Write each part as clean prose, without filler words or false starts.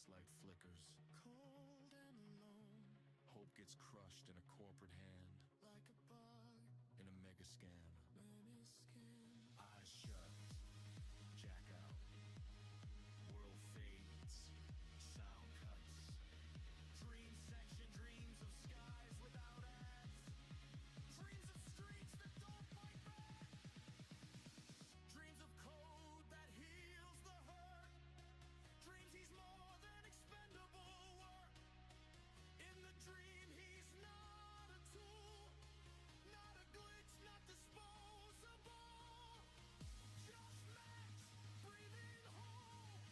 light flickers. Cold and alone. Hope gets crushed in a corporate hand. Like a bug. In a mega scam. Many skin. Eyes shut. Jack out. World fades. Sound cuts. Dream section. Dreams of skies without ads. Dreams of streets that don't fight back. Dreams of code that heals the hurt. Dreams he's more than expendable work. In the dream he's not a tool. Not a glitch, not disposable. Just Max, breathing whole.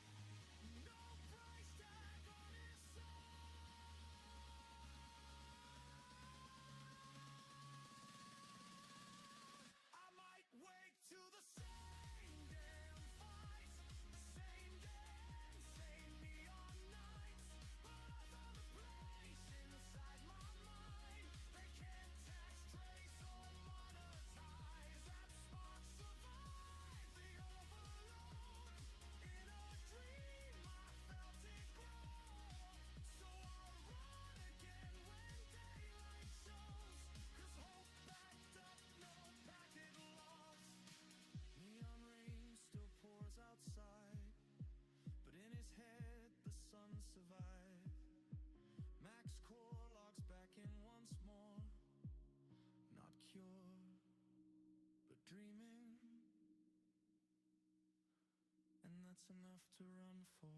No price tag on his soul. I might wake to the same damn fights, same day, same neon nights. But I found a place inside my mind. They can't tax, trace, or monetize. That spark survived the overload. In a dream I felt it grow. So I'll run again when daylight shows. 'Cause hope backed up, no packet lost. Neon rain still pours outside, but in his head the sun survived. Max core logs back in once more. Not cured, but dreaming. And that's enough to run for.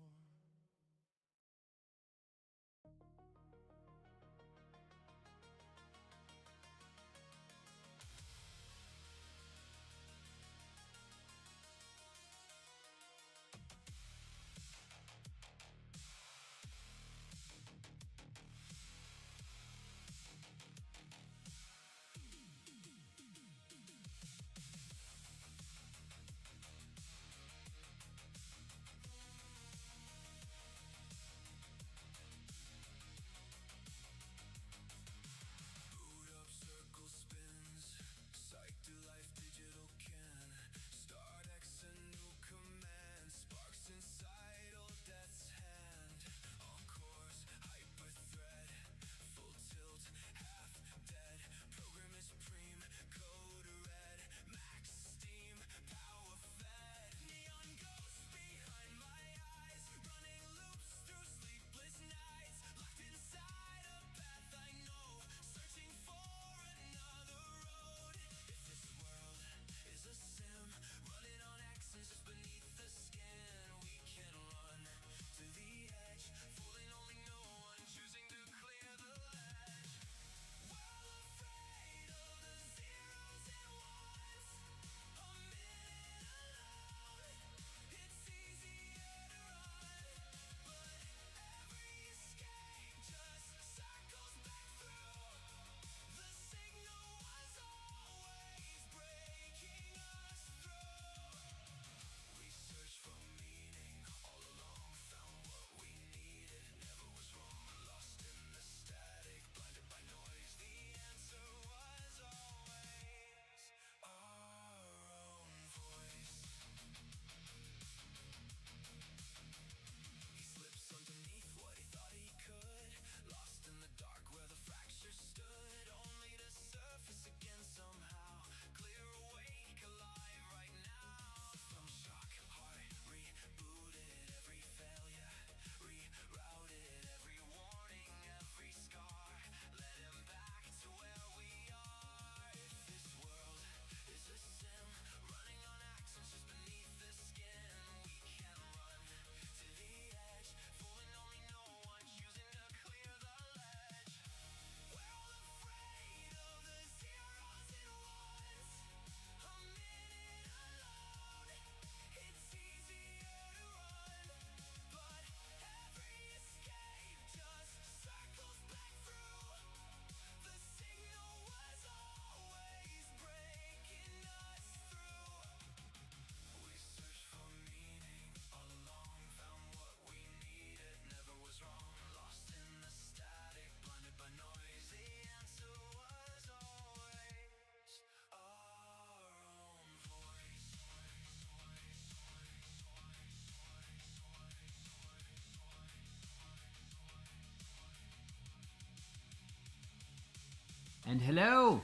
And hello.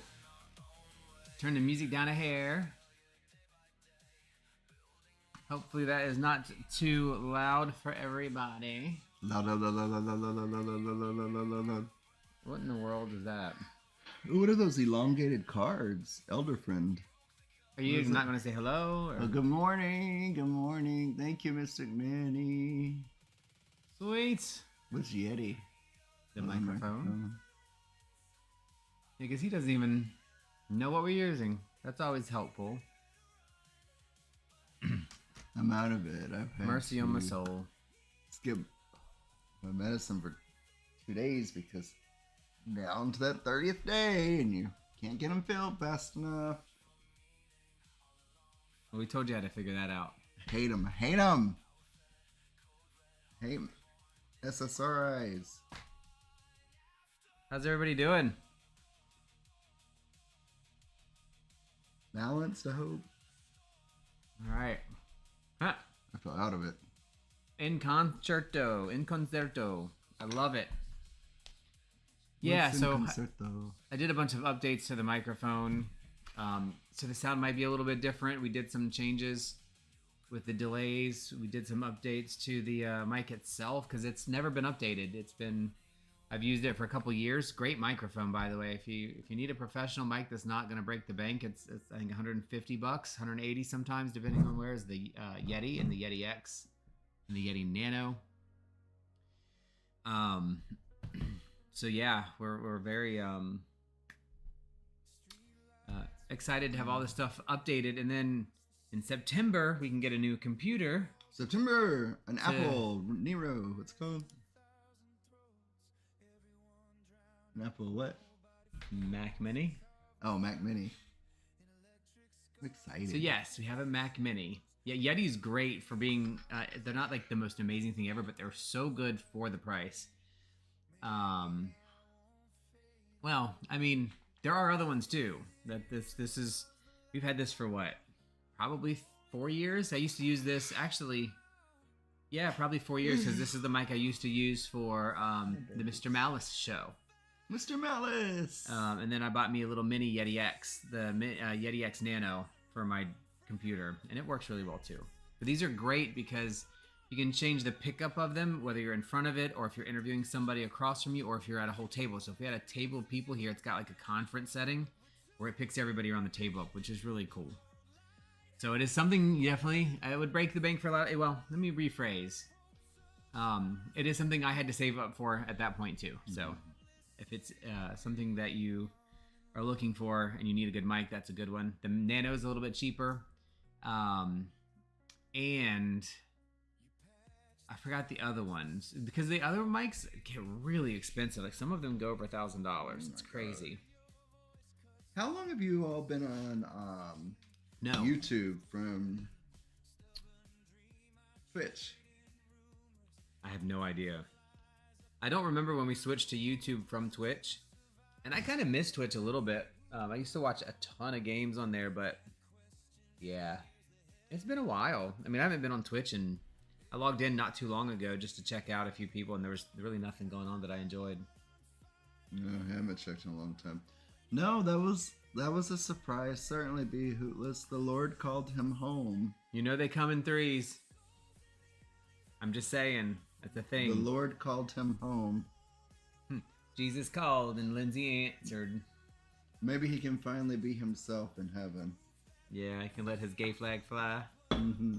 Turn the music down a hair. Hopefully that is not too loud for everybody. La la la la la la la la la la la la la la. What in the world is that? Ooh, what are those elongated cards? Elder friend. Are you not going to say hello? Or? Oh, good morning. Good morning. Thank you, Mr. Manny. Sweet. What's Yeti? The microphone. Yeah, because he doesn't even know what we're using. That's always helpful. I'm out of it. I've had Mercy on my soul. skip my medicine for 2 days because I'm down to that 30th day and you can't get them filled fast enough. Well, we told you how to figure that out. Hate them. Hate them. Hate SSRIs. How's everybody doing? Balanced, I hope. All right. Huh. I fell out of it. In concerto. I love it. Yeah, What's in so concerto? I did a bunch of updates to the microphone. So the sound might be a little bit different. We did some changes with the delays. We did some updates to the mic itself because it's never been updated. I've used it for a couple years. Great microphone, by the way. If you need a professional mic that's not going to break the bank, it's I think $150, 180 sometimes, depending on where is the Yeti and the Yeti X and the Yeti Nano. So yeah, we're very excited to have all this stuff updated, and then in September we can get a new computer. September, an Apple Nero. What's it called? An Apple what? Mac Mini. Oh, Mac Mini. I'm excited. So yes, we have a Mac Mini. Yeah, Yeti's great for being. They're not like the most amazing thing ever, but they're so good for the price. Well, I mean, there are other ones too. That this is. We've had this for what? Probably 4 years. I used to use this actually. Yeah, probably 4 years because this is the mic I used to use for the Mr. Malice show. Mr. Malice. And then I bought me a little mini Yeti X, the Yeti X Nano for my computer, and it works really well too. But these are great because you can change the pickup of them, whether you're in front of it or if you're interviewing somebody across from you or if you're at a whole table. So if we had a table of people here, it's got like a conference setting where it picks everybody around the table up, which is really cool. So it is something definitely, I would break the bank for a lot. Well, let me rephrase. It is something I had to save up for at that point too. So if it's something that you are looking for and you need a good mic, that's a good one. The Nano is a little bit cheaper. And I forgot the other ones because the other mics get really expensive. Like some of them go over $1,000. It's crazy. How long have you all been on No. YouTube from Twitch? I have no idea. I don't remember when we switched to YouTube from Twitch. And I kind of miss Twitch a little bit. I used to watch a ton of games on there, but yeah, it's been a while. I mean, I haven't been on Twitch, and I logged in not too long ago just to check out a few people, and there was really nothing going on that I enjoyed. No, I haven't checked in a long time. No, that was a surprise. Certainly be hootless. The Lord called him home. You know they come in threes. I'm just saying, that's a thing. The Lord called him home. Jesus called and Lindsay answered. Maybe he can finally be himself in heaven. Yeah, I can let his gay flag fly. Mm-hmm.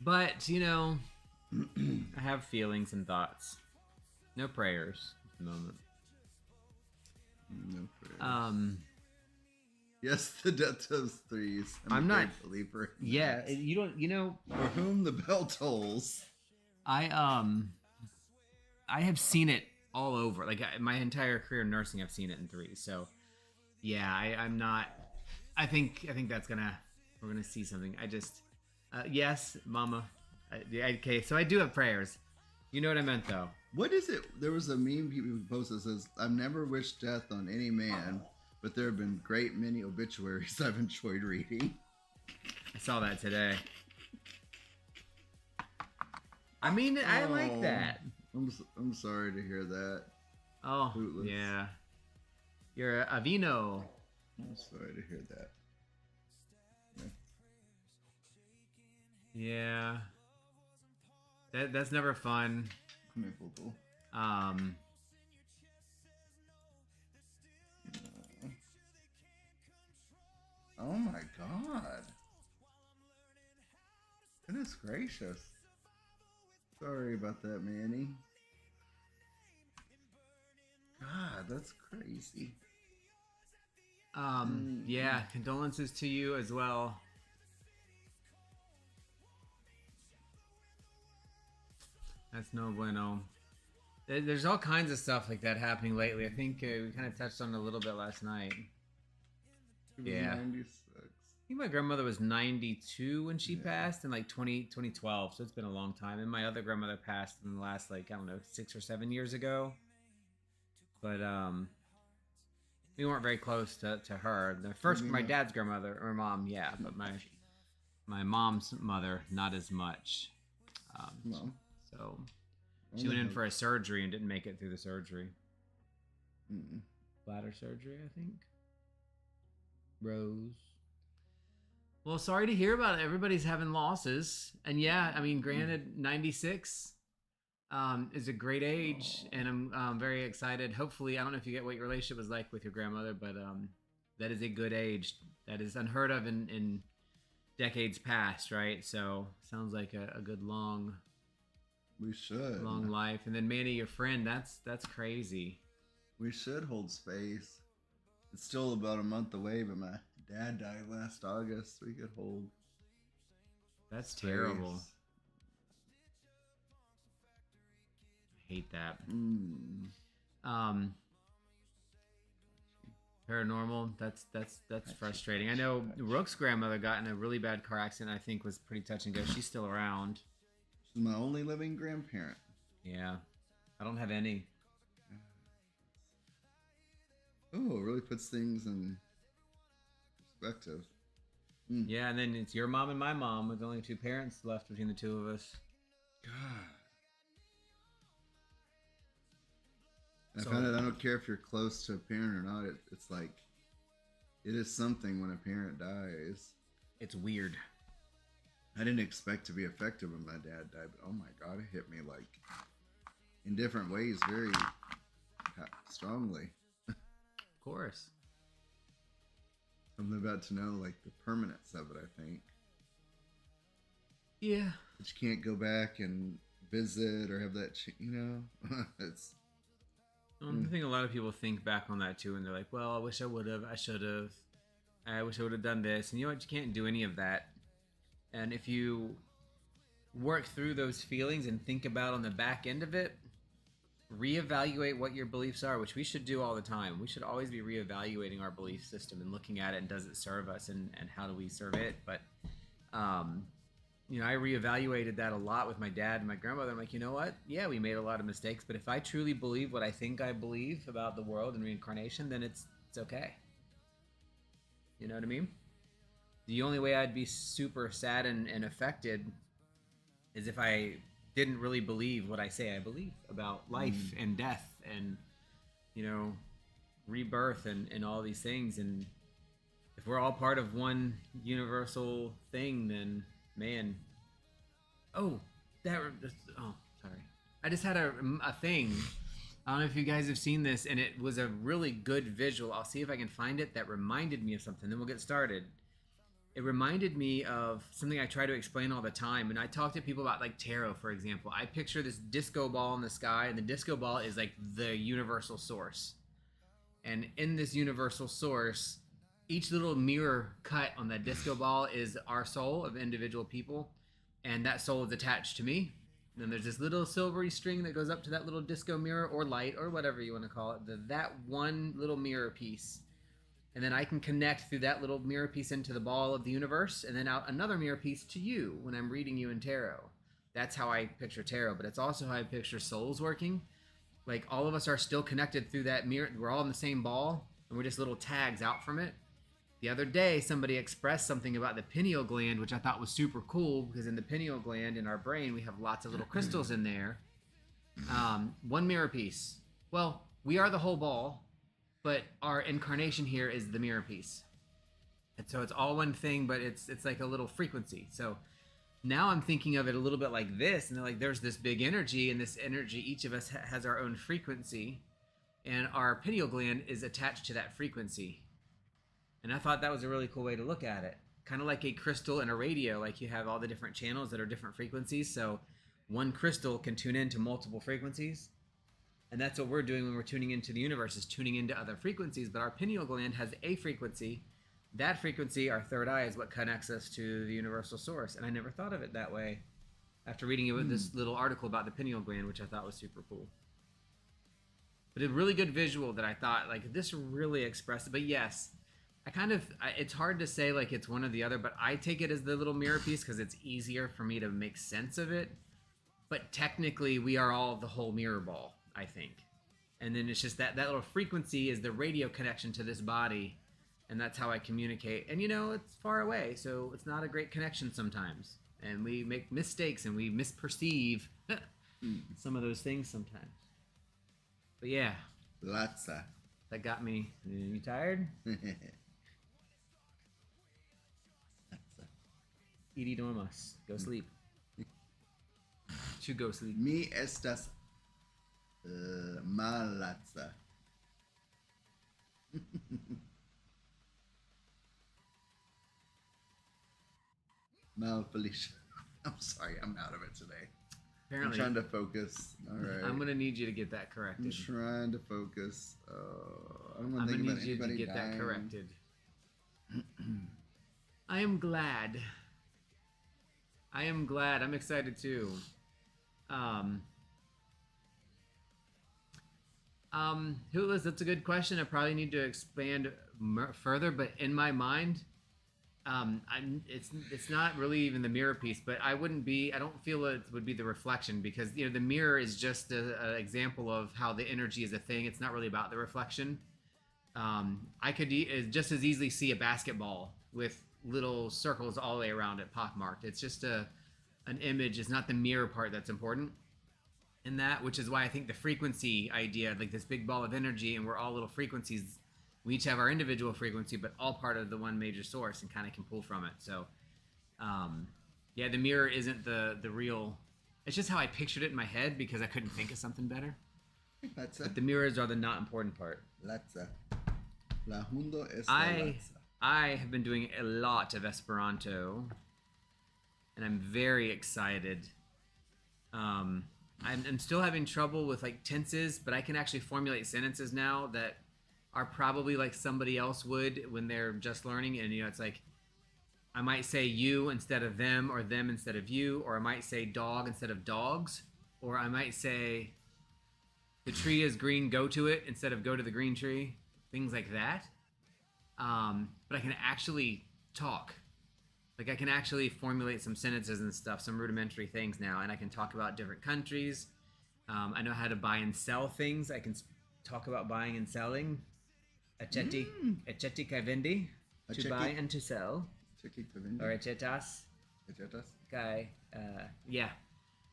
But, you know, I have feelings and thoughts. No prayers at the moment. No prayers. Yes, the death of threes. I'm not a believer. Yeah, you don't. You know, for whom the bell tolls. I have seen it all over. Like my entire career in nursing, I've seen it in threes. So, yeah, I'm not. I think that's we're gonna see something. I just, yes, Mama. Okay, so I do have prayers. You know what I meant, though. What is it? There was a meme people posted that says, "I've never wished death on any man, but there have been great many obituaries I've enjoyed reading." I saw that today. I mean, I like that. I'm sorry to hear that. Oh, Bootless. yeah. You're a Avino. I'm sorry to hear that. Yeah. That's never fun. Come here, boo boo. Um, Oh my god. Goodness gracious. Sorry about that, Manny. God, that's crazy. yeah, condolences to you as well. That's no bueno. There's all kinds of stuff like that happening lately. I think we kind of touched on it a little bit last night. She was Yeah. 96. I think my grandmother was 92 when she Yeah. passed in like 2012, so it's been a long time. And my other grandmother passed in the last, like, I don't know, 6 or 7 years ago. But we weren't very close to her. The first, my dad's grandmother or mom, yeah, but my mom's mother, not as much. No. So she went in for a surgery and didn't make it through the surgery. Mm-mm. Bladder surgery, I think. Rose. Well, sorry to hear about it. Everybody's having losses. And yeah, I mean, granted, 96 is a great age, and I'm very excited. Hopefully, I don't know if you get what your relationship was like with your grandmother, but that is a good age. That is unheard of in decades past, right? So sounds like a good long life. And then Manny, your friend, that's crazy. We should hold space. It's still about a month away, but my dad died last August. We could hold. That's space. terrible. I hate that. Paranormal, that's frustrating. I know Rook's grandmother got in a really bad car accident. I think was pretty touch and go. She's still around. She's my only living grandparent. Yeah, I don't have any. Oh, it really puts things in perspective. Yeah, and then it's your mom and my mom with only two parents left between the two of us. God. So- I found out I don't care if you're close to a parent or not. It's like, it is something when a parent dies. It's weird. I didn't expect to be affected when my dad died, but oh my God, it hit me like in different ways, very strongly. Of course. I'm about to know like the permanence of it, I think. Yeah. But you can't go back and visit or have that, it's. I think a lot of people think back on that too, and they're like, well, I wish I would have, I should have, I wish I would have done this. And you know what? You can't do any of that. And if you work through those feelings and think about on the back end of it, reevaluate what your beliefs are, which we should do all the time. We should always be reevaluating our belief system and looking at it and does it serve us and how do we serve it. But, I reevaluated that a lot with my dad and my grandmother. I'm like, you know what? Yeah, we made a lot of mistakes, but if I truly believe what I think I believe about the world and reincarnation, then it's okay. You know what I mean? The only way I'd be super sad and affected is if I didn't really believe what I say I believe about life and death and, rebirth and all these things. And if we're all part of one universal thing, then, man. Sorry. I just had a thing. I don't know if you guys have seen this, and it was a really good visual. I'll see if I can find it that reminded me of something. Then we'll get started. It reminded me of something I try to explain all the time. And I talk to people about like tarot, for example. I picture this disco ball in the sky, and the disco ball is like the universal source. And in this universal source, each little mirror cut on that disco ball is our soul of individual people. And that soul is attached to me. And then there's this little silvery string that goes up to that little disco mirror or light or whatever you want to call it. That one little mirror piece. And then I can connect through that little mirror piece into the ball of the universe, and then out another mirror piece to you when I'm reading you in tarot. That's how I picture tarot, but it's also how I picture souls working. Like all of us are still connected through that mirror. We're all in the same ball, and we're just little tags out from it. The other day, somebody expressed something about the pineal gland, which I thought was super cool, because in the pineal gland in our brain, we have lots of little crystals in there. One mirror piece. Well, we are the whole ball, but our incarnation here is the mirror piece. And so it's all one thing, but it's like a little frequency. So now I'm thinking of it a little bit like this, and they're like, there's this big energy, and this energy, each of us has our own frequency, and our pineal gland is attached to that frequency. And I thought that was a really cool way to look at it. Kind of like a crystal and a radio, like you have all the different channels that are different frequencies. So one crystal can tune into multiple frequencies. And that's what we're doing when we're tuning into the universe, is tuning into other frequencies. But our pineal gland has a frequency. That frequency, our third eye, is what connects us to the universal source. And I never thought of it that way after reading it with this little article about the pineal gland, which I thought was super cool. But a really good visual that I thought, like, this really expressed it. But yes, it's hard to say like it's one or the other, but I take it as the little mirror piece because it's easier for me to make sense of it. But technically, we are all the whole mirror ball, I think. And then it's just that little frequency is the radio connection to this body. And that's how I communicate. And, it's far away, so it's not a great connection sometimes. And we make mistakes, and we misperceive some of those things sometimes. But yeah. Latza. That got me. You tired? Iri dormas. Go sleep. To go sleep. Mi estas malatza. Mal Felicia. I'm sorry, I'm out of it today. Apparently, I'm trying to focus. All right. I'm gonna need you to get that corrected. I'm trying to focus. I don't want I'm to gonna think about need you to anybody get dying. that corrected. I am glad. I'm excited too. That's a good question. I probably need to expand further, but in my mind, it's not really even the mirror piece, but I don't feel it would be the reflection, because the mirror is just an example of how the energy is a thing. It's not really about the reflection. I could just as easily see a basketball with little circles all the way around it, pockmarked. It's just an image. It's not the mirror part that's important. And that, which is why I think the frequency idea, like this big ball of energy, and we're all little frequencies. We each have our individual frequency, but all part of the one major source, and kind of can pull from it. So, the mirror isn't the real. It's just how I pictured it in my head because I couldn't think of something better. But the mirrors are the not important part. Latza. La hundo es la latza. I have been doing a lot of Esperanto, and I'm very excited. I'm still having trouble with like tenses, but I can actually formulate sentences now that are probably like somebody else would when they're just learning. And it's like I might say you instead of them, or them instead of you, or I might say dog instead of dogs, or I might say the tree is green, go to it instead of go to the green tree. Things like that. But I can actually talk. Like I can actually formulate some sentences and stuff, some rudimentary things now, and I can talk about different countries. I know how to buy and sell things. I can talk about buying and selling. Echeti kai vendi, to buy and to sell. Or echetas kai,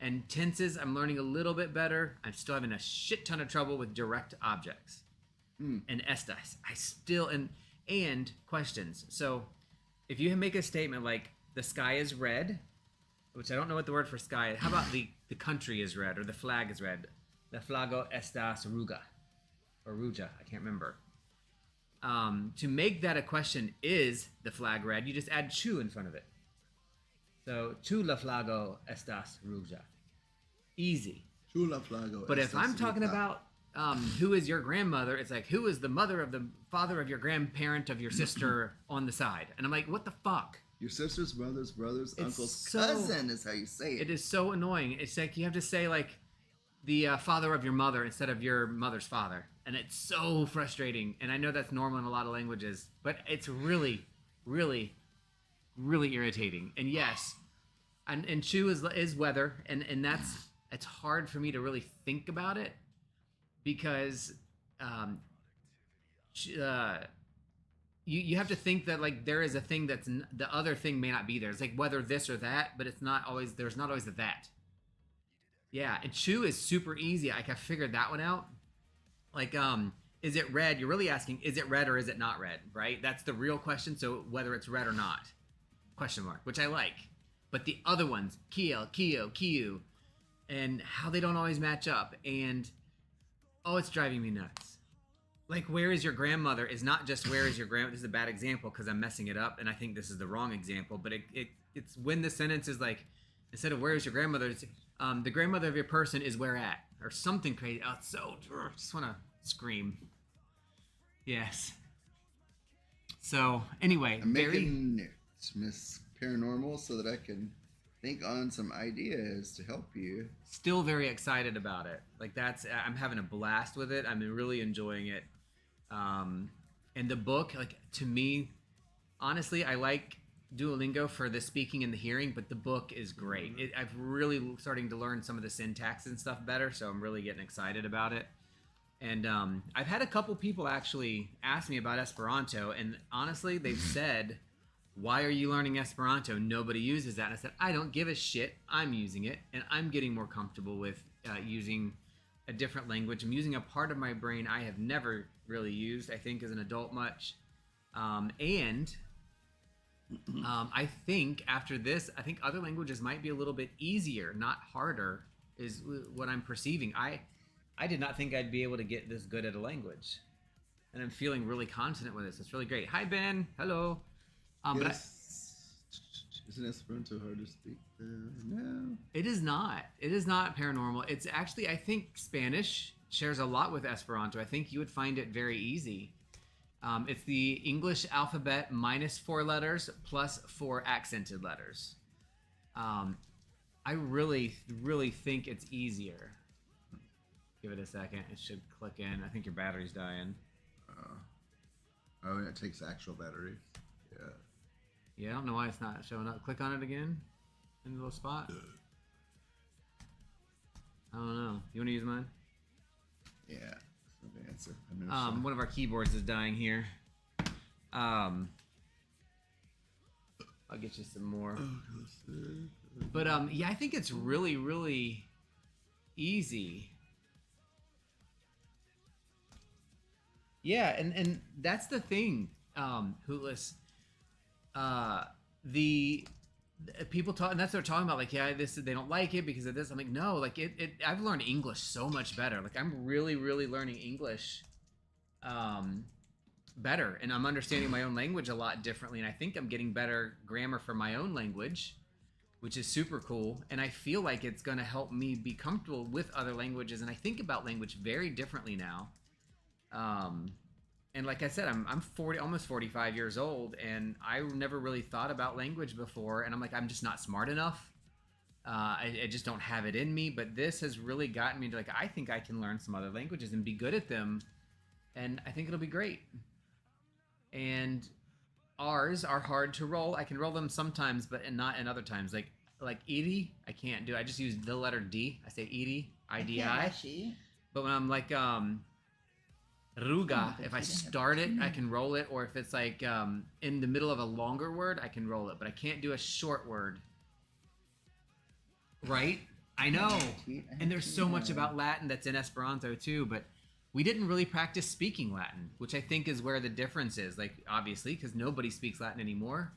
And tenses, I'm learning a little bit better. I'm still having a shit ton of trouble with direct objects. And estas, I still and questions. So if you make a statement like the sky is red, which I don't know what the word for sky is. How about the country is red, or the flag is red? The flago estas ruga, or ruja, I can't remember. To make that a question, is the flag red? You just add chu in front of it. So chu la flago estas ruja. Easy. Chu la flago. But if I'm talking about who is your grandmother, it's like, who is the mother of the father of your grandparent of your sister on the side? And I'm like, what the fuck? Your sister's brother's uncle's cousin is how you say it. It is so annoying. It's like you have to say like the father of your mother instead of your mother's father. And it's so frustrating. And I know that's normal in a lot of languages, but it's really, really, really irritating. And yes, and chu is weather, and it's hard for me to really think about it. Because you have to think that like there is a thing that's the other thing may not be there. It's like whether this or that, but it's not always. There's not always a that. Yeah, and chu is super easy. I figured that one out. Like, is it red? You're really asking, is it red or is it not red, right? That's the real question. So whether it's red or not, question mark, which I like. But the other ones, Kiel, Kio, Kiu, and how they don't always match up. And, oh, it's driving me nuts. Like, where is your grandmother is not just where is your grandmother. This is a bad example because I'm messing it up, and I think this is the wrong example. But it's when the sentence is like, instead of where is your grandmother, it's the grandmother of your person is where at, or something crazy. Oh, it's so, just want to scream. Yes. So, anyway, I'm making notes, Miss Paranormal, so that I can think on some ideas to help you. Still very excited about it. Like, I'm having a blast with it. I'm really enjoying it. And the book, like, to me, honestly, I like Duolingo for the speaking and the hearing, but the book is great. I've really starting to learn some of the syntax and stuff better, so I'm really getting excited about it. And I've had a couple people actually ask me about Esperanto, and honestly, they've said, why are you learning Esperanto? Nobody uses that. And I said, I don't give a shit. I'm using it, and I'm getting more comfortable with using a different language. I'm using a part of my brain I have never really used, I think, as an adult much. And I think after this, I think other languages might be a little bit easier, not harder, is what I'm perceiving. I did not think I'd be able to get this good at a language. And I'm feeling really confident with this. It's really great. Hi, Ben. Hello. Yes. Isn't Esperanto hard to speak? No. It is not. It is not paranormal. It's actually, I think Spanish shares a lot with Esperanto. I think you would find it very easy. It's the English alphabet minus 4 letters plus 4 accented letters. I really, really think it's easier. Give it a second. It should click in. I think your battery's dying. Oh, and it takes actual battery. Yeah. Yeah, I don't know why it's not showing up. Click on it again in the little spot. I don't know. You want to use mine? Yeah. That's the answer. One of our keyboards is dying here. I'll get you some more. But yeah, I think it's really, really easy. Yeah, and that's the thing, Hootless. The people talk, and that's what they're talking about. Like, yeah, they don't like it because of this. I'm like, no, like I've learned English so much better. Like, I'm really, really learning English, better, and I'm understanding my own language a lot differently. And I think I'm getting better grammar for my own language, which is super cool. And I feel like it's going to help me be comfortable with other languages. And I think about language very differently now. And like I said, I'm 40, almost 45 years old, and I never really thought about language before. And I'm like, I'm just not smart enough. I just don't have it in me. But this has really gotten me to like, I think I can learn some other languages and be good at them. And I think it'll be great. And R's are hard to roll. I can roll them sometimes, but not in other times. Like Edie, I can't do. I just use the letter D. I say Edie, I-D-I. But when I'm like Ruga, if I start it, I can roll it. Or if it's like in the middle of a longer word, I can roll it. But I can't do a short word. Right? I know. And there's so much about Latin that's in Esperanto too, but we didn't really practice speaking Latin, which I think is where the difference is. Like, obviously, because nobody speaks Latin anymore.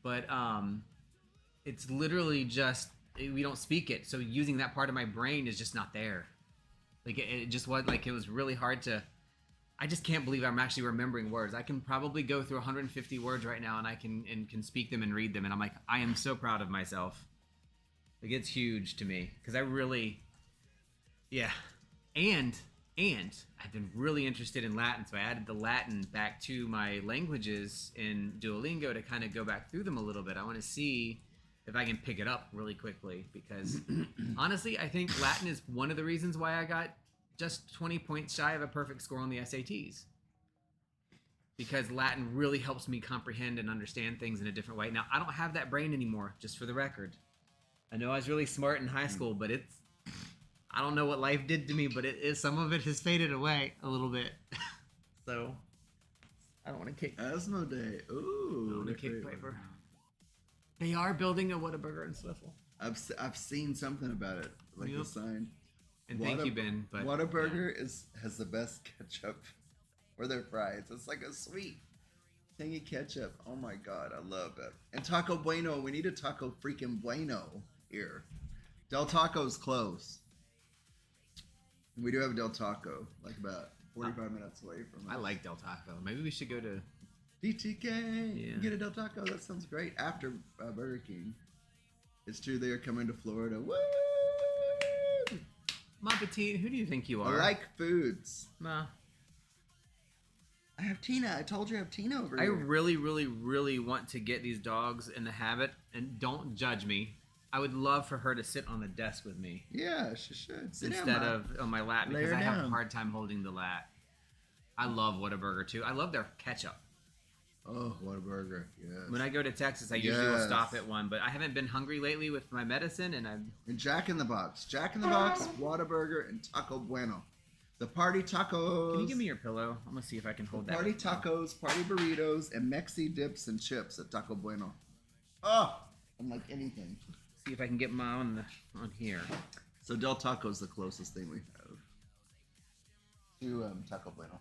But it's literally just, we don't speak it. So using that part of my brain is just not there. Like, it just was, like, it was really hard to, I just can't believe I'm actually remembering words. I can probably go through 150 words right now, and I can speak them and read them. And I'm like, I am so proud of myself. Like, it's huge to me. Because I really, yeah. And I've been really interested in Latin, so I added the Latin back to my languages in Duolingo to kind of go back through them a little bit. I want to see if I can pick it up really quickly, because honestly, I think Latin is one of the reasons why I got just 20 points shy of a perfect score on the SATs. Because Latin really helps me comprehend and understand things in a different way. Now, I don't have that brain anymore, just for the record. I know I was really smart in high school, but it's, I don't know what life did to me, but it is, some of it has faded away a little bit. So, I don't want to kick. Asmodee. Ooh. I don't want to kick Piper. They are building a Whataburger in Swiffle. I've seen something about it, like Yep. a sign. And thank you, Ben. But Whataburger has the best ketchup for their fries. It's like a sweet, tangy ketchup. Oh my god, I love it. And Taco Bueno. We need a Taco freaking Bueno here. Del Taco's close. We do have a Del Taco, like about 45 minutes away from us. I like Del Taco. Maybe we should go to. DTK. Yeah. Get a Del Taco. That sounds great. After Burger King. It's true they are coming to Florida. Woo! Ma Petite, who do you think you I are? like foods. Ma. I have Tina. I told you I have Tina over I here. really, really, really want to get these dogs in the habit, and don't judge me. I would love for her to sit on the desk with me Yeah, she should. Sit down, instead Ma. of on my lap Lay because her I have a down. hard time holding the lat. I love Whataburger too. I love their ketchup. Oh, what a burger. Yes. When I go to Texas, I usually will Yes. stop at one, but I haven't been hungry lately with my medicine, and I'm And Jack in the Box. Jack in the Box, Whataburger, and Taco Bueno. The party tacos. Can you give me your pillow? I'm gonna see if I can hold that. Party tacos, party burritos, and Mexi dips and chips at Taco Bueno. Oh, I'm like anything. See if I can get mine on here. So Del Taco's the closest thing we have to Taco Bueno.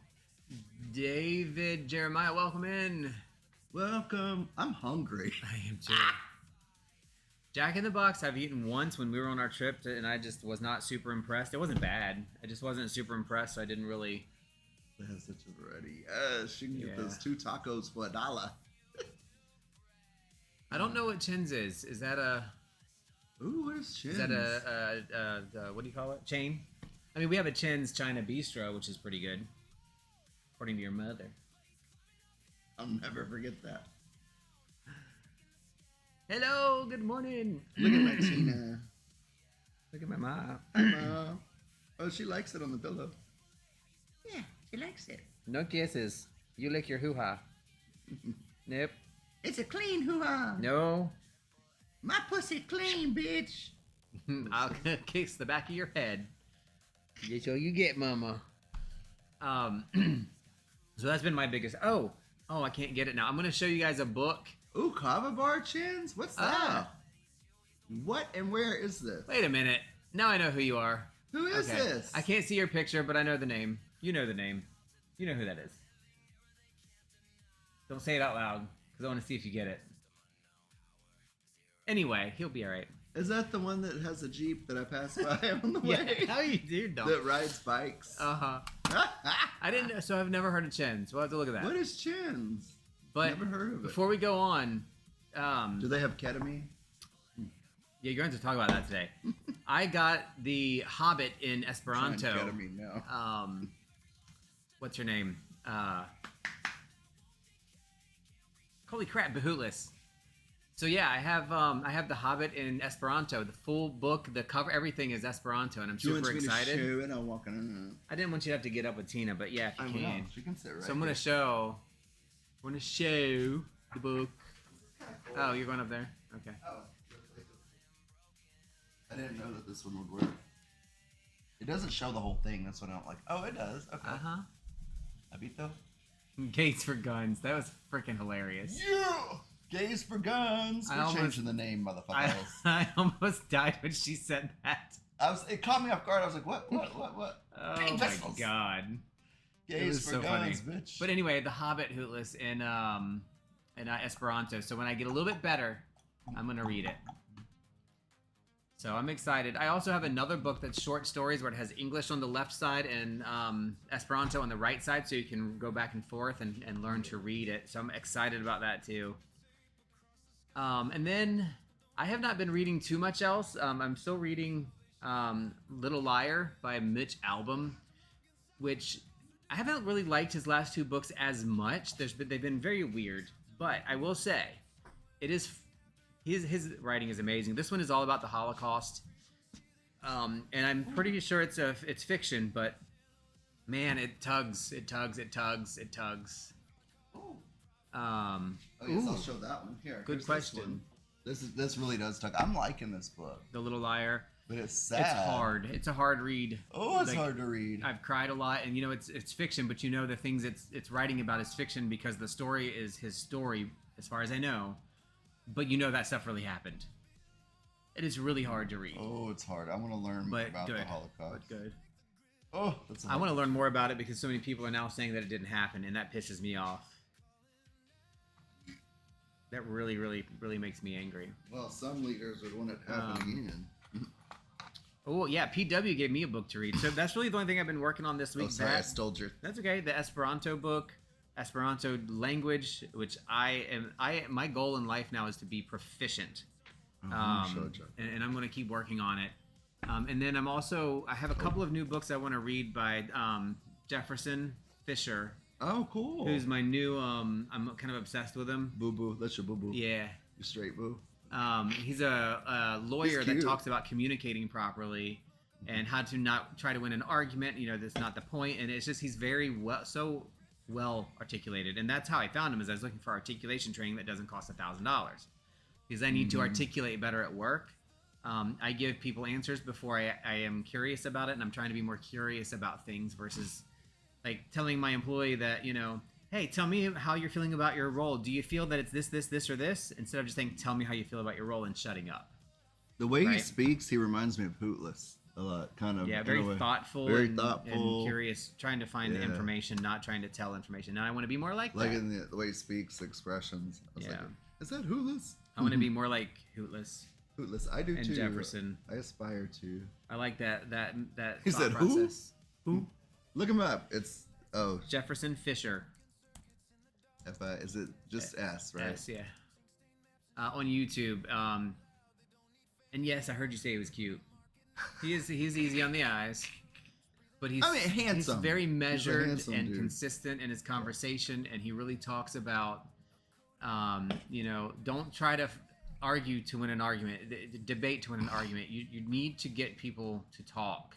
David Jeremiah, welcome in. Welcome. I'm hungry. I am too. Jack in the Box, I've eaten once when we were on our trip, and I just was not super impressed. It wasn't bad. I just wasn't super impressed, so I didn't really. It has such a variety. Yes, you can get Yeah. those 2 tacos for $1. I don't know what Chin's is. Is that a? Ooh, where's Chin's? Is that a what do you call it? Chain? I mean, we have a Chin's China Bistro, which is pretty good, according to your mother. I'll never forget that. Hello, good morning. Look at my Tina. Look at my mom. Hi, Mom. Oh, she likes it on the pillow. Yeah, she likes it. No kisses. You lick your hoo-ha. Nope. It's a clean hoo-ha. No. My pussy clean, bitch. I'll kiss the back of your head. That's all you get, mama. So that's been my biggest. Oh, I can't get it now. I'm gonna show you guys a book. Ooh, Kava Bar Chins? What's that? Ah. What and where is this? Wait a minute. Now I know who you are. Who is Okay. this? I can't see your picture, but I know the name. You know the name. You know who that is. Don't say it out loud, because I want to see if you get it. Anyway, he'll be all right. Is that the one that has a Jeep that I passed by on the way? Yeah, how you do, dog? That rides bikes? Uh-huh. I didn't know, so I've never heard of Chen's. We'll have to look at that. What is Chins? But Never heard of it. before we go on, Do they have ketamine? yeah, you're going to talk about that today. I got The Hobbit in Trying Esperanto. ketamine now. What's her name? Holy crap, Behootless. So yeah, I have The Hobbit in Esperanto. The full book, the cover, everything is Esperanto, and I'm She wants super me excited. to show it. I'll walk in. I didn't want you to have to get up with Tina, but yeah, if you I can. will. She can sit right So I'm gonna here. show. I'm gonna show the book. Oh, you're going up there? Okay. Oh. I didn't know that this one would work. It doesn't show the whole thing. That's what I don't like. Oh, it does. Okay. Uh-huh. Habito. Gates for Guns. That was freaking hilarious. Yeah! Gays for guns. I We're almost- changing the name, motherfuckers. I almost died when she said that. It caught me off guard. I was like, what? Oh Big my vessels. god. It Gays was for so funny. guns, bitch. But anyway, The Hobbit Hootless in Esperanto. So when I get a little bit better, I'm gonna read it. So I'm excited. I also have another book that's short stories where it has English on the left side and Esperanto on the right side, so you can go back and forth and learn to read it. So I'm excited about that too. And then I have not been reading too much else. I'm still reading Little Liar by Mitch Albom, which I haven't really liked his last 2 books as much. They've been very weird, but I will say it is his writing is amazing. This one is all about the Holocaust, and I'm pretty sure it's fiction, but man, it tugs. Oh, yes, I'll show that one here. Good Here's question. This really does tug. I'm liking this book, The Little Liar. but it's sad. It's hard. It's a hard read. Oh, it's Like, hard to read. I've cried a lot, and it's fiction, but the things it's writing about is fiction because the story is his story, as far as I know. But that stuff really happened. It is really hard to read. Oh, it's hard. I want to learn But about good. the Holocaust. But good. Oh, that's. I want to learn more about it because so many people are now saying that it didn't happen, and that pisses me off. That really, really, really makes me angry. Well, some leaders would want it to happen again. Oh yeah, PW gave me a book to read, so that's really the only thing I've been working on this week. Oh, sorry, I stole your. That's okay. The Esperanto book, Esperanto language, which my goal in life now is to be proficient. And I'm going to keep working on it. And then I have a couple of new books I want to read by Jefferson Fisher. Oh, cool. Who's my new, I'm kind of obsessed with him. Boo boo, that's your boo boo. Yeah. You straight boo. He's a lawyer He's that cute. talks about communicating properly and how to not try to win an argument. You know, that's not the point. And it's just, he's very so well articulated. And that's how I found him, is I was looking for articulation training that doesn't cost $1,000. Because I need to articulate better at work. I give people answers before I am curious about it, and I'm trying to be more curious about things versus like telling my employee that, you know, hey, tell me how you're feeling about your role. Do you feel that it's this, or this? Instead of just saying, tell me how you feel about your role and shutting up. The way he Right. speaks, he reminds me of Hootless a lot. Kind of. Yeah, in very a way. thoughtful, Very and, thoughtful. and curious, trying to find Yeah. information, not trying to tell information. Now I want to be more like Like that. in the way he speaks, expressions. I was Yeah. like, is that Hootless? I want to be more like Hootless Hootless. I do and too. Jefferson. I aspire to. I like that He thought said who? process. Who? Look him up. It's Jefferson Fisher. is it just S, right? Yes, yeah. On YouTube. And yes, I heard you say he was cute. He's easy on the eyes, but he's handsome. He's very measured handsome and dude. consistent in his conversation, and he really talks about, don't try to argue to win an argument, debate to win an argument. You need to get people to talk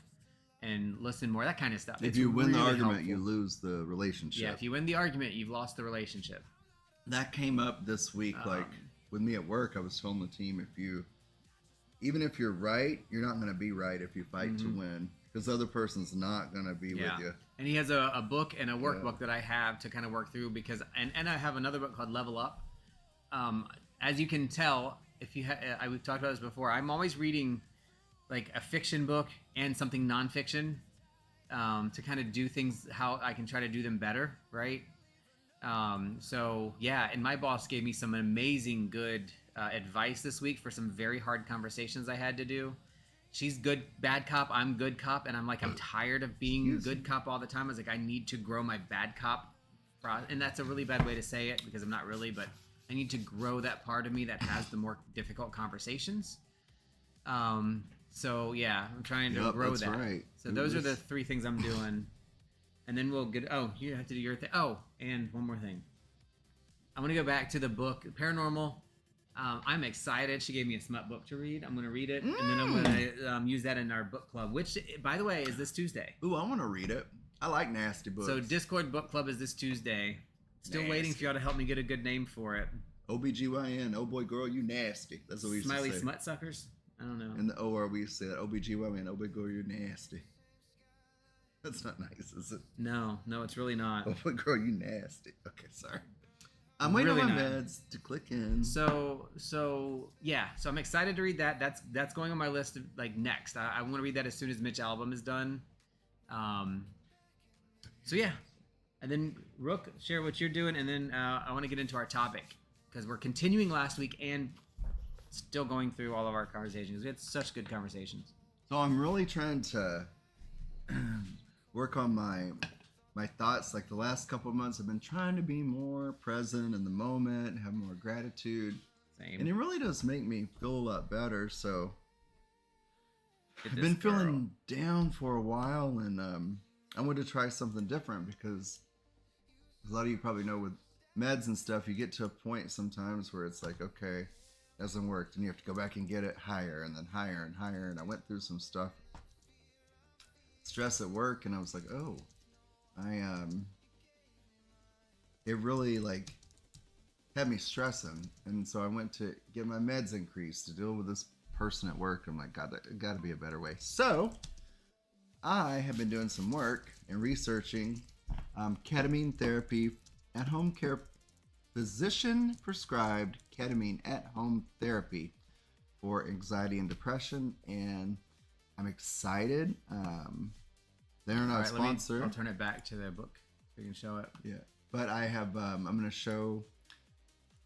and listen more, that kind of stuff. If It's you win the really argument, helpful. you lose the relationship. Yeah, if you win the argument, you've lost the relationship. That came up this week. Like with me at work, I was telling the team, even if you're right, you're not going to be right if you fight to win, because the other person's not going to be with you. And he has a book and a workbook that I have to kind of work through, because and I have another book called Level Up. As you can tell, if you we've talked about this before, I'm always reading like a fiction book and something nonfiction to kind of do things how I can try to do them better, right? So yeah, and my boss gave me some amazing good advice this week for some very hard conversations I had to do. She's good bad cop, I'm good cop, and I'm tired of being good cop all the time. I was like, I need to grow my bad cop, and that's a really bad way to say it because I'm not really, but I need to grow that part of me that has the more difficult conversations. So yeah, I'm trying to grow that's that. right. So those are the 3 things I'm doing, and then we'll get. Oh, you have to do your thing. Oh, and one more thing. I want to go back to the book Paranormal. I'm excited. She gave me a smut book to read. I'm going to read it, and then I'm going to use that in our book club, which, by the way, is this Tuesday. Ooh, I want to read it. I like nasty books. So Discord book club is this Tuesday. Still Nasty. waiting for y'all to help me get a good name for it. OBGYN, oh boy, girl, you nasty. That's what we used Smiley to say. smut suckers? I don't know. In the OR, we used to say that. OBGYN, oh boy, girl, you're nasty. That's not nice, is it? No, it's really not. Oh boy, girl, you nasty. Okay, sorry. I'm waiting Really on my not. meds to click in. So yeah. So I'm excited to read that. That's going on my list of, next. I want to read that as soon as Mitch album is done. So yeah, and then Rook, share what you're doing, and then I want to get into our topic because we're continuing last week and still going through all of our conversations. We had such good conversations. So I'm really trying to work on my thoughts. Like the last couple of months, I've been trying to be more present in the moment, have more gratitude. Same. And it really does make me feel a lot better. So Get I've this been girl. feeling down for a while, and I wanted to try something different because a lot of you probably know with meds and stuff, you get to a point sometimes where it's like, okay, it hasn't worked, and you have to go back and get it higher and then higher and higher. And I went through some stress at work, and I was like, oh, it really had me stressing, and so I went to get my meds increased to deal with this person at work. I'm like, God, it got to be a better way. So I have been doing some work and researching ketamine therapy at home care, physician prescribed ketamine at home therapy for anxiety and depression, and I'm excited. They're not a sponsor. I'll turn it back to the book so you can show it. Yeah, but I have. I'm going to show.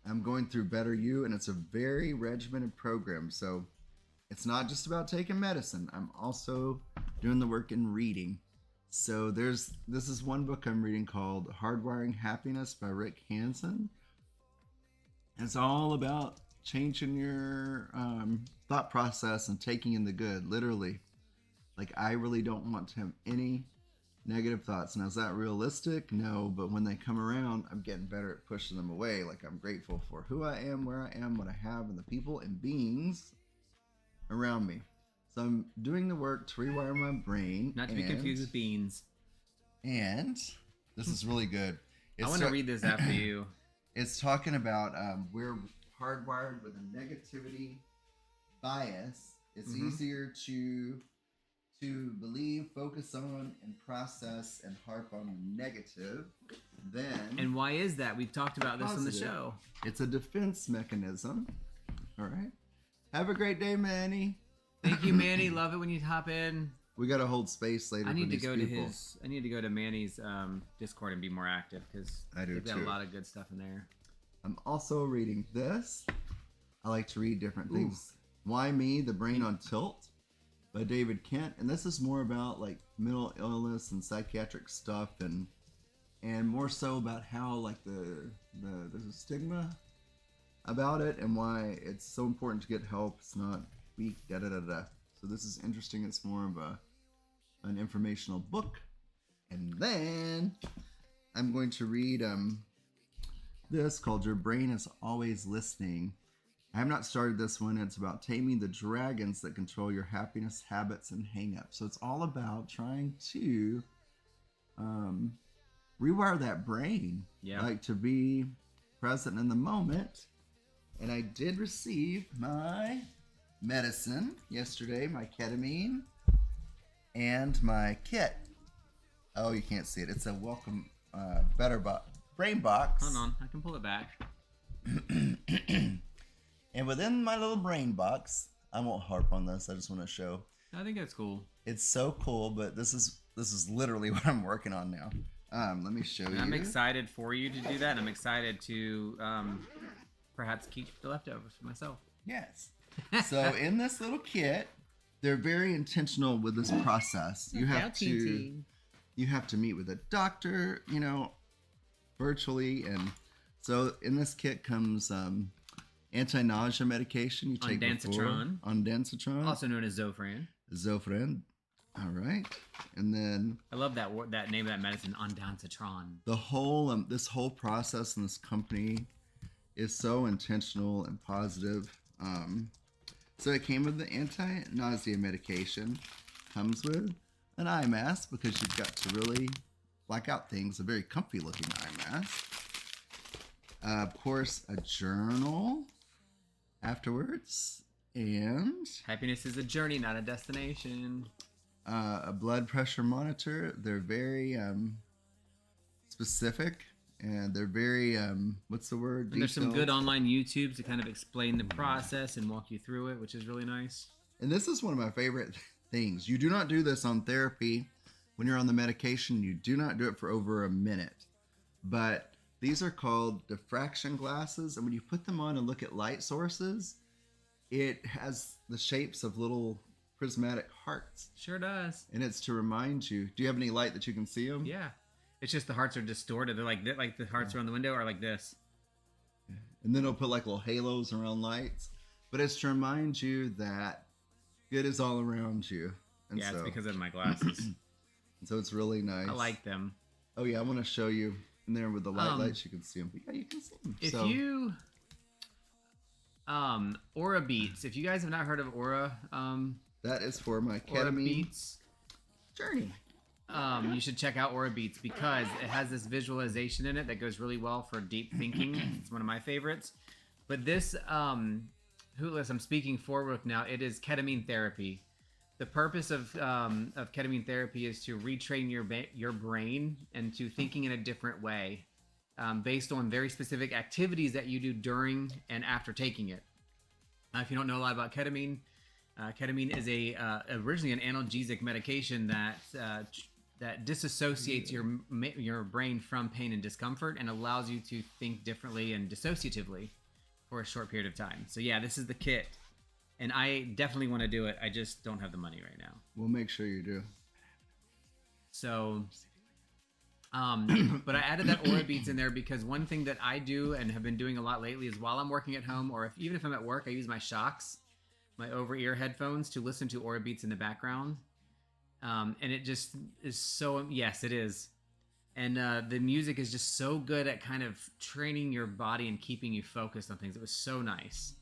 I'm going through Better You, and it's a very regimented program. So it's not just about taking medicine. I'm also doing the work in reading. So this is one book I'm reading called Hardwiring Happiness by Rick Hansen. It's all about changing your thought process and taking in the good, literally. Like, I really don't want to have any negative thoughts. Now, is that realistic? No, but when they come around, I'm getting better at pushing them away. Like, I'm grateful for who I am, where I am, what I have, and the people and beings around me. So I'm doing the work to rewire my brain. Not to be confused with beans. And this is really good. I want to read this after you. It's talking about we're hardwired with a negativity bias. It's easier to believe, focus on, and process and harp on the negative than. And why is that? We've talked about this on the positive. show. It's a defense mechanism. All right. Have a great day, Manny. Thank you, Manny. Love it when you hop in. We got to hold space later. I need for to these go people. I need to go to Manny's Discord and be more active because I do they've got too. a lot of good stuff in there. I'm also reading this. I like to read different things. Why Me? The Brain on Tilt by David Kent. And this is more about like mental illness and psychiatric stuff and more so about how like there's a stigma about it and why it's so important to get help. It's not weak, da-da-da-da. So this is interesting. It's more of an informational book. And then I'm going to read this called Your Brain is Always Listening. I have not started this one. It's about taming the dragons that control your happiness, habits, and hang-ups. So it's all about trying to rewire that brain. Yeah. Like to be present in the moment. And I did receive my medicine yesterday, my ketamine, and my kit. Oh, you can't see it. It's a welcome brain box. Hold on, I can pull it back. And within my little brain box, I won't harp on this. I just want to show. I think that's cool. It's so cool, but this is literally what I'm working on now. Let me show you. I'm excited for you to do that. And I'm excited to perhaps keep the leftovers for myself. Yes. So in this little kit, they're very intentional with this process. You have to meet with a doctor, virtually, and so in this kit comes anti-nausea medication you take ondansetron, also known as Zofran. All right, and then I love that name of that medicine, ondansetron. the whole this whole process in this company is so intentional and positive. So it came with the anti-nausea medication, comes with an eye mask because you've got to really black out things, a very comfy looking eye mask. Of course, a journal afterwards, and Happiness is a journey, not a destination. a blood pressure monitor. They're very specific, and they're very what's the word? And there's some Detailed. good online YouTubes to kind of explain the process and walk you through it, which is really nice. And this is one of my favorite things. You do not do this on therapy when you're on the medication. You do not do it for over a minute. But these are called diffraction glasses, and when you put them on and look at light sources, it has the shapes of little prismatic hearts. Sure does. And it's to remind you. Do you have any light that you can see them? Yeah. It's just the hearts are distorted. They're like the hearts around the window are like this. And then it'll put like little halos around lights. But it's to remind you that good is all around you. And Yeah, so, it's because of my glasses. so it's really nice. I like them. Oh yeah, I want to show you in there with the lights. You can see them. But yeah, you can see them. If you Aura Beats, if you guys have not heard of Aura that is for my Aura ketamine Beats, journey. you should check out Aura Beats because it has this visualization in it that goes really well for deep thinking. It's one of my favorites. But this Hootless, I'm speaking for Rook now. It is ketamine therapy. The purpose of ketamine therapy is to retrain your brain into thinking in a different way, based on very specific activities that you do during and after taking it. If you don't know a lot about ketamine, ketamine is originally an analgesic medication that disassociates your brain from pain and discomfort and allows you to think differently and dissociatively for a short period of time. So yeah, this is the kit, and I definitely want to do it. I just don't have the money right now. We'll make sure you do. So, but I added that Aura Beats in there because one thing that I do and have been doing a lot lately is while I'm working at home, or even if I'm at work, I use my Shocks, my over-ear headphones, to listen to Aura Beats in the background. And it just is so, yes, it is. And the music is just so good at kind of training your body and keeping you focused on things. It was so nice.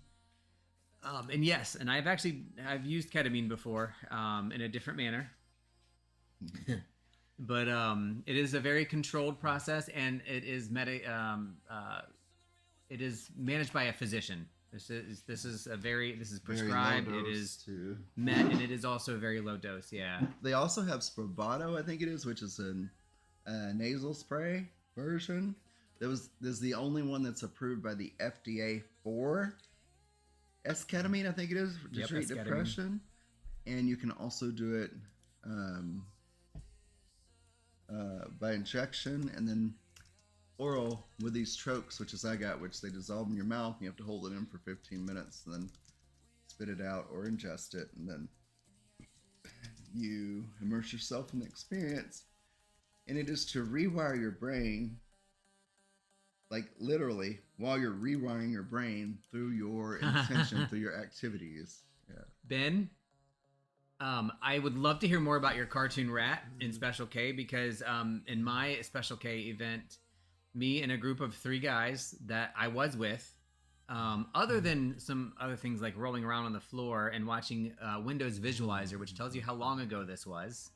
And yes, and I've used ketamine before in a different manner. But it is a very controlled process, and it is it is managed by a physician. This is prescribed. Very low It dose, is too. met, and it is also a very low dose. Yeah. They also have Spravato, I think it is, which is a nasal spray version. This is the only one that's approved by the FDA for esketamine, I think it is, to treat esketamine. depression. And you can also do it by injection, and then oral with these trokes, which is I got, which they dissolve in your mouth. You have to hold it in for 15 minutes, and then spit it out or ingest it, and then you immerse yourself in the experience. And it is to rewire your brain, like literally, while you're rewiring your brain through your intention, through your activities. Yeah. Ben, I would love to hear more about your cartoon rat in Special K, because in my Special K event, me and a group of 3 guys that I was with, other than some other things like rolling around on the floor and watching Windows Visualizer, which tells you how long ago this was,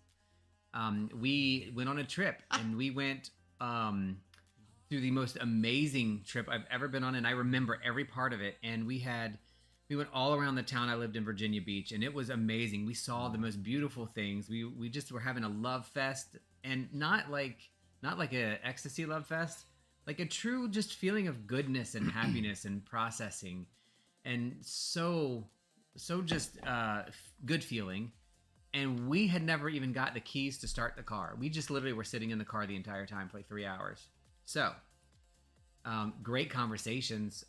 we went on a trip, and we went through the most amazing trip I've ever been on, and I remember every part of it. And we went all around the town. I lived in Virginia Beach, and it was amazing. We saw the most beautiful things. We just were having a love fest, and not like a ecstasy love fest, like a true just feeling of goodness and happiness and processing, and so just good feeling. And we had never even got the keys to start the car. We just literally were sitting in the car the entire time for like 3 hours. So great conversations.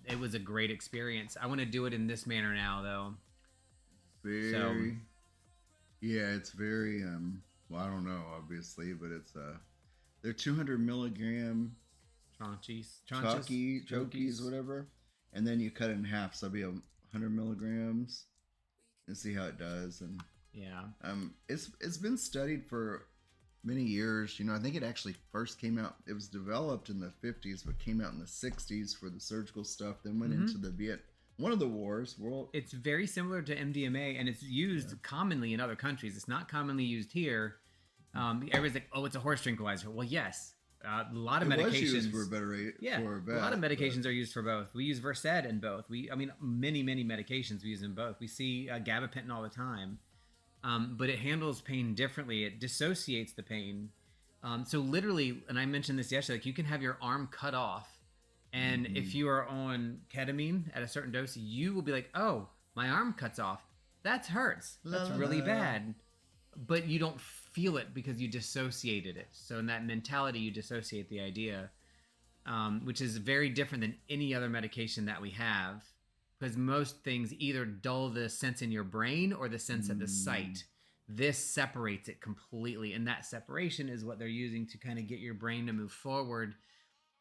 It was a great experience. I want to do it in this manner now, though. It's very well, I don't know, obviously, but it's they're 200 milligram chokies, whatever, and then you cut it in half, so it'll be 100 milligrams, and see how it does. And yeah, it's been studied for many years. I think it actually first came out, it was developed in the 50s, but came out in the 60s for the surgical stuff, then went into the one of the wars. It's very similar to MDMA, and it's used commonly in other countries. It's not commonly used here. Everybody's like, oh, it's a horse tranquilizer. Well, yes. A lot of medications. Was used for a lot of medications are used for both. We use Versed in both. Many medications we use in both. We see gabapentin all the time. But it handles pain differently. It dissociates the pain. So literally, and I mentioned this yesterday, like you can have your arm cut off, and if you are on ketamine at a certain dose, you will be like, oh, my arm cuts off. That hurts. That's really bad. But you don't feel it because you dissociated it. So in that mentality, you dissociate the idea, which is very different than any other medication that we have. Because most things either dull the sense in your brain or the sense at the site. This separates it completely. And that separation is what they're using to kind of get your brain to move forward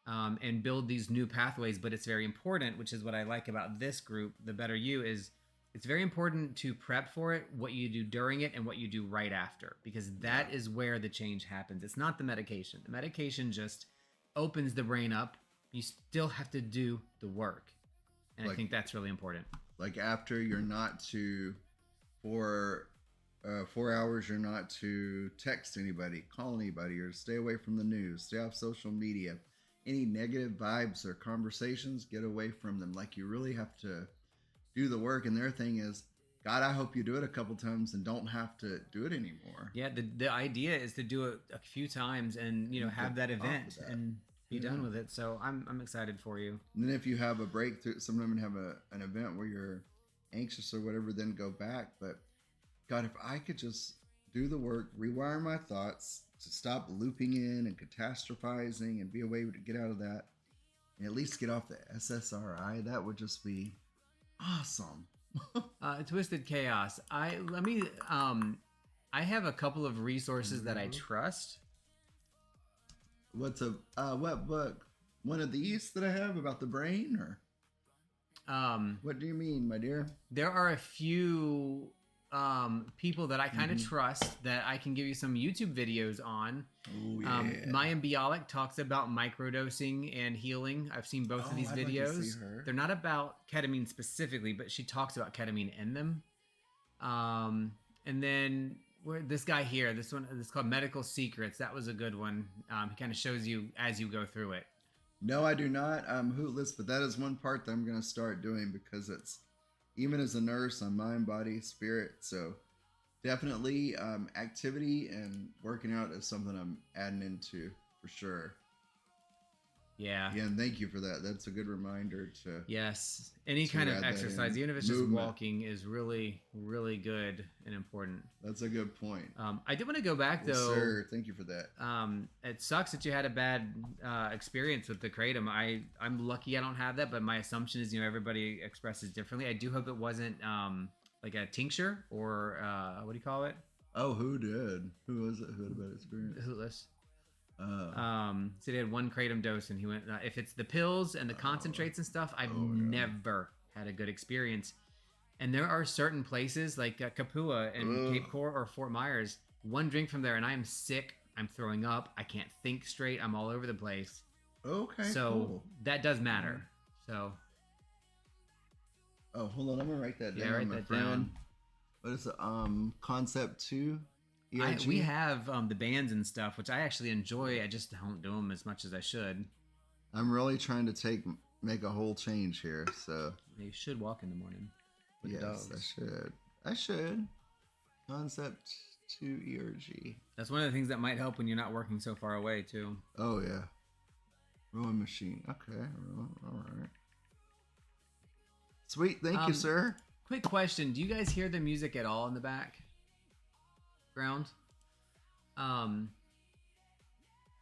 and build these new pathways. But it's very important, which is what I like about this group, The Better You, is it's very important to prep for it, what you do during it, and what you do right after. Because that is where the change happens. It's not the medication. The medication just opens the brain up. You still have to do the work. And I think that's really important. Like after, you're not to, for 4 hours, you're not to text anybody, call anybody, or stay away from the news, stay off social media. Any negative vibes or conversations, get away from them. Like you really have to do the work. And their thing is, God, I hope you do it a couple times and don't have to do it anymore. Yeah, the idea is to do it a few times and have that event. And be done with it. So I'm excited for you. And then if you have a breakthrough, some women have an event where you're anxious or whatever, then go back. But God, if I could just do the work, rewire my thoughts to stop looping in and catastrophizing and be a way to get out of that and at least get off the SSRI, that would just be awesome. Twisted Chaos. I have a couple of resources that I trust. What's what book? One of these that I have about the brain, or what do you mean, my dear? There are a few people that I kind of trust that I can give you some YouTube videos on. Oh yeah. Maya Bialik talks about microdosing and healing. I've seen both of these I'd like to videos. see her. They're not about ketamine specifically, but she talks about ketamine in them. And then this guy here, this is called Medical Secrets. That was a good one. He kind of shows you as you go through it. No, I do not. I'm hootless, but that is one part that I'm going to start doing because it's, even as a nurse, I'm mind, body, spirit. So definitely activity and working out is something I'm adding into for sure. Yeah. Yeah, and thank you for that. That's a good reminder to. Yes. Any to kind of add that exercise, in. even if it's just Movement. walking, is really, really good and important. That's a good point. I did want to go back Yes, though. sir. Thank you for that. It sucks that you had a bad experience with the kratom. I'm lucky I don't have that, but my assumption is, everybody expresses differently. I do hope it wasn't like a tincture or what do you call it? Oh, who did? Who was it? Who had a bad experience? Hootless. Oh. So they had one kratom dose, and he went. If it's the pills and the concentrates and stuff, I've never had a good experience. And there are certain places like Kapua and Cape Coral or Fort Myers. One drink from there, and I am sick. I'm throwing up. I can't think straight. I'm all over the place. Okay. So cool. that does matter. So. Oh, hold on. I'm gonna write that down. Yeah, write my that friend. down. What is it? Concept 2? ERG? We have the bands and stuff, which I actually enjoy. I just don't do them as much as I should. I'm really trying to make a whole change here. So You should walk in the morning. With yes, dogs. I should. Concept 2 ERG. That's one of the things that might help when you're not working so far away too. Oh yeah. Rowing machine. Okay. All right. Sweet. Thank you, sir. Quick question: do you guys hear the music at all in the background?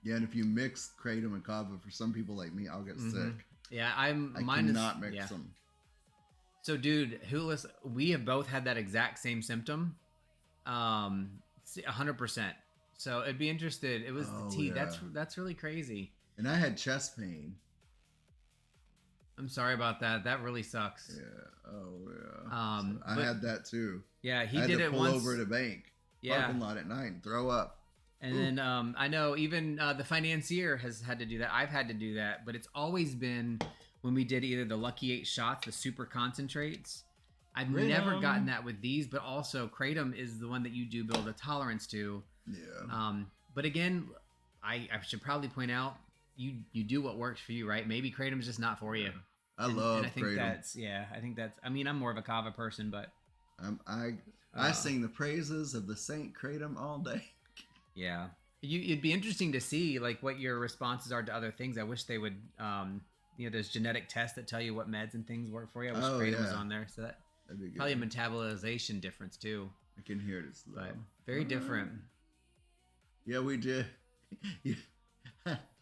Yeah, and if you mix kratom and kava, for some people like me, I'll get sick. Yeah, I mine cannot is, mix yeah. them. So, dude, Hootless, we have both had that exact same symptom, 100%. So it'd be interested. It was the tea. Yeah. That's really crazy. And I had chest pain. I'm sorry about that. That really sucks. Yeah. Oh yeah. I but- had that too. Yeah, he I had did to it pull once. over at a bank Yeah. parking lot at night and throw up. And then I know even the financier has had to do that. I've had to do that, but it's always been when we did either the Lucky 8 shots, the super concentrates. I've never gotten that with these, but also kratom is the one that you do build a tolerance to. Yeah. But again, I should probably point out you do what works for you, right? Maybe kratom is just not for you. I love and I think kratom. I think that's. I mean, I'm more of a kava person, but I sing the praises of the Saint Kratom all day. yeah, it'd be interesting to see like what your responses are to other things. I wish they would. There's genetic tests that tell you what meds and things work for you. I wish kratom was on there, so that'd be good. Probably a metabolization difference too. I can hear it. It's low. But very different. Yeah, we did. Yeah.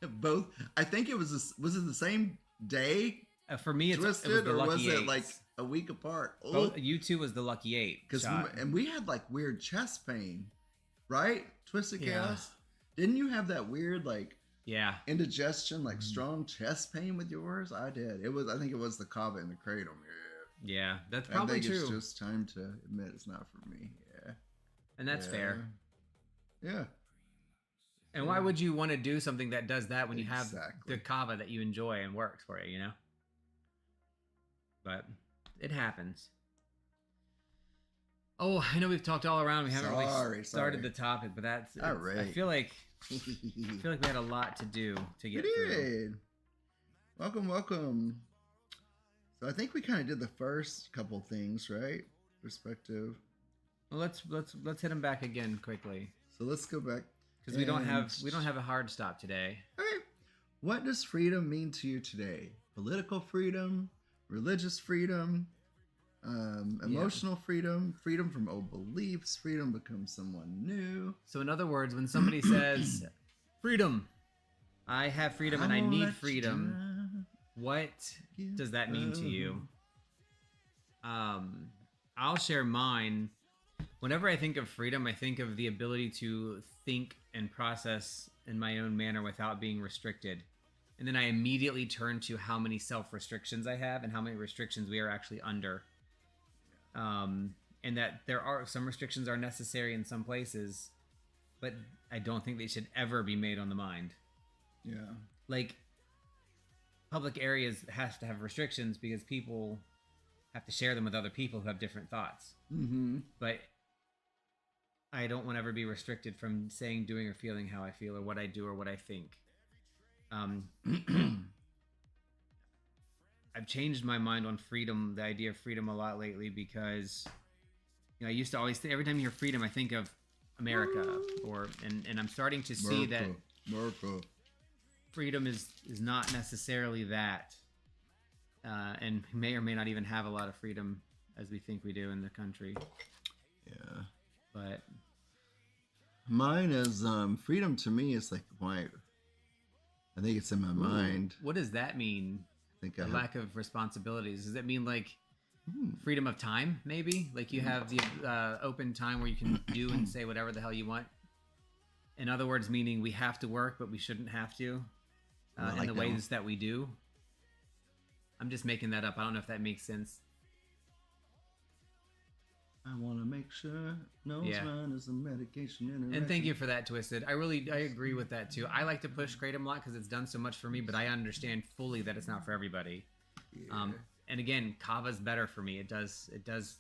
Both. I think it was it the same day? For me, it was Twisted, the or Lucky was it Eights. like a week apart? Both, you two was the Lucky 8 Because shot. we had like weird chest pain, right? Twisted Yeah. Chaos. Didn't you have that weird like Yeah. indigestion, like strong chest pain with yours? I did. I think it was the kava and the kratom. Yeah. Yeah, that's I probably think true. it's just time to admit it's not for me. Yeah. And that's fair. Yeah. And why would you want to do something that does that when you have Exactly. the kava that you enjoy and works for you, But it happens. Oh, I know we've talked all around. We haven't really started the topic, but that's All right. I feel like we had a lot to do to get We through. did. Welcome. So I think we kind of did the first couple things, right? Perspective. Well, let's hit them back again quickly So let's go back because we don't have a hard stop today. Okay. What does freedom mean to you today? Political freedom, religious freedom, emotional freedom, freedom from old beliefs, freedom to become someone new. So in other words, when somebody says freedom, I have freedom and I won't need let you freedom, down. what does that mean to you? I'll share mine. Whenever I think of freedom, I think of the ability to think and process in my own manner without being restricted. And then I immediately turn to how many self-restrictions I have and how many restrictions we are actually under. And that there are some restrictions are necessary in some places, but I don't think they should ever be made on the mind. Yeah. Like, public areas have to have restrictions because people have to share them with other people who have different thoughts. Mm-hmm. But I don't want to ever be restricted from saying, doing, or feeling how I feel or what I do or what I think. I've changed my mind on freedom, the idea of freedom, a lot lately because, you know, I used to always every time you hear freedom, I think of America, and I'm starting to see that America. freedom is not necessarily that, and may or may not even have a lot of freedom as we think we do in the country. Yeah. But mine is freedom to me is like I think it's in my mind. what does that mean? I think The I have, lack of responsibilities. Does that mean like freedom of time? Maybe like you have the open time where you can do and say whatever the hell you want. In other words, meaning we have to work, but we shouldn't have to I in like the that ways that we do. I'm just making that up. I don't know if that makes sense. I want to make sure no Yeah. mine is a medication. And thank you for that, Twisted. I agree with that too. I like to push Kratom a lot because it's done so much for me, but I understand fully that it's not for everybody. Yeah. And again, Kava's better for me. It does.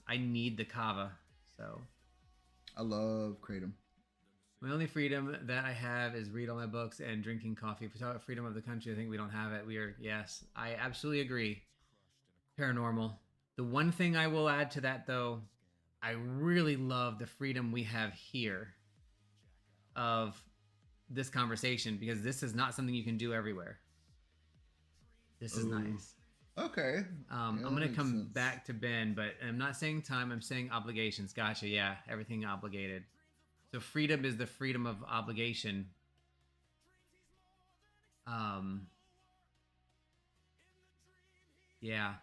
I need the Kava. So I love kratom. my only freedom that I have is read all my books and drinking coffee. If we talk about freedom of the country, I think we don't have it. Yes, I absolutely agree. Paranormal. The one thing I will add to that, though, I really love the freedom we have here of this conversation because this is not something you can do everywhere. This is Ooh. nice. Okay. I'm that going to makes come sense. back to Ben, but I'm not saying time. I'm saying obligations. Gotcha. Yeah. Everything obligated. So freedom is the freedom of obligation. Yeah.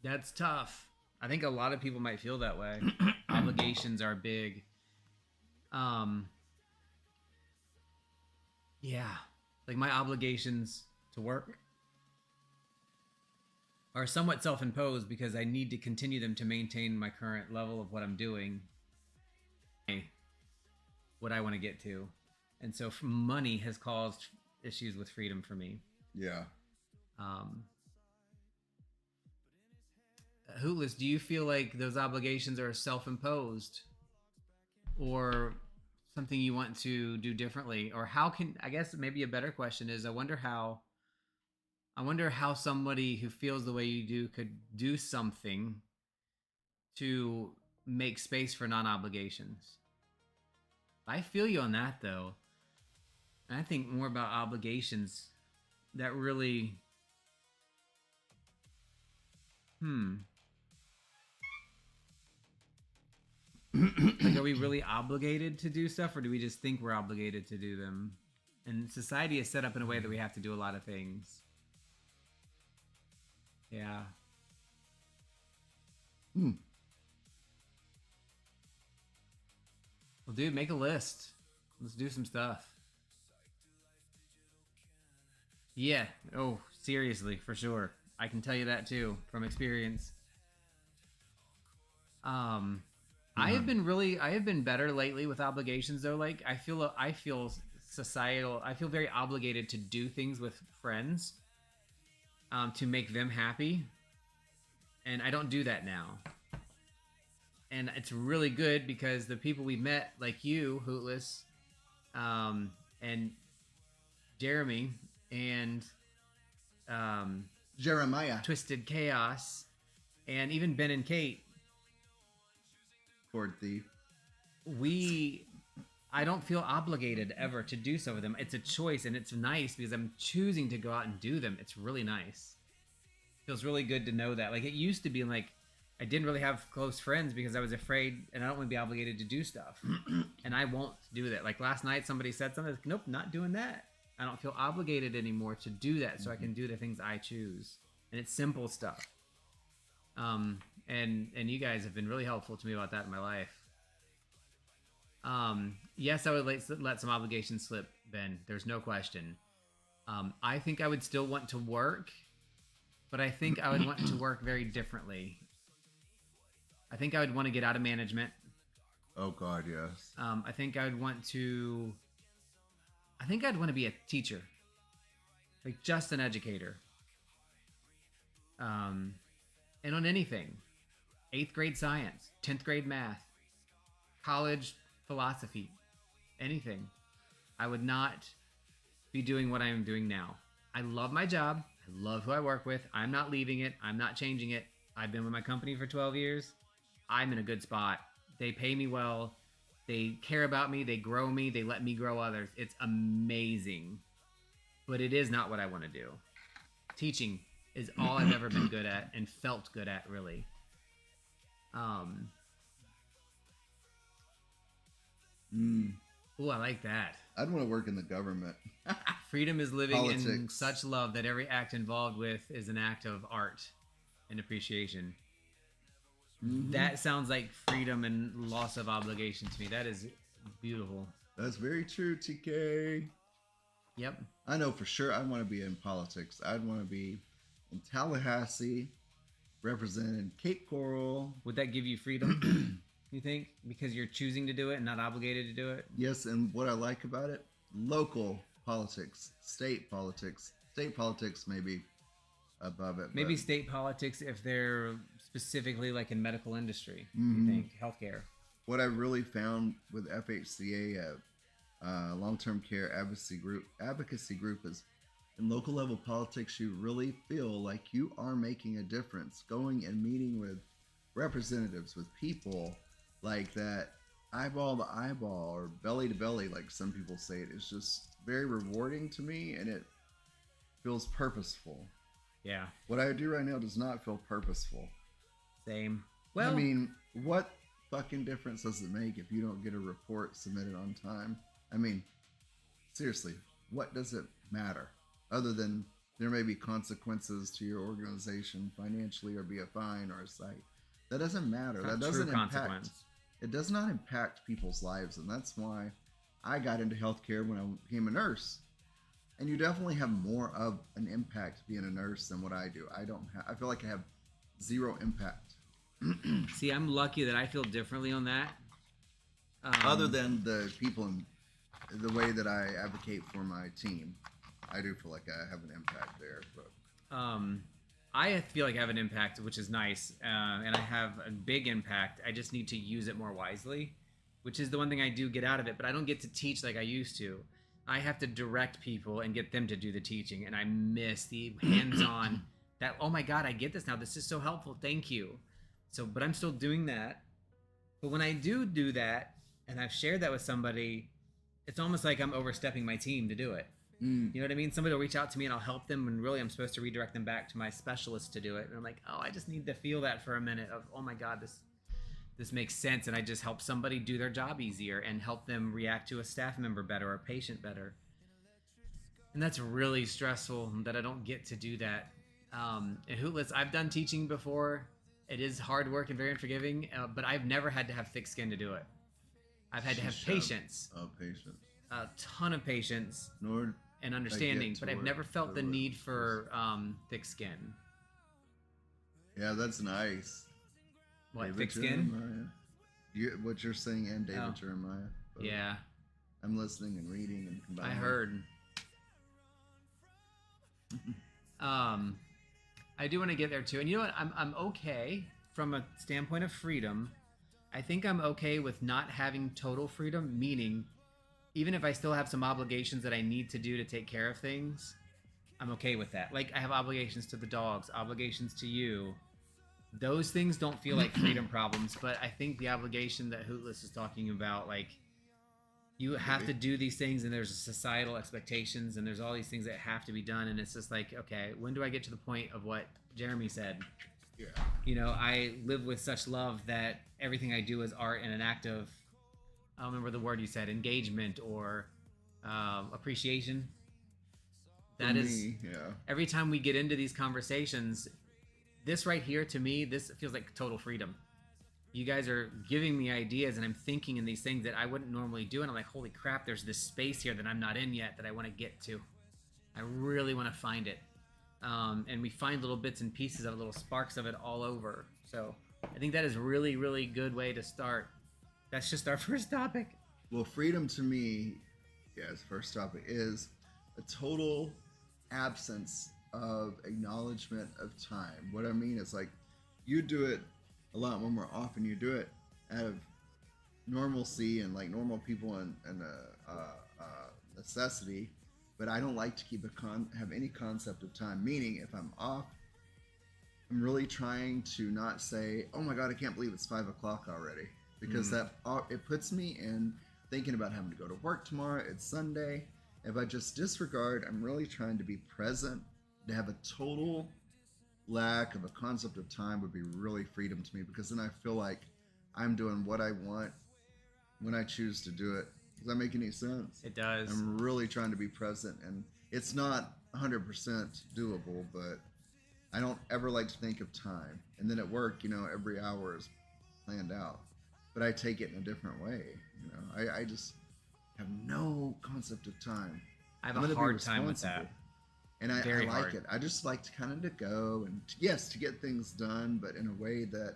That's tough. I think a lot of people might feel that way. Obligations are big. Yeah. Like my obligations to work are somewhat self-imposed because I need to continue them to maintain my current level of what I'm doing, what I want to get to. And so money has caused issues with freedom for me. Yeah. Hootless, do you feel like those obligations are self-imposed or something you want to do differently? Or how can, I guess maybe a better question is, I wonder how somebody who feels the way you do could do something to make space for non-obligations. I feel you on that, though. And I think more about obligations that really... Like, are we really obligated to do stuff, or do we just think we're obligated to do them? And society is set up in a way that we have to do a lot of things. Yeah. Well, dude, make a list. Let's do some stuff. Yeah. Oh, seriously, for sure. I can tell you that too from experience. I have been better lately with obligations though. Like I feel societal. I feel very obligated to do things with friends, to make them happy, and I don't do that now. And it's really good because the people we met, like you, Hootless, and Jeremy, and Jeremiah. Twisted Chaos, and even Ben and Kate, Cord thief. we I don't feel obligated ever to do some of them. It's a choice, and it's nice because I'm choosing to go out and do them. It's really nice. Feels really good to know that. Like, it used to be like I didn't really have close friends because I was afraid and I don't want to be obligated to do stuff. And I won't do that. Like last night, somebody said something. Like, nope, not doing that. I don't feel obligated anymore to do that, so I can do the things I choose. And it's simple stuff. And you guys have been really helpful to me about that in my life. Yes, I would let some obligations slip, Ben. There's no question. I think I would still want to work, but I think I would want to work very differently. I think I would want to get out of management. Oh God, yes. I think I'd want to be a teacher, like just an educator. And on anything, 8th grade science, 10th grade math, college philosophy, anything. I would not be doing what I am doing now. I love my job. I love who I work with. I'm not leaving it. I'm not changing it. I've been with my company for 12 years. I'm in a good spot. They pay me well. They care about me. They grow me. They let me grow others. It's amazing. But it is not what I want to do. Teaching is all I've ever been good at and felt good at, really. Oh, I like that. I'd want to work in the government. Freedom is living in Politics. such love that every act involved with is an act of art and appreciation. That sounds like freedom and loss of obligation to me. That is beautiful. That's very true, TK. Yep. I know for sure I want to be in politics. I'd want to be in Tallahassee, representing Cape Coral. Would that give you freedom, you think? Because you're choosing to do it and not obligated to do it? Yes, and what I like about it, local politics, state politics. State politics maybe above it. Maybe but state politics if they're specifically like in medical industry, you think, healthcare. what I really found with FHCA, long-term care advocacy group is in local level politics, you really feel like you are making a difference. Going and meeting with representatives, with people like that, eyeball to eyeball or belly to belly, like some people say it, is just very rewarding to me, and it feels purposeful. Yeah, What I do right now does not feel purposeful. same. Well, I mean, what fucking difference does it make if you don't get a report submitted on time? I mean, seriously, what does it matter? Other than there may be consequences to your organization financially, or be a fine or a cite. That doesn't matter. Not That doesn't true impact. consequence. It does not impact people's lives, and that's why I got into healthcare when I became a nurse. And you definitely have more of an impact being a nurse than what I do. I feel like I have zero impact. see, I'm lucky that I feel differently on that. Other than the people and the way that I advocate for my team, I do feel like I have an impact there. But I feel like I have an impact, which is nice, and I have a big impact. I just need to use it more wisely, which is the one thing I do get out of it. But I don't get to teach like I used to. I have to direct people and get them to do the teaching, and I miss the hands-on. That, oh my God, I get this now. This is so helpful. Thank you. So, but I'm still doing that. But when I do that, and I've shared that with somebody, it's almost like I'm overstepping my team to do it. You know what I mean? Somebody will reach out to me and I'll help them, when really I'm supposed to redirect them back to my specialist to do it. And I'm like, oh, I just need to feel that for a minute of, oh my God, this makes sense. And I just help somebody do their job easier and help them react to a staff member better or a patient better. And that's really stressful that I don't get to do that. And Hootless, I've done teaching before. It is hard work and very unforgiving, but I've never had to have thick skin to do it. I've had to have patience, Oh, patience. a ton of patience Nor and understanding, to but I've work never felt the through it. need for thick skin. Yeah, that's nice. What, David thick skin? Jeremiah. What you're saying, and David Oh. Jeremiah. Both. Yeah, I'm listening and reading and combining. I heard. I do want to get there too, and you know what? I'm okay from a standpoint of freedom. I think I'm okay with not having total freedom, meaning even if I still have some obligations that I need to do to take care of things, I'm okay with that. Like, I have obligations to the dogs, obligations to you. Those things don't feel like freedom problems, but I think the obligation that Hootless is talking about, like, You have to do these things, and there's societal expectations, and there's all these things that have to be done, and it's just like, okay, when do I get to the point of what Jeremy said? Yeah. You know, I live with such love that everything I do is art and an act of, I don't remember the word you said, engagement or appreciation. For me, yeah. Every time we get into these conversations, this right here, to me, this feels like total freedom. You guys are giving me ideas, and I'm thinking in these things that I wouldn't normally do, and I'm like, holy crap, there's this space here that I'm not in yet that I want to get to. I really want to find it. And we find little bits and pieces of it, little sparks of it all over. So I think that is really, really good way to start. That's just our first topic. Well, freedom to me, yes, first topic, is a total absence of acknowledgement of time. What I mean is, like, you do it a lot more often. You do it out of normalcy and like normal people and necessity. But I don't like to keep have any concept of time. Meaning, if I'm off, I'm really trying to not say, "Oh my God, I can't believe it's 5 o'clock already," because that it puts me in thinking about having to go to work tomorrow. It's Sunday. If I just disregard, I'm really trying to be present. To have a total lack of a concept of time would be really freedom to me, because then I feel like I'm doing what I want when I choose to do it. Does that make any sense? It does. I'm really trying to be present, and it's not 100% doable, but I don't ever like to think of time. And then at work, you know, every hour is planned out, but I take it in a different way. You know, I just have no concept of time. I have a hard time with that. And I like hard. it. I just like to kind of to go and yes, to get things done, but in a way that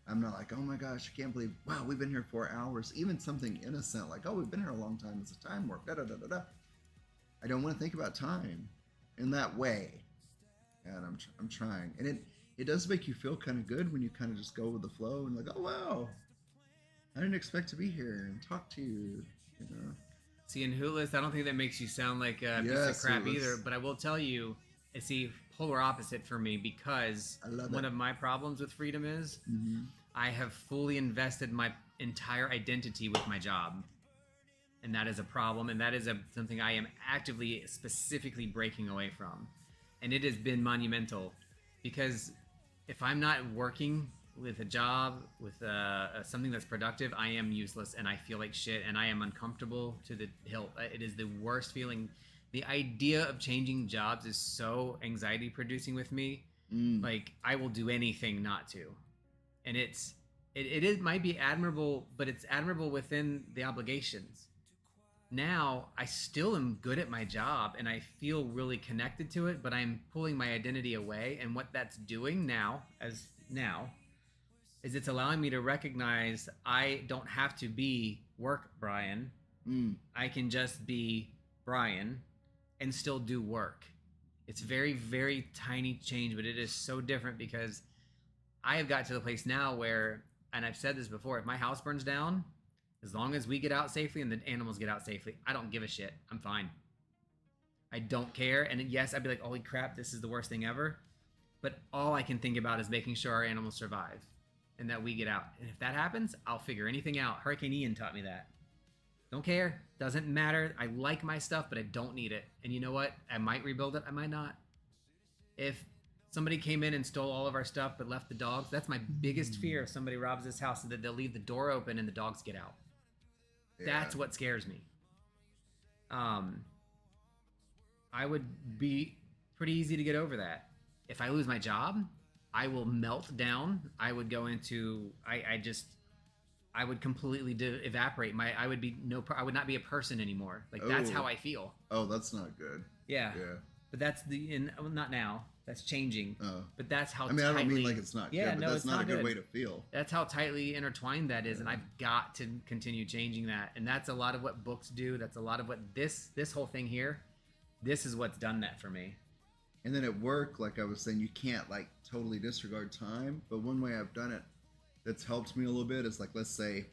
I'm not like, oh my gosh, I can't believe, wow, we've been here 4 hours. Even something innocent like, oh, we've been here a long time. It's a time warp. Da da da da da. I don't want to think about time in that way, and I'm trying. And it does make you feel kind of good when you kind of just go with the flow and like, oh wow, I didn't expect to be here and talk to you. You know. See, in Hootless, I don't think that makes you sound like a piece of crap either, but I will tell you, it's the polar opposite for me, because one of my problems with freedom is I have fully invested my entire identity with my job. And that is a problem, and that is something I am actively, specifically breaking away from. And it has been monumental, because if I'm not working with a job, with something that's productive, I am useless, and I feel like shit, and I am uncomfortable to the hilt. It is the worst feeling. The idea of changing jobs is so anxiety producing with me. Like, I will do anything not to. And it might be admirable, but it's admirable within the obligations. Now, I still am good at my job, and I feel really connected to it, but I'm pulling my identity away. And what that's doing now is it's allowing me to recognize I don't have to be work Brian. I can just be Brian and still do work. It's very, very tiny change, but it is so different, because I have got to the place now where, and I've said this before, if my house burns down, as long as we get out safely and the animals get out safely, I don't give a shit. I'm fine. I don't care. And yes, I'd be like, holy crap, this is the worst thing ever. But all I can think about is making sure our animals survive and that we get out. And if that happens, I'll figure anything out. Hurricane Ian taught me that. Don't care. Doesn't matter. I like my stuff, but I don't need it. And you know what? I might rebuild it. I might not. If somebody came in and stole all of our stuff but left the dogs, that's my biggest fear. If somebody robs this house, that they'll leave the door open and the dogs get out. That's what scares me. I would be pretty easy to get over that. If I lose my job, I will melt down. I would go into, I would completely evaporate. I would not be a person anymore. Like, that's how I feel. Oh, that's not good. Yeah. But that's not now. That's changing. Oh. But that's how I don't mean like it's not good, but that's it's not a good good way to feel. That's how tightly intertwined that is, and I've got to continue changing that. And that's a lot of what books do. That's a lot of what this whole thing here, this is what's done that for me. And then at work, like I was saying, you can't like totally disregard time. But one way I've done it that's helped me a little bit is like, let's say,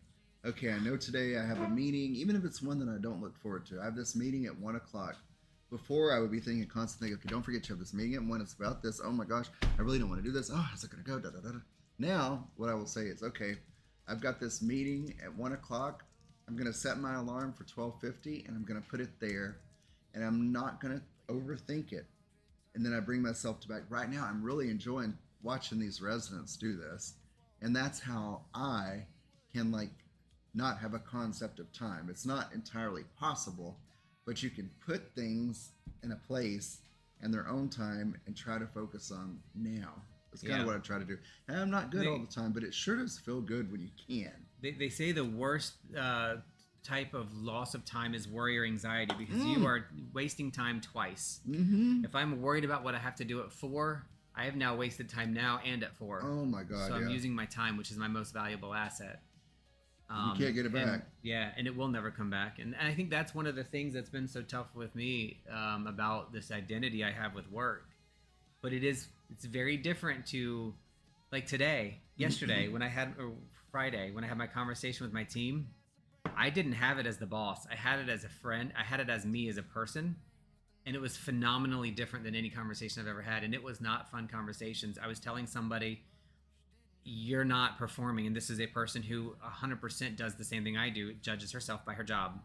okay, I know today I have a meeting, even if it's one that I don't look forward to. I have this meeting at 1 o'clock. Before, I would be thinking constantly, okay, don't forget you have this meeting at 1. It's about this. Oh my gosh, I really don't want to do this. Oh, how's it going to go? Da, da, da, da. Now, what I will say is, okay, I've got this meeting at 1 o'clock. I'm gonna set my alarm for 12:50, and I'm gonna put it there, and I'm not gonna overthink it. And then I bring myself to back. Right now, I'm really enjoying watching these residents do this, and that's how I can like not have a concept of time. It's not entirely possible, but you can put things in a place and their own time and try to focus on now. That's kind of what I try to do. And I'm not good all the time, but it sure does feel good when you can. They say the worst type of loss of time is worry or anxiety, because you are wasting time twice. If I'm worried about what I have to do at 4, I have now wasted time now and at 4. Oh my God! So I'm using my time, which is my most valuable asset. You can't get it back. And it will never come back. And I think that's one of the things that's been so tough with me about this identity I have with work. But it's very different to, like today, yesterday, when I had, or Friday, when I had my conversation with my team, I didn't have it as the boss. I had it as a friend. I had it as me as a person. And it was phenomenally different than any conversation I've ever had. And it was not fun conversations. I was telling somebody, you're not performing. And this is a person who 100% does the same thing I do, judges herself by her job.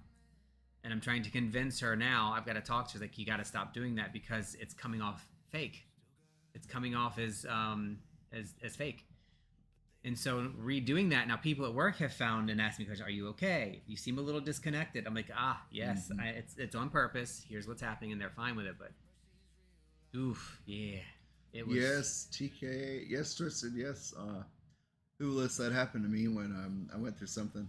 And I'm trying to convince her now, I've got to talk to her, like, you got to stop doing that because it's coming off fake. It's coming off as fake. And so redoing that, now people at work have found and asked me, are you okay? You seem a little disconnected. I'm like, yes, it's on purpose. Here's what's happening. And they're fine with it. But, oof, yeah. It was... Yes, TK. Yes, Tristan. Yes, Hoolis. That happened to me when I went through something.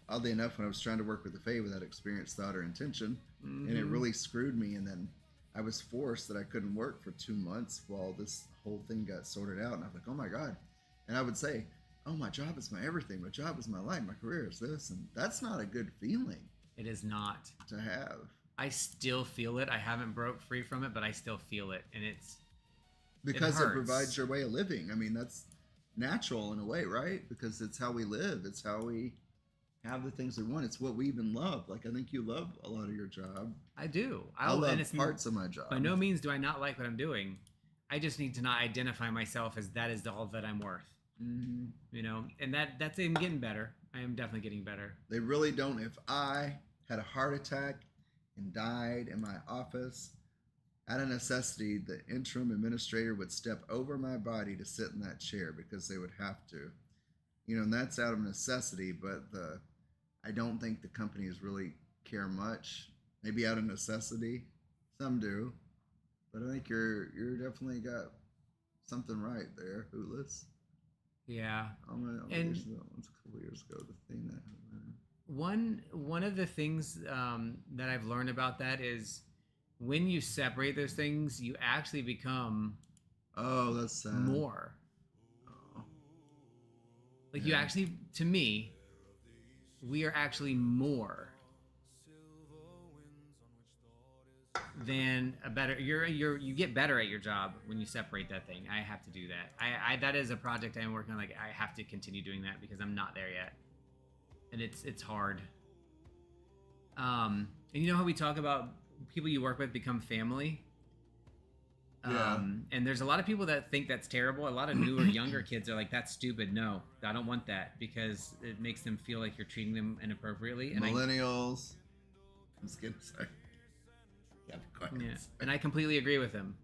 Oddly enough, when I was trying to work with the Fae without experience, thought, or intention, and it really screwed me. And then I was forced that I couldn't work for 2 months while this whole thing got sorted out. And I was like, oh my God. And I would say, oh, my job is my everything. My job is my life. My career is this. And that's not a good feeling. It is not. To have. I still feel it. I haven't broke free from it, but I still feel it. And it's... Because it provides your way of living. I mean, that's natural in a way, right? Because it's how we live. It's how we have the things we want. It's what we even love. Like, I think you love a lot of your job. I do. I love parts of my job. By no means do I not like what I'm doing. I just need to not identify myself as that is all that I'm worth. You know, and that's I'm getting better. I am definitely getting better. They really don't. If I had a heart attack and died in my office, out of necessity, the interim administrator would step over my body to sit in that chair because they would have to. You know, and that's out of necessity, but I don't think the companies really care much. Maybe out of necessity. Some do. But I think you're definitely got something right there, Hootless. Yeah. And that was a couple years ago, the thing that one of the things that I've learned about that is when you separate those things, you actually become that's sad. More. Like you actually, to me, we are actually more than a better. You get better at your job when you separate that thing. I have to do that. I that is a project I'm working on. Like I have to continue doing that because I'm not there yet, and it's hard. And you know how we talk about people you work with become family. Yeah. And there's a lot of people that think that's terrible. A lot of newer, younger kids are like, that's stupid. No, I don't want that because it makes them feel like you're treating them inappropriately. And Millennials. I'm just kidding. Sorry. Yeah, and I completely agree with him.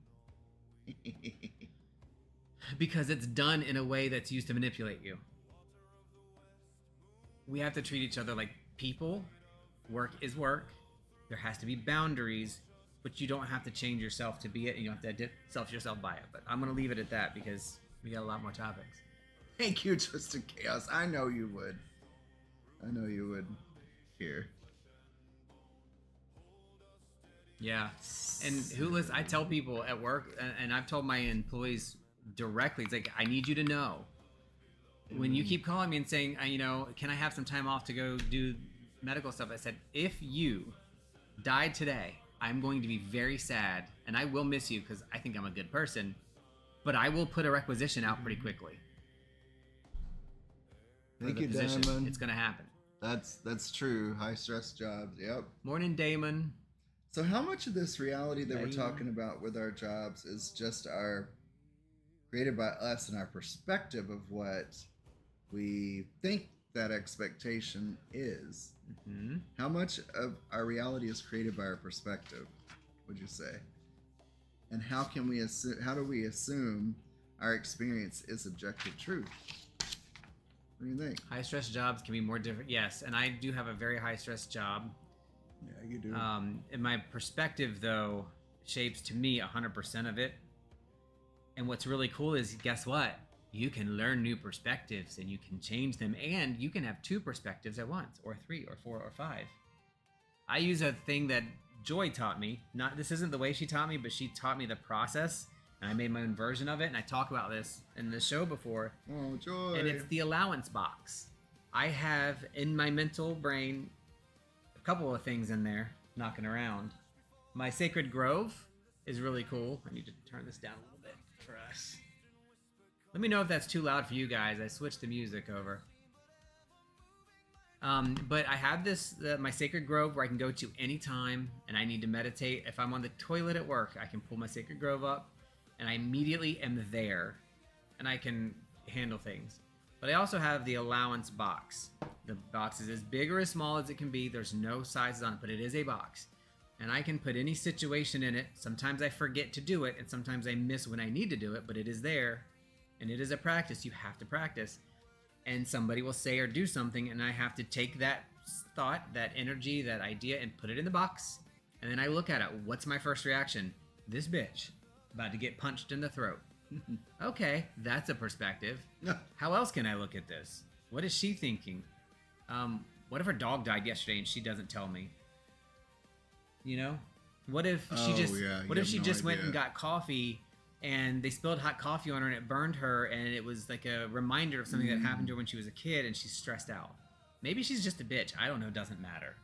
Because it's done in a way that's used to manipulate you. We have to treat each other like people. Work is work. There has to be boundaries. But you don't have to change yourself to be it, and you don't have to self yourself by it. But I'm going to leave it at that because we got a lot more topics. Thank you, Twisted Chaos. I know you would. Here. Yeah. And Hootless, I tell people at work, and I've told my employees directly, it's like, I need you to know. When you keep calling me and saying, can I have some time off to go do medical stuff? I said, if you died today, I'm going to be very sad, and I will miss you because I think I'm a good person, but I will put a requisition out pretty quickly. Thank you, Damon. It's going to happen. That's true. High stress jobs. Yep. Morning, Damon. So how much of this reality that we're talking about with our jobs is just created by us and our perspective of what we think that expectation is. Hmm. How much of our reality is created by our perspective, would you say? And how can we assume? How do we assume our experience is objective truth? What do you think? High stress jobs can be more different. Yes, and I do have a very high stress job. Yeah, you do. And my perspective, though, shapes to me 100% of it. And what's really cool is, guess what? You can learn new perspectives and you can change them, and you can have 2 perspectives at once, or 3, or 4, or 5. I use a thing that Joy taught me. This isn't the way she taught me, but she taught me the process, and I made my own version of it. And I talk about this in the show before. Oh, Joy! And it's the allowance box. I have in my mental brain a couple of things in there knocking around. My sacred grove is really cool. I need to turn this down a little bit for us. Let me know if that's too loud for you guys. I switched the music over. But I have my sacred grove where I can go to anytime, and I need to meditate. If I'm on the toilet at work, I can pull my sacred grove up, and I immediately am there, and I can handle things. But I also have the allowance box. The box is as big or as small as it can be. There's no sizes on it, but it is a box. And I can put any situation in it. Sometimes I forget to do it, and sometimes I miss when I need to do it, but it is there. And it is a practice. You have to practice. And somebody will say or do something, and I have to take that thought, that energy, that idea, and put it in the box. And then I look at it. What's my first reaction? This bitch about to get punched in the throat. Okay, that's a perspective. How else can I look at this? What is she thinking? What if her dog died yesterday and she doesn't tell me? You know, what if she just went and got coffee and they spilled hot coffee on her and it burned her, and it was like a reminder of something that happened to her when she was a kid, and she's stressed out. Maybe she's just a bitch. I don't know. Doesn't matter.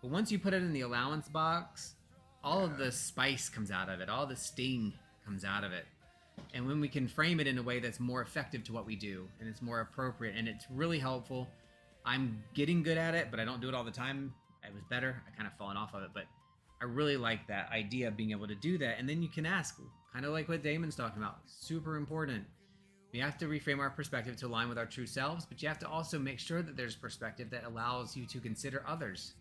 But once you put it in the allowance box, all of the spice comes out of it. All the sting comes out of it. And when we can frame it in a way that's more effective to what we do, and it's more appropriate, and it's really helpful. I'm getting good at it, but I don't do it all the time. I was better. I kind of fallen off of it, but I really like that idea of being able to do that. And then you can ask, kind of like what Damon's talking about, super important. We have to reframe our perspective to align with our true selves, but you have to also make sure that there's perspective that allows you to consider others,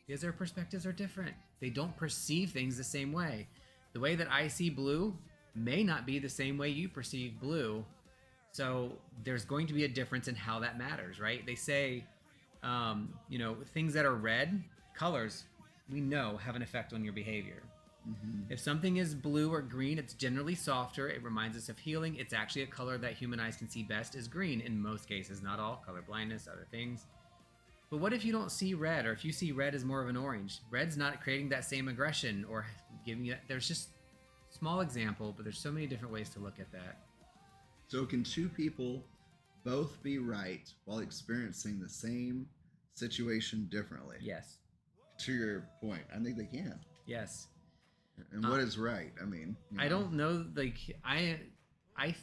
because their perspectives are different. They don't perceive things the same way. The way that I see blue may not be the same way you perceive blue. So there's going to be a difference in how that matters, right? They say, things that are red, colors, we know have an effect on your behavior. If something is blue or green, it's generally softer. It reminds us of healing. It's actually a color that human eyes can see best is green in most cases, not all. Color blindness, other things. But what if you don't see red, or if you see red as more of an orange? Red's not creating that same aggression or giving you that. There's just small example, but there's so many different ways to look at that. So can 2 people both be right while experiencing the same situation differently? Yes. To your point, I think they can. Yes. And what is right? I mean, I don't know. Like, I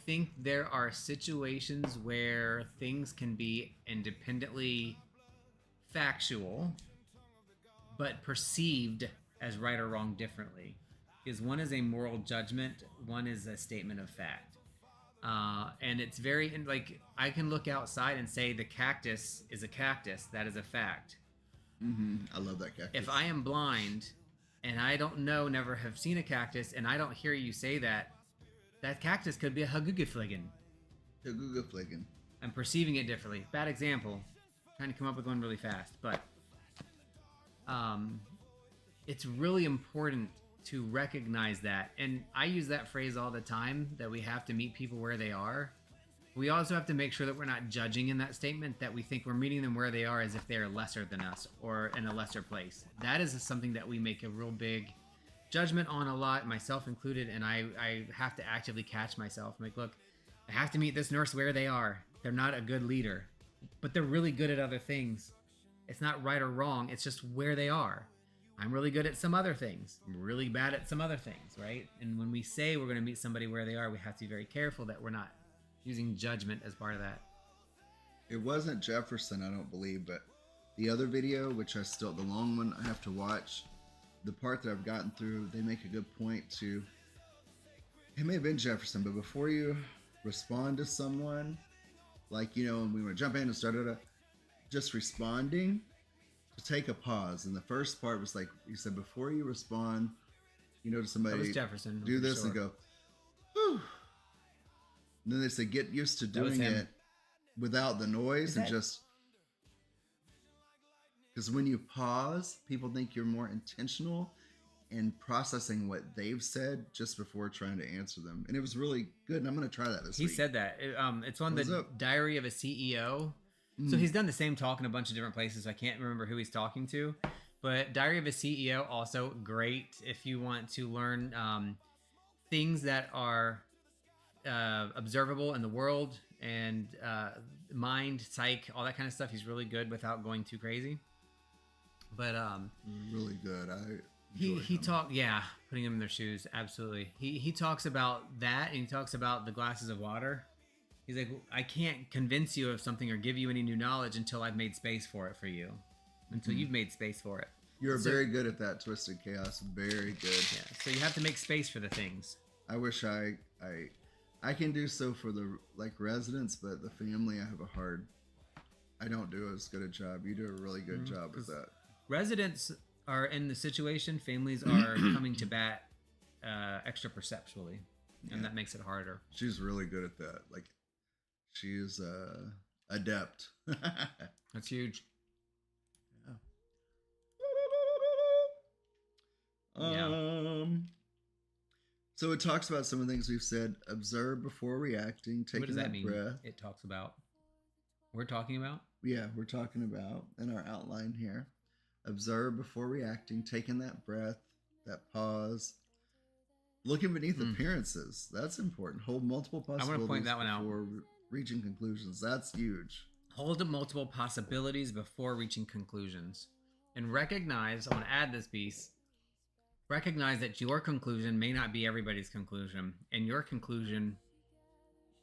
think there are situations where things can be independently factual, but perceived as right or wrong differently. Because one is a moral judgment, one is a statement of fact. And it's very, like, I can look outside and say the cactus is a cactus. That is a fact. I love that cactus. If I am blind and I don't know, never have seen a cactus, and I don't hear you say that, that cactus could be a hagugafligen. Hagugafligen. I'm perceiving it differently. Bad example. Trying to come up with one really fast, but it's really important to recognize that. And I use that phrase all the time, that we have to meet people where they are. We also have to make sure that we're not judging in that statement, that we think we're meeting them where they are as if they are lesser than us or in a lesser place. That is something that we make a real big judgment on a lot, myself included, and I have to actively catch myself. I'm like, look, I have to meet this nurse where they are. They're not a good leader, but they're really good at other things. It's not right or wrong, it's just where they are. I'm really good at some other things. I'm really bad at some other things, right? And when we say we're going to meet somebody where they are, we have to be very careful that we're not using judgment as part of that. It wasn't Jefferson, I don't believe, but the other video, which the long one I have to watch, the part that I've gotten through, they make a good point to, it may have been Jefferson, but before you respond to someone, like, and we want to jump in and start it up, just responding, to take a pause. And the first part was like he said, before you respond, to That was somebody, Jefferson. do for this sure. and go, whew. And then they say, get used to That was doing him. it without the noise Is and that- just. Because when you pause, people think you're more intentional in processing what they've said just before trying to answer them. And it was really good. And I'm going to try that this He week. said that. It's on What's the up? Diary of a CEO. So he's done the same talk in a bunch of different places. I can't remember who he's talking to. But Diary of a CEO, also great if you want to learn things that are observable in the world and mind, psych, all that kind of stuff. He's really good without going too crazy. But Really good. he enjoyed him. talked, putting them in their shoes, absolutely. He talks about that, and he talks about the glasses of water. He's like, I can't convince you of something or give you any new knowledge until I've made space for it for you, until you've made space for it. You're So- very good at that, Twisted Chaos. Very good. Yeah, so you have to make space for the things. I wish I can do so for the residents, but the family I don't do as good a job. You do a really good job with that. Residents are in the situation, families are coming to bat extra perceptually, and that makes it harder. She's really good at that. Like, she's adept. That's huge. Yeah. So it talks about some of the things we've said. Observe before reacting. Taking What does that mean? breath. It talks about. We're talking about. Yeah, we're talking about in our outline here. Observe before reacting. Taking that breath, that pause. Looking beneath appearances. That's important. Hold multiple possibilities point that one out. before reaching conclusions. That's huge. Hold multiple possibilities before reaching conclusions. And recognize, I want to add this piece, recognize that your conclusion may not be everybody's conclusion, and your conclusion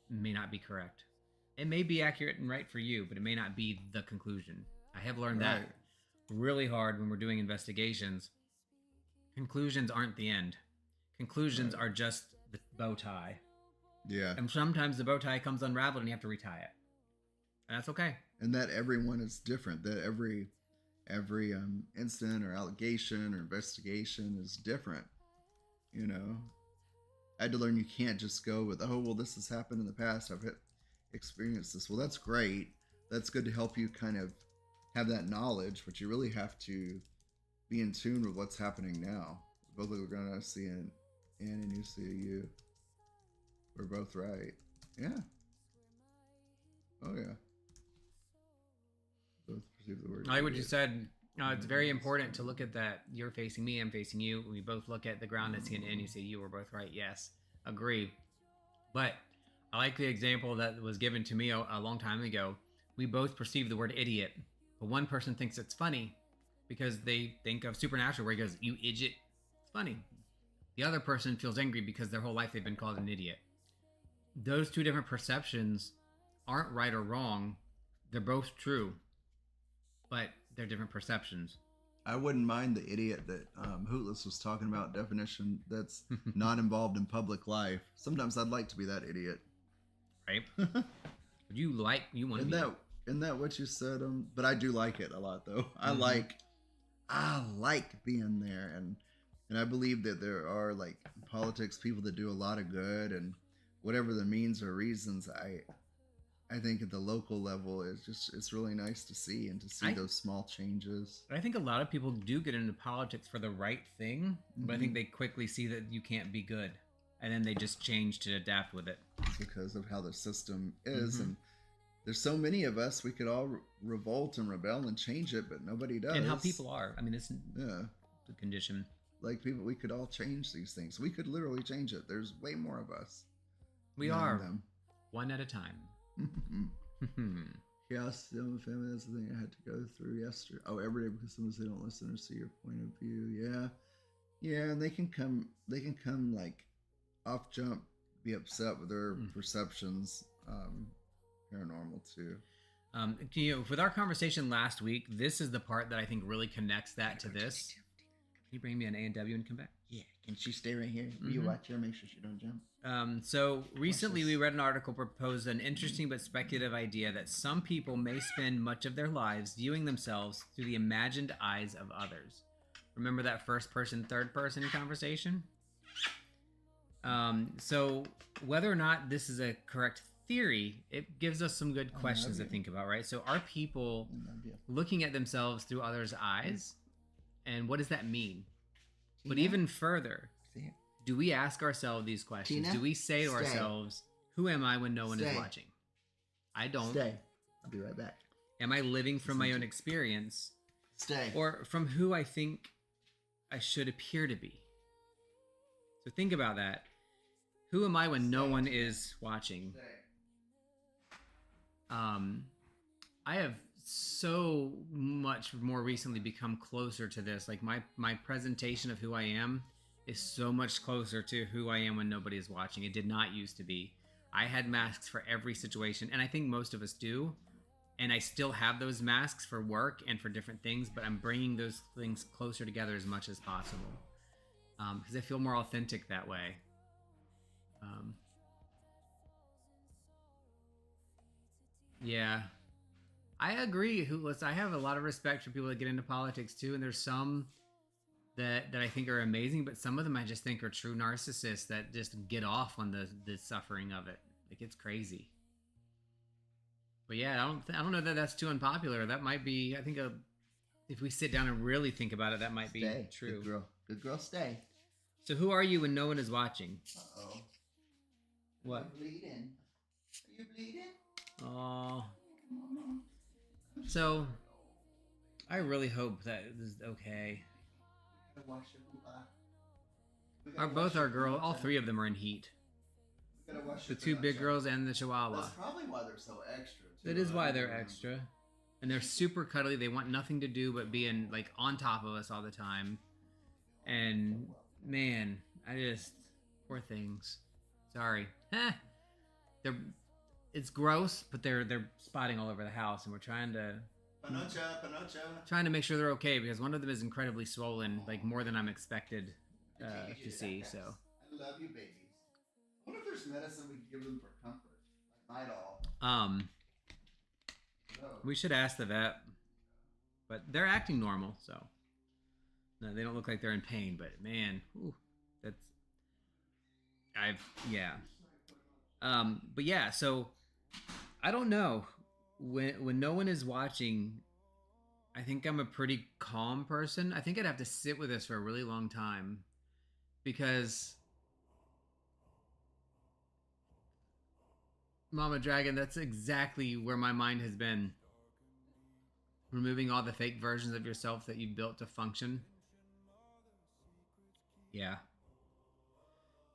may not be correct. It may be accurate and right for you, but it may not be the conclusion. I have learned that Right. really hard when we're doing investigations. Conclusions aren't the end. Conclusions are just the bow tie. Yeah. And sometimes the bow tie comes unraveled and you have to retie it. And that's okay. And that everyone is different. That every incident or allegation or investigation is different. I had to learn you can't just go with, oh, well, this has happened in the past. I've experienced this. Well, that's great. That's good to help you kind of have that knowledge, but you really have to be in tune with what's happening now. Both are going to see Ann and you see you. We're both right. Yeah. Oh, yeah. Both perceive the word. I like what you idiot. said. It's very important to look at that. You're facing me, I'm facing you. We both look at the ground and see an N. You say you were both right. Yes, agree. But I like the example that was given to me a long time ago. We both perceive the word idiot, but one person thinks it's funny because they think of Supernatural where he goes, "You idiot." It's funny. The other person feels angry because their whole life they've been called an idiot. Those two different perceptions aren't right or wrong. They're both true, but they're different perceptions. I wouldn't mind the idiot that Hootless was talking about, definition that's not involved in public life. Sometimes I'd like to be that idiot. Right? you want to Isn't be that what you said? But I do like it a lot, though. I like being there, and I believe that there are, like, politics people that do a lot of good, and whatever the means or reasons. I think at the local level, it's really nice to see and to see those small changes. I think a lot of people do get into politics for the right thing, but I think they quickly see that you can't be good, and then they just change to adapt with it. Because of how the system is, and there's so many of us, we could all revolt and rebel and change it, but nobody does. And how people are. I mean, it's Yeah. the condition. Like, people, we could all change these things. We could literally change it. There's way more of us. We than are them. one at a time. Chaos in the family, that's the thing I had to go through yesterday. Oh, every day, because sometimes they don't listen or see your point of view. Yeah, and they can come like off jump, be upset with their perceptions. Paranormal too. With our conversation last week, this is the part that I think really connects that to this. Can you bring me an A&W and come back? Yeah, can she stay right here? Will you watch her? Make sure she don't jump. So recently we read an article proposed an interesting but speculative idea that some people may spend much of their lives viewing themselves through the imagined eyes of others. Remember that first person, third person conversation? So whether or not this is a correct theory, it gives us some good questions to think about, right? So are people looking at themselves through others' eyes? And what does that mean? But even further, do we ask ourselves these questions? Tina, Do we say to stay. ourselves, who am I when no one is Stay. watching? I don't. Stay. I'll be right back. Am I living from my own experience Stay. or from who I think I should appear to be? So think about that. Who am I when no one is watching? I have so much more recently become closer to this. Like my presentation of who I am is so much closer to who I am when nobody is watching. It did not used to be. I had masks for every situation, and I think most of us do. And I still have those masks for work and for different things, but I'm bringing those things closer together as much as possible because I feel more authentic that way. Yeah, I agree. I have a lot of respect for people that get into politics too, and there's some that I think are amazing, but some of them I just think are true narcissists that just get off on the suffering of it. Like, it's crazy. But yeah, I don't know that that's too unpopular. That might be. I think if we sit down and really think about it, that might be true. Good girl, stay. So who are you when no one is watching? Uh-oh. What? Are you bleeding? Are you bleeding? Oh. So, I really hope that this is okay. We gotta wash your hoo-ha. We Are gotta both wash our your girls? hoo-ha. All three of them are in heat. We gotta wash The your two big hoo-ha. girls and the Chihuahua. That's probably why they're so extra. Too. That is why I they're don't extra. And they're super cuddly. They want nothing to do but be like on top of us all the time. And man, poor things. Sorry. It's gross, but they're spotting all over the house, and we're trying to make sure they're okay because one of them is incredibly swollen, like more than I'm expected to see. So I love you, babies. I wonder if there's medicine we can give them for comfort, like Midol. We should ask the vet, but they're acting normal, so no, they don't look like they're in pain. But man, but yeah. So I don't know when no one is watching. I think I'm a pretty calm person. I think I'd have to sit with this for a really long time because Mama Dragon, that's exactly where my mind has been. Removing all the fake versions of yourself that you built to function. Yeah.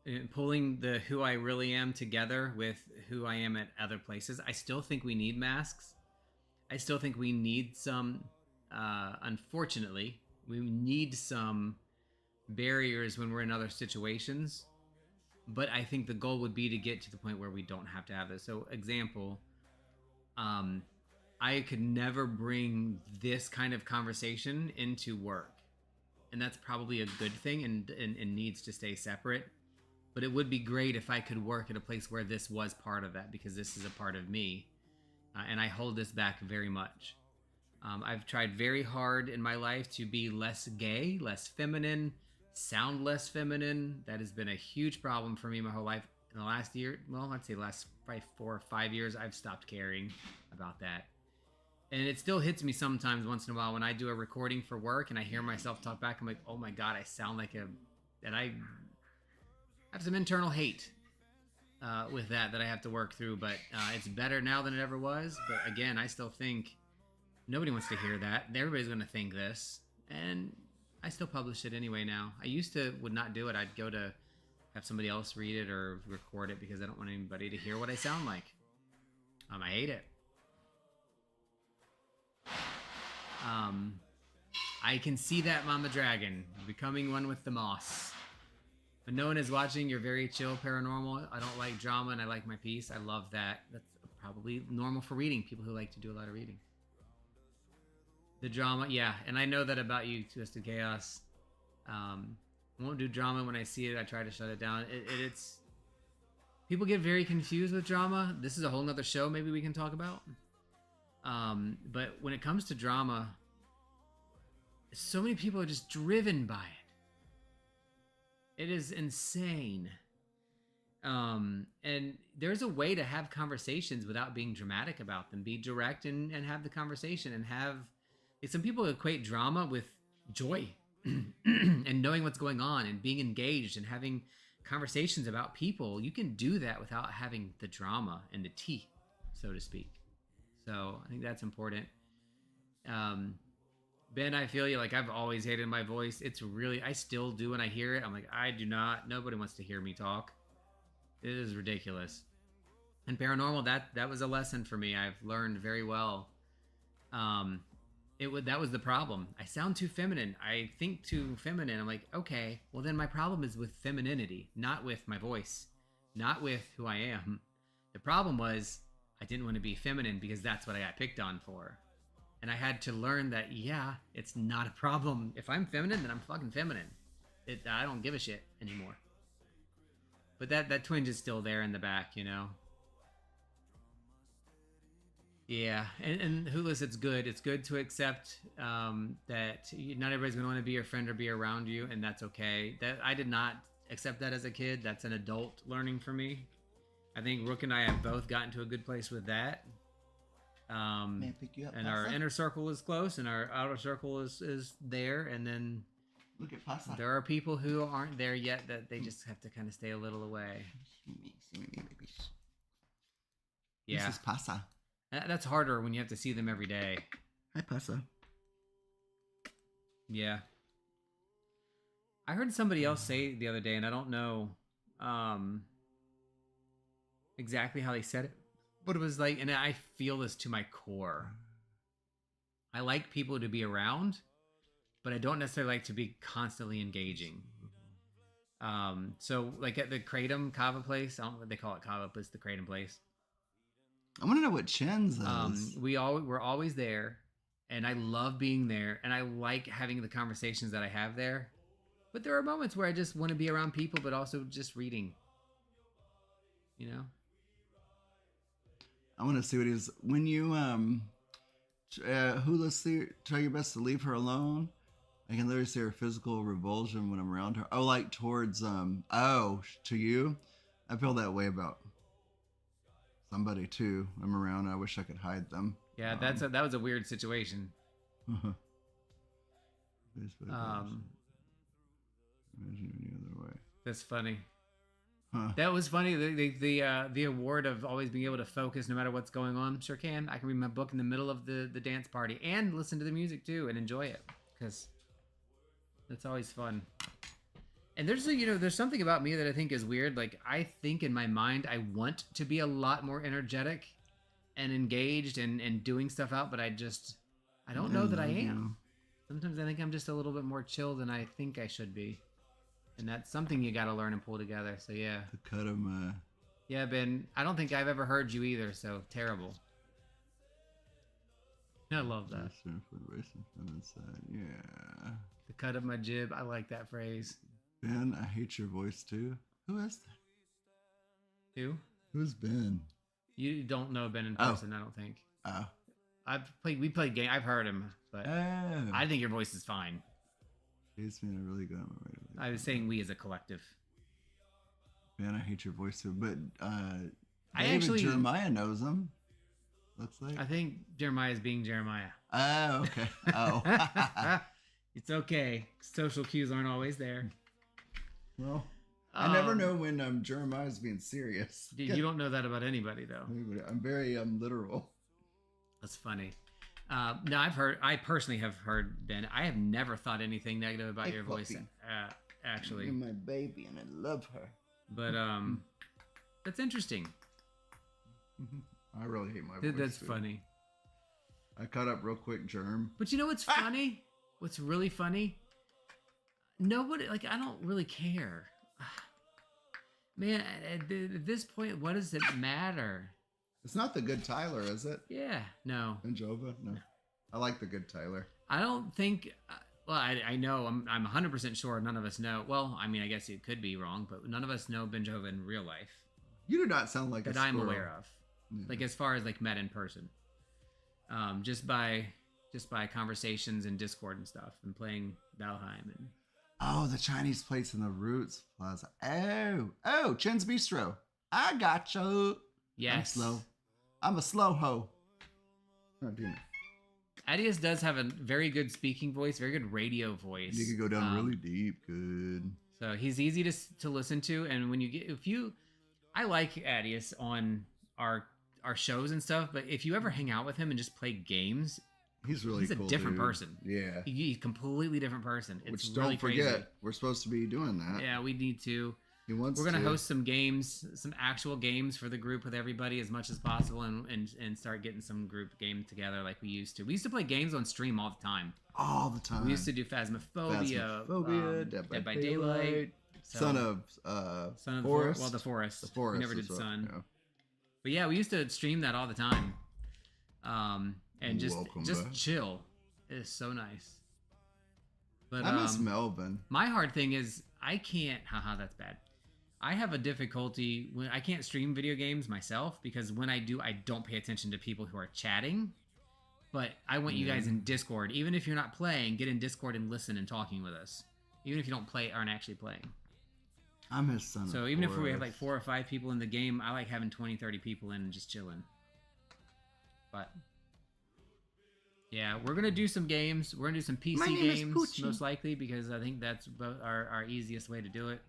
And pulling the who I really am together with who I am at other places. I still think we need masks. I still think we need some, unfortunately, we need some barriers when we're in other situations. But I think the goal would be to get to the point where we don't have to have this. So, example, I could never bring this kind of conversation into work. And that's probably a good thing and needs to stay separate. But it would be great if I could work at a place where this was part of that, because this is a part of me. And I hold this back very much. I've tried very hard in my life to be less gay, less feminine, sound less feminine. That has been a huge problem for me my whole life. In the last year, well, I'd say last probably 4 or 5 years, I've stopped caring about that. And it still hits me sometimes once in a while when I do a recording for work and I hear myself talk back. I'm like, oh my God, I sound like and I have some internal hate with that I have to work through. But it's better now than it ever was. But again, I still think nobody wants to hear that. Everybody's going to think this. And I still publish it anyway now. I used to would not do it. I'd go to have somebody else read it or record it because I don't want anybody to hear what I sound like. I hate it. I can see that, Mama Dragon, becoming one with the moss. When no one is watching, you're very chill paranormal. I don't like drama and I like my peace. I love that. That's probably normal for reading, people who like to do a lot of reading. The drama, yeah, and I know that about you, Twisted Chaos. I won't do drama when I see it. I try to shut it down. people get very confused with drama. This is a whole nother show maybe we can talk about. But when it comes to drama, so many people are just driven by it. It is insane. And there's a way to have conversations without being dramatic about them. Be direct and have the conversation and have. Like, some people equate drama with joy and knowing what's going on and being engaged and having conversations about people. You can do that without having the drama and the tea, so to speak. So I think that's important. Ben, I feel you. Like, I've always hated my voice. It's really, I still do when I hear it. I'm like, nobody wants to hear me talk. It is ridiculous. And paranormal, that was a lesson for me. I've learned very well. That was the problem. I sound too feminine. I think too feminine. I'm like, okay, well then my problem is with femininity, not with my voice, not with who I am. The problem was I didn't want to be feminine because that's what I got picked on for. And I had to learn that, yeah, it's not a problem. If I'm feminine, then I'm fucking feminine. I don't give a shit anymore. But that twinge is still there in the back, you know? Yeah, and Hulis, it's good. It's good to accept that not everybody's going to want to be your friend or be around you, and that's okay. That I did not accept that as a kid. That's an adult learning for me. I think Rook and I have both gotten to a good place with that. May I pick you up, And Pasa? our inner circle is close, and our outer circle is there, and then Look at Pasa. there are people who aren't there yet that they just have to kind of stay a little away. See me, babies. Yeah, This is Pasa. That's harder when you have to see them every day. Hi, Pasa. Yeah. I heard somebody else say the other day, and I don't know exactly how they said it, but it was like, and I feel this to my core. I like people to be around, but I don't necessarily like to be constantly engaging. So like at the Kratom Kava place, I don't know what they call it Kava, but it's the Kratom place. I want to know what Chen's is. We're always there, and I love being there, and I like having the conversations that I have there. But there are moments where I just want to be around people, but also just reading. You know? I want to see what he is. When you Hula, try your best to leave her alone. I can literally see her physical revulsion when I'm around her. Oh, like towards to you. I feel that way about somebody too. I'm around. I wish I could hide them. Yeah, that was a weird situation. Imagine any other way. That's funny. Huh. That was funny. The award of always being able to focus no matter what's going on. Sure can. I can read my book in the middle of the dance party and listen to the music too and enjoy it because that's always fun. And there's something about me that I think is weird. Like, I think in my mind I want to be a lot more energetic and engaged and doing stuff out, but I don't know that I am. Sometimes I think I'm just a little bit more chill than I think I should be. And that's something you got to learn and pull together. So yeah. The cut of my... Yeah, Ben, I don't think I've ever heard you either, so terrible. I love that. Yeah. The cut of my jib. I like that phrase. Ben, I hate your voice too. Who is that? Who? Who's Ben? You don't know Ben in person, I don't think. Oh. We played game. I've heard him, but I think your voice is fine. He's been a really good one. I was saying we as a collective. Ben, I hate your voice too. But Jeremiah knows him. Looks like. I think Jeremiah is being Jeremiah. Oh, okay. Oh. It's okay. Social cues aren't always there. Well, I never know when Jeremiah's being serious. You don't know that about anybody, though. I'm very literal. That's funny. No, I personally have heard Ben. I have never thought anything negative about your voice, actually. You're my baby, and I love her. But that's interesting. I really hate my voice. That's too. funny. I caught up real quick, Germ. But you know what's funny? What's really funny? Nobody, like, I don't really care. Man, at this point, what does it matter? It's not the good Tyler, is it? Yeah, no. And Jova? No. I like the good Tyler. I don't think. Well, I know. I'm 100% sure none of us know. Well, I mean, I guess it could be wrong, but none of us know Ben Jova in real life. You do not sound like that a I'm squirrel. aware of. Yeah. Like as far as like met in person. Just by conversations and Discord and stuff and playing Valheim and Oh, the Chinese place in the Roots Plaza. Oh, Chin's Bistro. I got you. yes. I'm slow. I'm a slow hoe. Oh, damn it. Adius does have a very good speaking voice, very good radio voice. You could go down really deep. Good. So he's easy to listen to, and when you get I like Adius on our shows and stuff, but if you ever hang out with him and just play games, He's really he's a cool, different dude. person. Yeah. He's a completely different person. It's Which really don't forget, crazy. we're supposed to be doing that. Yeah, we need to. He wants We're gonna to. host some games, some actual games for the group with everybody as much as possible, and start getting some group games together like we used to. We used to play games on stream all the time. all the time. We used to do Phasmophobia, Dead by Daylight, so- Son of Son of Forest. the Forest. The Forest. We never did is what- Sun. yeah. But yeah, we used to stream that all the time. And just Welcome just back. chill. It is so nice. But I miss Melvin. my hard thing is I can't that's bad. I have a difficulty when I can't stream video games myself because when I do, I don't pay attention to people who are chatting. But I want you guys in Discord. Even if you're not playing, get in Discord and listen and talking with us. Even if you aren't actually playing. I miss Son So of even if we have Forest. like 4 or 5 people in the game, I like having 20, 30 people in and just chilling. But yeah, we're gonna do some games. We're gonna do some My PC name is games Poochie. most likely because I think that's our easiest way to do it.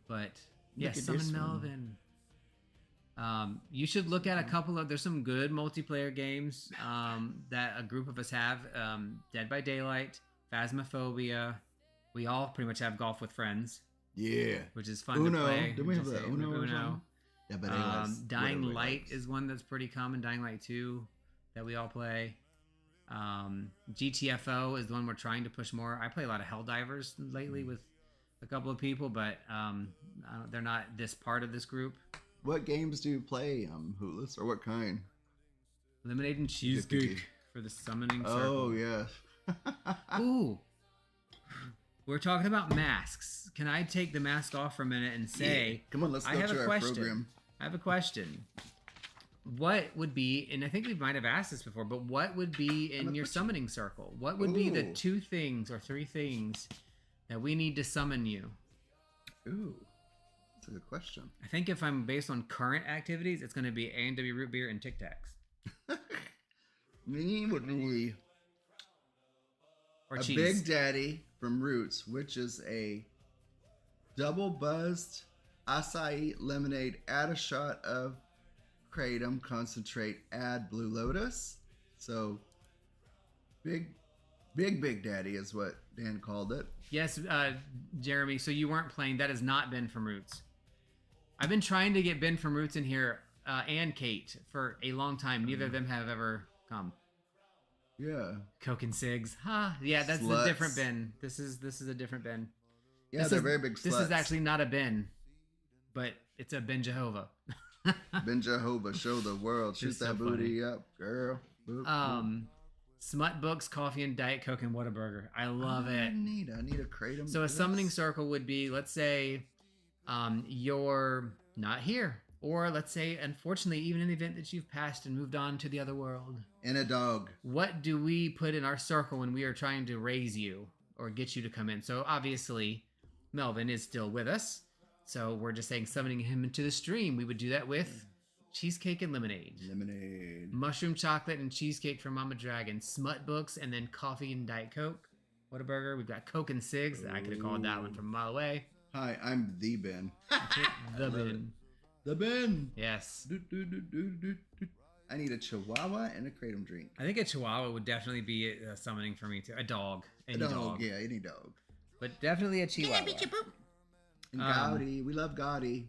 But yeah, Look at Summon this one. Melvin. You should look at a couple of. There's some good multiplayer games that a group of us have. Dead by Daylight, Phasmophobia. We all pretty much have Golf with Friends, Yeah. which is fun Uno. to play. Didn't we have Just the say Uno or Uno. something? Yeah, but Dying Light is one that's pretty common. Dying Light 2 that we all play. GTFO is the one we're trying to push more. I play a lot of Helldivers lately with a couple of people, but they're not this part of this group. What games do you play, Hootless, or what kind? Lemonade and Cheesecake for the Summoning Oh, Circle. yeah. Ooh. We're talking about masks. Can I take the mask off for a minute and say, Yeah. Come on, let's I go have to a our question. program. I have a question. What would be, and I think we might have asked this before, but what would be in your summoning circle? What would be the Ooh. 2 things or 3 things that we need to summon you? Ooh, that's a good question. I think if I'm based on current activities, it's going to be A&W Root Beer and Tic Tacs. Me would be Or a cheese. Big Daddy from Roots, which is a double buzzed acai lemonade. Add a shot of kratom concentrate. Add Blue Lotus. So Big Daddy is what Dan called it. Yes, Jeremy, so you weren't playing. That has not been from Roots. I've been trying to get Ben from Roots in here and Kate for a long time. Neither of them have ever come. Yeah. Coke and Cigs. Yeah, that's Sluts. a different Ben. This is a different Ben. Yeah, This they're is- very big sluts. This is actually not a Ben, but it's a Ben Jehovah. Ben Jehovah, show the world. Shoot It's that so booty up, girl. Boop, boop. Smut Books, Coffee and Diet Coke and Whataburger. I love I it. need a kratom. So a for this. summoning circle would be, let's say, you're not here. Or let's say, unfortunately, even in the event that you've passed and moved on to the other world. And a dog. What do we put in our circle when we are trying to raise you or get you to come in? So obviously, Melvin is still with us. So we're just saying summoning him into the stream. We would do that with cheesecake and lemonade. Lemonade. Mushroom chocolate and cheesecake from Mama Dragon. Smut Books and then coffee and Diet Coke. Whataburger. We've got Coke and Cigs. I could have called that one from a mile away. Hi, I'm the Ben. The love bin. The Ben. Yes. I need a chihuahua and a kratom drink. I think a chihuahua would definitely be a summoning for me too. A dog. Any dog. Yeah, any dog. But definitely a chihuahua. And Gotti, we love Gotti.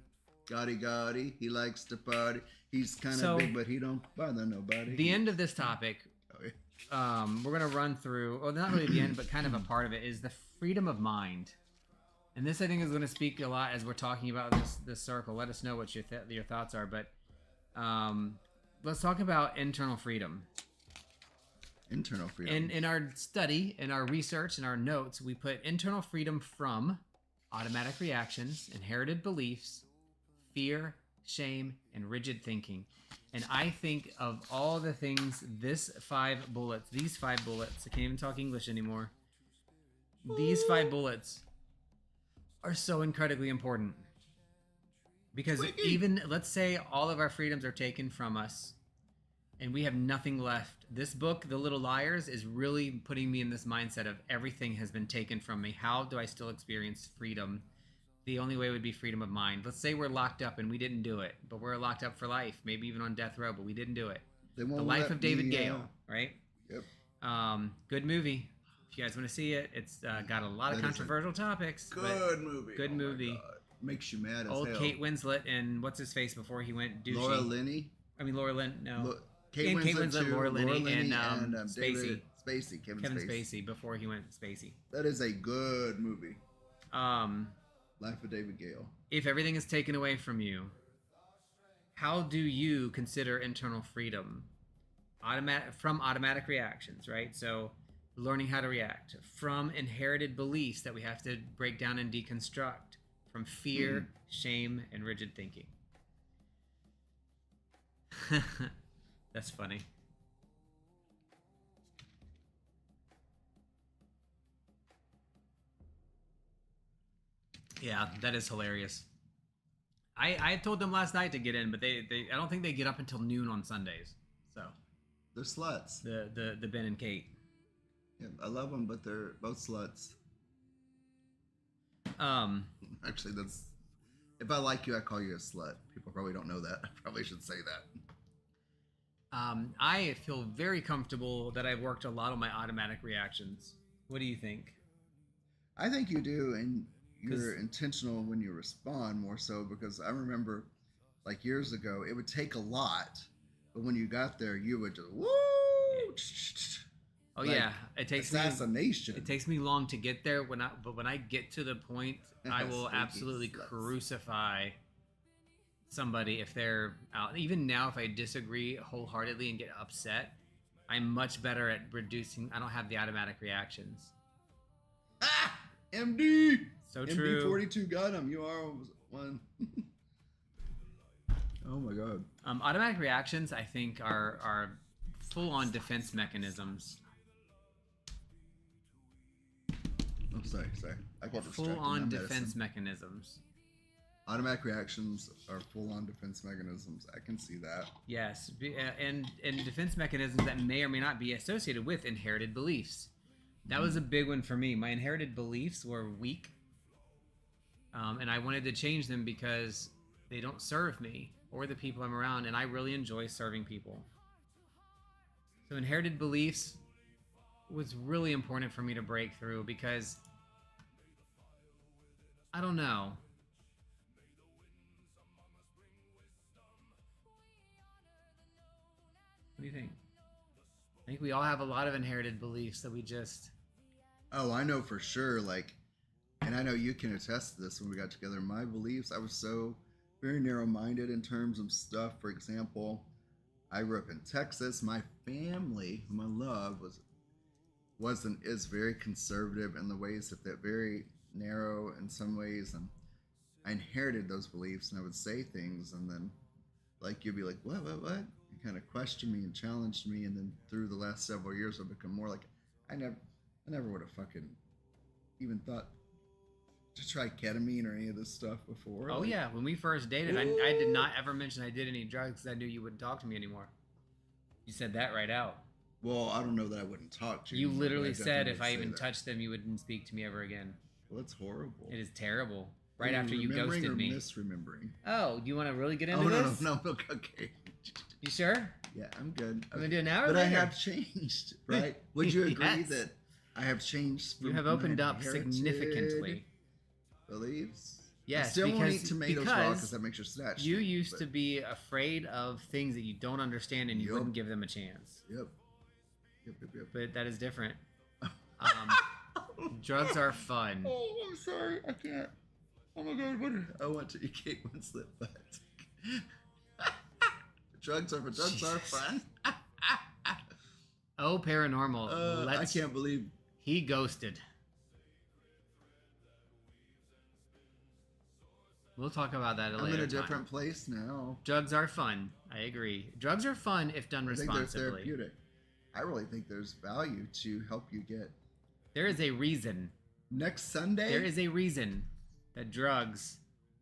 Gotti, he likes to party. He's kind of So, big, but he don't bother nobody. The end of this topic, Oh, yeah. we're going to run through, well, not really the end, but kind of a part of it, is the freedom of mind. And this, I think, is going to speak a lot as we're talking about this circle. Let us know what your thoughts are. But let's talk about internal freedom. Internal freedom. In our study, in our research, in our notes, we put internal freedom from automatic reactions, inherited beliefs, fear, shame, and rigid thinking. And I think of all the things, these 5 bullets, I can't even talk English anymore. These 5 bullets are so incredibly important. Because even, let's say all of our freedoms are taken from us and we have nothing left. This book, The Little Liars, is really putting me in this mindset of everything has been taken from me. How do I still experience freedom? The only way would be freedom of mind. Let's say we're locked up and we didn't do it, but we're locked up for life, maybe even on death row, but we didn't do it. The Life of David Gale, right? Yep. Good movie. If you guys want to see it, it's got a lot of controversial topics. Good movie. Good movie. Makes you mad as Old hell. Kate Winslet and what's his face before he went douchey? Laura Linney. Laura Lynn. No. Kate Winslet, Laura Linney, and Spacey. Spacey. Kevin Spacey before he went Spacey. That is a good movie. Life of David Gale. If everything is taken away from you, how do you consider internal freedom? From automatic reactions, right? So learning how to react. From inherited beliefs that we have to break down and deconstruct. From fear, shame, and rigid thinking. That's funny. Yeah, that is hilarious. I told them last night to get in, but they I don't think they get up until noon on Sundays. So they're sluts. The Ben and Kate. Yeah, I love them, but they're both sluts. Actually, that's if I like you, I call you a slut. People probably don't know that. I probably should say that. I feel very comfortable that I've worked a lot on my automatic reactions. What do you think? I think you do, and you're intentional when you respond more so, because I remember like years ago, it would take a lot, but when you got there, you would just woo. Oh like yeah, it takes assassination. It takes me long to get there. But when I get to the point, I will absolutely crucify somebody if they're out. Even now, if I disagree wholeheartedly and get upset, I'm much better at reducing. I don't have the automatic reactions. Ah, MD. So true. MD42 got him. You are one. Oh my god. Automatic reactions, I think, are full-on defense mechanisms. I'm sorry. I got distracted. Full-on defense mechanisms. Automatic reactions are full-on defense mechanisms. I can see that. Yes, and defense mechanisms that may or may not be associated with inherited beliefs. That was a big one for me. My inherited beliefs were weak, and I wanted to change them because they don't serve me or the people I'm around, and I really enjoy serving people. So inherited beliefs was really important for me to break through because I don't know. What do you think? I think we all have a lot of inherited beliefs that we just... Oh, I know for sure. Like, and I know you can attest to this when we got together. My beliefs, I was so very narrow-minded in terms of stuff. For example, I grew up in Texas. My family, whom I love, is very conservative in the ways that they're very narrow in some ways, and I inherited those beliefs, and I would say things, and then like you'd be like, what? You kind of questioned me and challenged me, and then through the last several years, I've become more like, I never would have fucking even thought to try ketamine or any of this stuff before. Oh, like, yeah. When we first dated, I did not ever mention I did any drugs because I knew you wouldn't talk to me anymore. You said that right out. Well, I don't know that I wouldn't talk to you. You literally said if I even touched them, you wouldn't speak to me ever again. Well, that's horrible. It is terrible. Right after you ghosted me. Misremembering. Oh, do you want to really get into this? No, okay. You sure? Yeah, I'm good. I'm gonna do an hour. But later. I have changed, right? Would you agree Yes. that I have changed? You have opened up significantly. Beliefs. Yes, I still won't because- eat tomatoes raw because because that makes your snatch. You used to be afraid of things that you don't understand and you wouldn't give them a chance. Yep. But that is different. Drugs are fun. Oh, I'm sorry. I can't. Oh my god, I want to eat Kate Winslet, but drugs are fun. Oh, paranormal. I can't believe he ghosted. We'll talk about that at a I'm later in a time. different place now. Drugs are fun. I agree. Drugs are fun if done I think they're responsibly. therapeutic. I really think there's value to help you get. There is a reason. Next Sunday? There is a reason that drugs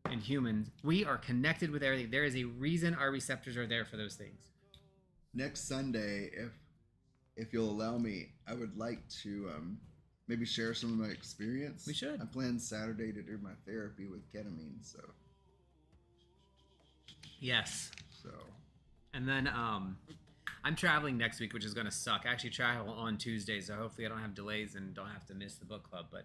and humans, we are connected with everything. There is a reason our receptors are there for those things. Next Sunday, if you'll allow me, I would like to maybe share some of my experience. We should. I plan Saturday to do my therapy with ketamine, so. Yes. So. And then I'm traveling next week, which is going to suck. I actually travel on Tuesday, so hopefully I don't have delays and don't have to miss the book club. But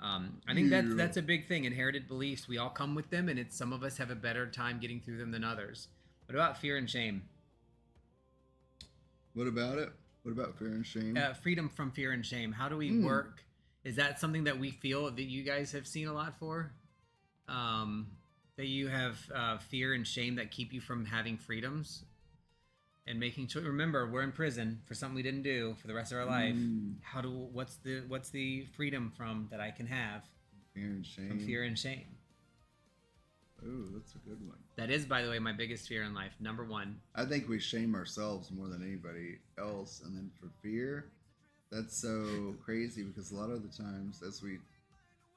I think that's a big thing. Inherited beliefs, we all come with them, and it's some of us have a better time getting through them than others. What about fear and shame? What about it? What about fear and shame? Freedom from fear and shame. How do we work? Is that something that we feel that you guys have seen a lot for? That you have fear and shame that keep you from having freedoms and making choice. Remember, we're in prison for something we didn't do for the rest of our life. What's the freedom from that I can have? Fear and shame. From fear and shame. Ooh, that's a good one. That is, by the way, my biggest fear in life. Number one. I think we shame ourselves more than anybody else. And then for fear, that's so crazy because a lot of the times as we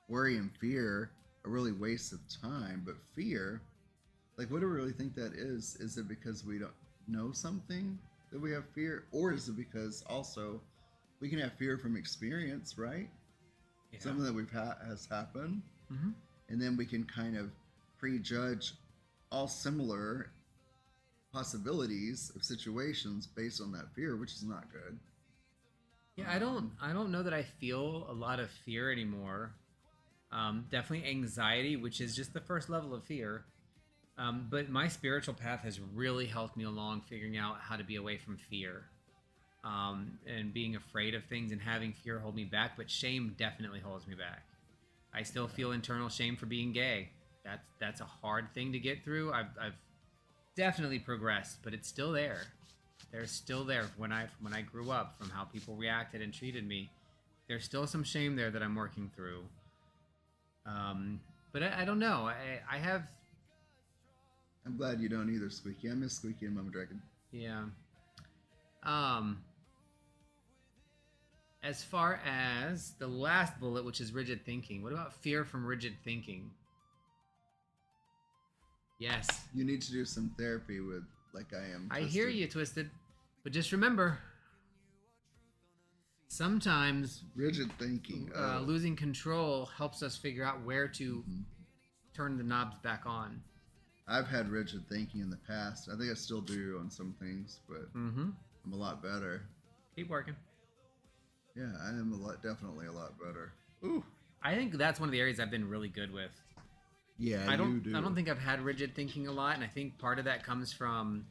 worry and fear are really wastes of time. But fear, like what do we really think that is? Is it because we don't know something that we have fear? Or is it because also we can have fear from experience, right? Yeah. Something that we've has happened. Mm-hmm. And then we can kind of prejudge all similar possibilities of situations based on that fear, which is not good. Yeah, I don't know that I feel a lot of fear anymore. Definitely anxiety, which is just the first level of fear. But my spiritual path has really helped me along figuring out how to be away from fear, and being afraid of things and having fear hold me back. But shame definitely holds me back. I still feel internal shame for being gay. That's a hard thing to get through. I've definitely progressed, but it's still there. There's still there when I grew up, from how people reacted and treated me. There's still some shame there that I'm working through. But I don't know. I have. I'm glad you don't either, Squeaky. I miss Squeaky and Mama Dragon. Yeah. As far as the last bullet, which is rigid thinking, what about fear from rigid thinking? Yes. You need to do some therapy with, like I am. I hear you, Twisted. But just remember, sometimes Rigid thinking. losing control helps us figure out where to turn the knobs back on. I've had rigid thinking in the past. I think I still do on some things, but I'm a lot better. Keep working. Yeah, I am definitely a lot better. Ooh. I think that's one of the areas I've been really good with. Yeah, I you do. don't think I've had rigid thinking a lot, and I think part of that comes from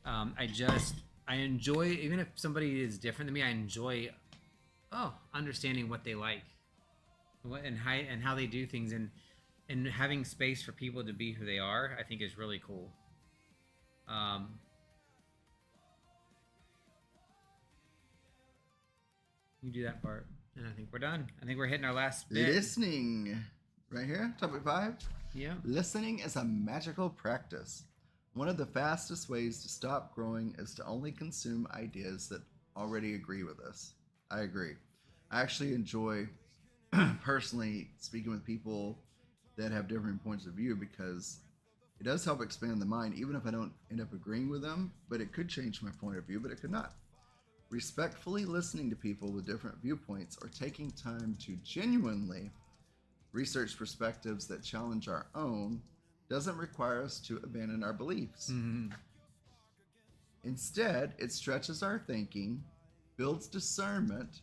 I enjoy, even if somebody is different than me, I enjoy understanding what they like, and how they do things, and having space for people to be who they are. I think is really cool. You do that part, and I think we're done. I think we're hitting our last bit. Listening. Right here, topic 5. Yeah. Listening is a magical practice. One of the fastest ways to stop growing is to only consume ideas that already agree with us. I agree. I actually enjoy personally speaking with people that have different points of view because it does help expand the mind, even if I don't end up agreeing with them, but it could change my point of view, but it could not. Respectfully listening to people with different viewpoints or taking time to genuinely research perspectives that challenge our own doesn't require us to abandon our beliefs. Instead, it stretches our thinking, builds discernment,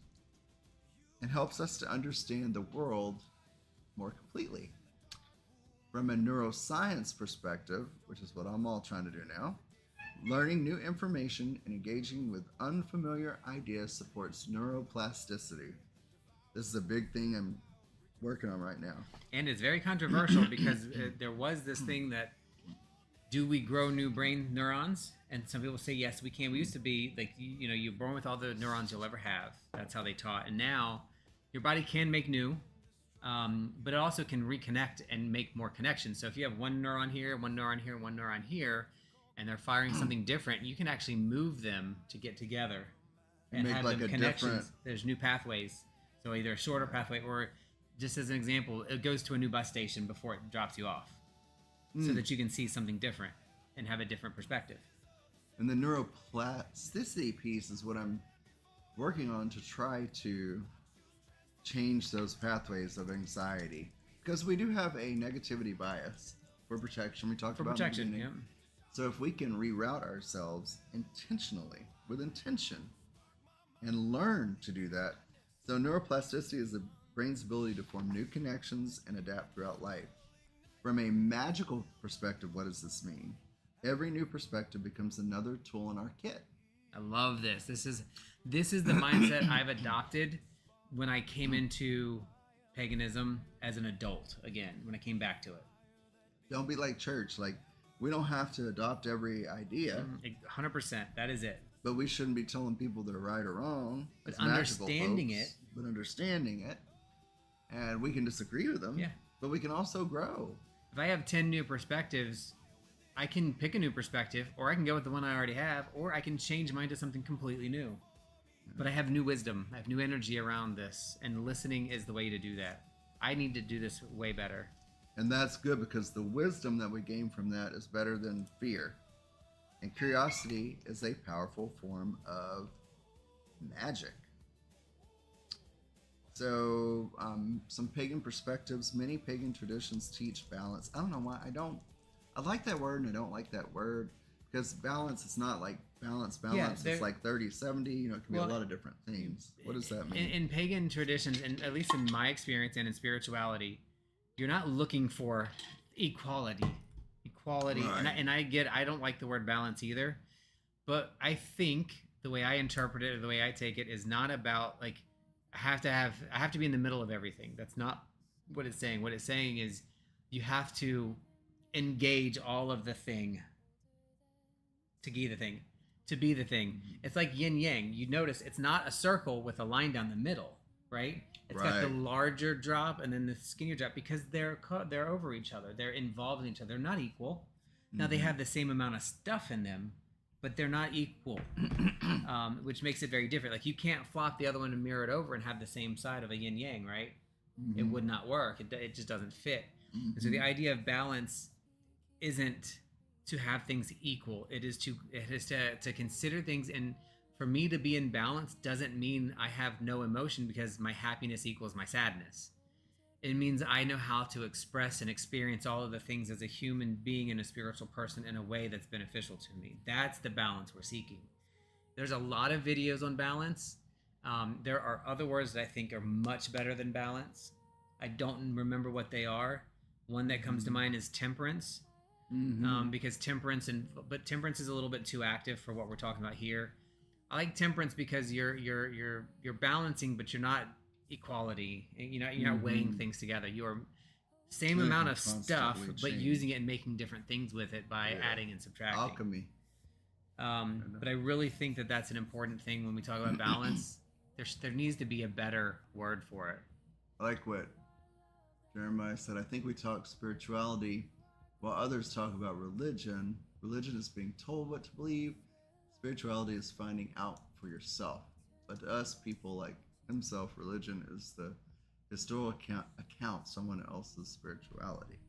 and helps us to understand the world more completely. From a neuroscience perspective, which is what I'm all trying to do now, learning new information and engaging with unfamiliar ideas supports neuroplasticity. This is a big thing I'm working on right now. And it's very controversial because there was this thing that, do we grow new brain neurons? And some people say, yes, we can. We used to be like, you're born with all the neurons you'll ever have. That's how they taught. And now your body can make new. but it also can reconnect and make more connections. So if you have one neuron here, one neuron here, one neuron here, and they're firing something different, you can actually move them to get together and Make have like them a connections. different- There's new pathways. So either a shorter pathway, or just as an example, it goes to a new bus station before it drops you off, so that you can see something different and have a different perspective. And the neuroplasticity piece is what I'm working on to try to change those pathways of anxiety, because we do have a negativity bias for protection. We talked For about in the protection, beginning. yeah. So if we can reroute ourselves intentionally, with intention, and learn to do that. So neuroplasticity is the brain's ability to form new connections and adapt throughout life. From a magical perspective, what does this mean? Every new perspective becomes another tool in our kit. I love this. This is the mindset I've adopted when I came into paganism as an adult again, when I came back to it. Don't be like church. Like, we don't have to adopt every idea, 100%. That is it. but we shouldn't be telling people they're right or wrong. But as magical understanding folks, it. But understanding it. And we can disagree with them. Yeah. But we can also grow. If I have 10 new perspectives, I can pick a new perspective, or I can go with the one I already have, or I can change mine to something completely new. But I have new wisdom. I have new energy around this, and listening is the way to do that. I need to do this way better. And that's good, because the wisdom that we gain from that is better than fear. And curiosity is a powerful form of magic. So, some pagan perspectives. Many pagan traditions teach balance. I don't know why I like that word and I don't like that word, because balance is not like balance. It's like 30-70. You know, it can be a lot of different things. What does that mean? In pagan traditions, and at least in my experience and in spirituality, you're not looking for equality. Right. And I don't like the word balance either, but I think the way I interpret it, or the way I take it, is not about like I have to be in the middle of everything. That's not what it's saying. What it's saying is you have to engage all of the thing to be the thing. It's like yin yang. You notice it's not a circle with a line down the middle, right? It's got the larger drop and then the skinnier drop, because they're over each other. They're involved in each other. They're not equal. Now they have the same amount of stuff in them, but they're not equal, which makes it very different. Like, you can't flop the other one and mirror it over and have the same side of a yin yang, right? It would not work. It just doesn't fit. And so the idea of balance isn't to have things equal. It is to consider things. And for me to be in balance doesn't mean I have no emotion because my happiness equals my sadness. It means I know how to express and experience all of the things as a human being and a spiritual person in a way that's beneficial to me. That's the balance we're seeking. There's a lot of videos on balance. There are other words that I think are much better than balance. I don't remember what they are. One that comes to mind is temperance. Because temperance is a little bit too active for what we're talking about here. I like temperance because you're balancing, but you're not equality. You're not weighing things together. You're same amount of stuff, but using it and making different things with it by adding and subtracting. Alchemy. But I really think that that's an important thing when we talk about balance. There needs to be a better word for it. I like what Jeremiah said. I think we talk spirituality while others talk about religion. Religion is being told what to believe. Spirituality is finding out for yourself. But to us, people like himself, religion is the historical account someone else's spirituality.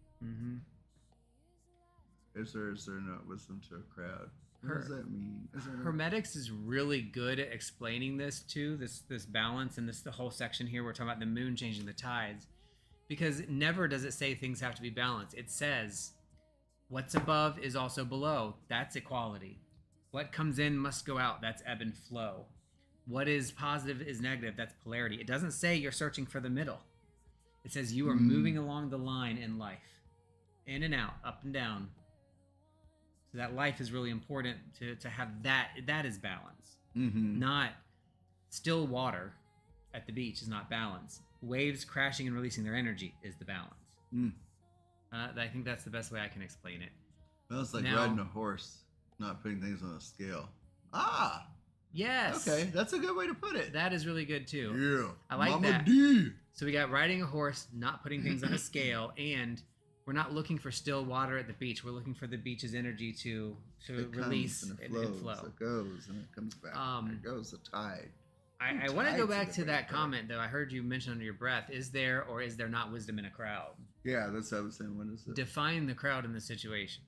Is there no wisdom to a crowd? What does that mean? Hermetics is really good at explaining this too, this balance, and the whole section here we're talking about the moon changing the tides, because never does it say things have to be balanced. It says what's above is also below. That's equality. What comes in must go out. That's ebb and flow. What is positive is negative. That's polarity. It doesn't say you're searching for the middle. It says you are moving along the line in life, in and out, up and down. So that life is really important to have that. That is balance. Not still water at the beach is not balance. Waves crashing and releasing their energy is the balance. I think that's the best way I can explain it. Well, it's like riding a horse, not putting things on a scale. Yes. Okay, that's a good way to put it. That is really good too. Yeah. I like Mama that. D. So we got riding a horse, not putting things on a scale, and we're not looking for still water at the beach. We're looking for the beach's energy to It release comes and it and flows. flow. It goes and it comes back. There goes the tide. I want to go Tides back are to the that way comment, though. I heard you mention under your breath, is there or is there not wisdom in a crowd? Yeah, that's what I was saying. What is it? Define the crowd in the situation.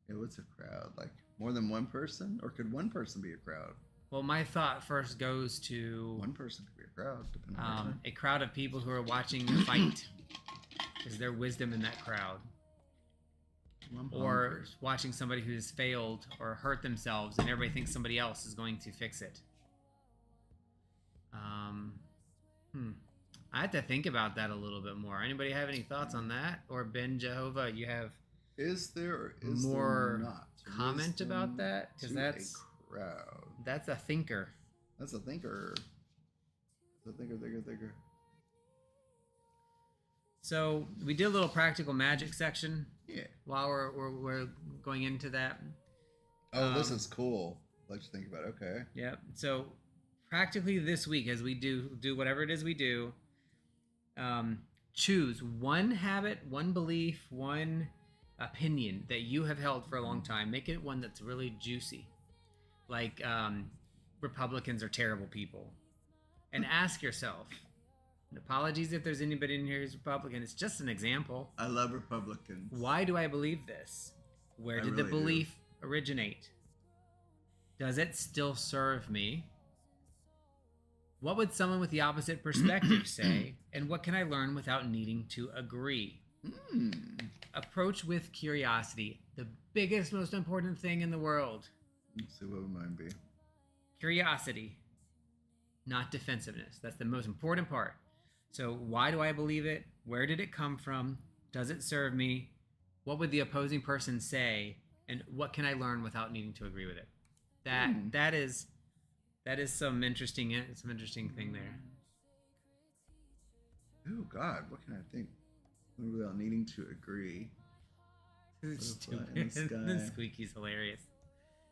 Yeah, what's a crowd? Like more than one person? Or could one person be a crowd? Well, my thought first goes to One person could be a crowd, depending on a crowd of people who are watching a fight. Is there wisdom in that crowd? Or watching somebody who's failed or hurt themselves and everybody thinks somebody else is going to fix it? I have to think about that a little bit more. Anybody have any thoughts on that? Or Ben Jehovah, you have Is there or is more there not comment about wisdom that? Because to that's a crowd. that's a thinker. That's a thinker. That's a thinker. So we did a little practical magic section Yeah. while we're going into that. Oh, this is cool. Like to think about. Okay. Yeah. So practically this week, as we do whatever it is we do, choose one habit, one belief, one opinion that you have held for a long time. Make it one that's really juicy, like Republicans are terrible people, and ask yourself. And apologies if there's anybody in here who's Republican. It's just an example. I love Republicans. Why do I believe this? Where I did really the do. belief originate? Does it still serve me? What would someone with the opposite perspective say? And what can I learn without needing to agree? Approach with curiosity. The biggest, most important thing in the world. Let's see what would mine be. Curiosity, not defensiveness. That's the most important part. So why do I believe it? Where did it come from? Does it serve me? What would the opposing person say? And what can I learn without needing to agree with it? That is some interesting thing there. Oh God, what can I think without needing to agree? Butterfly in the The sky. squeaky's hilarious.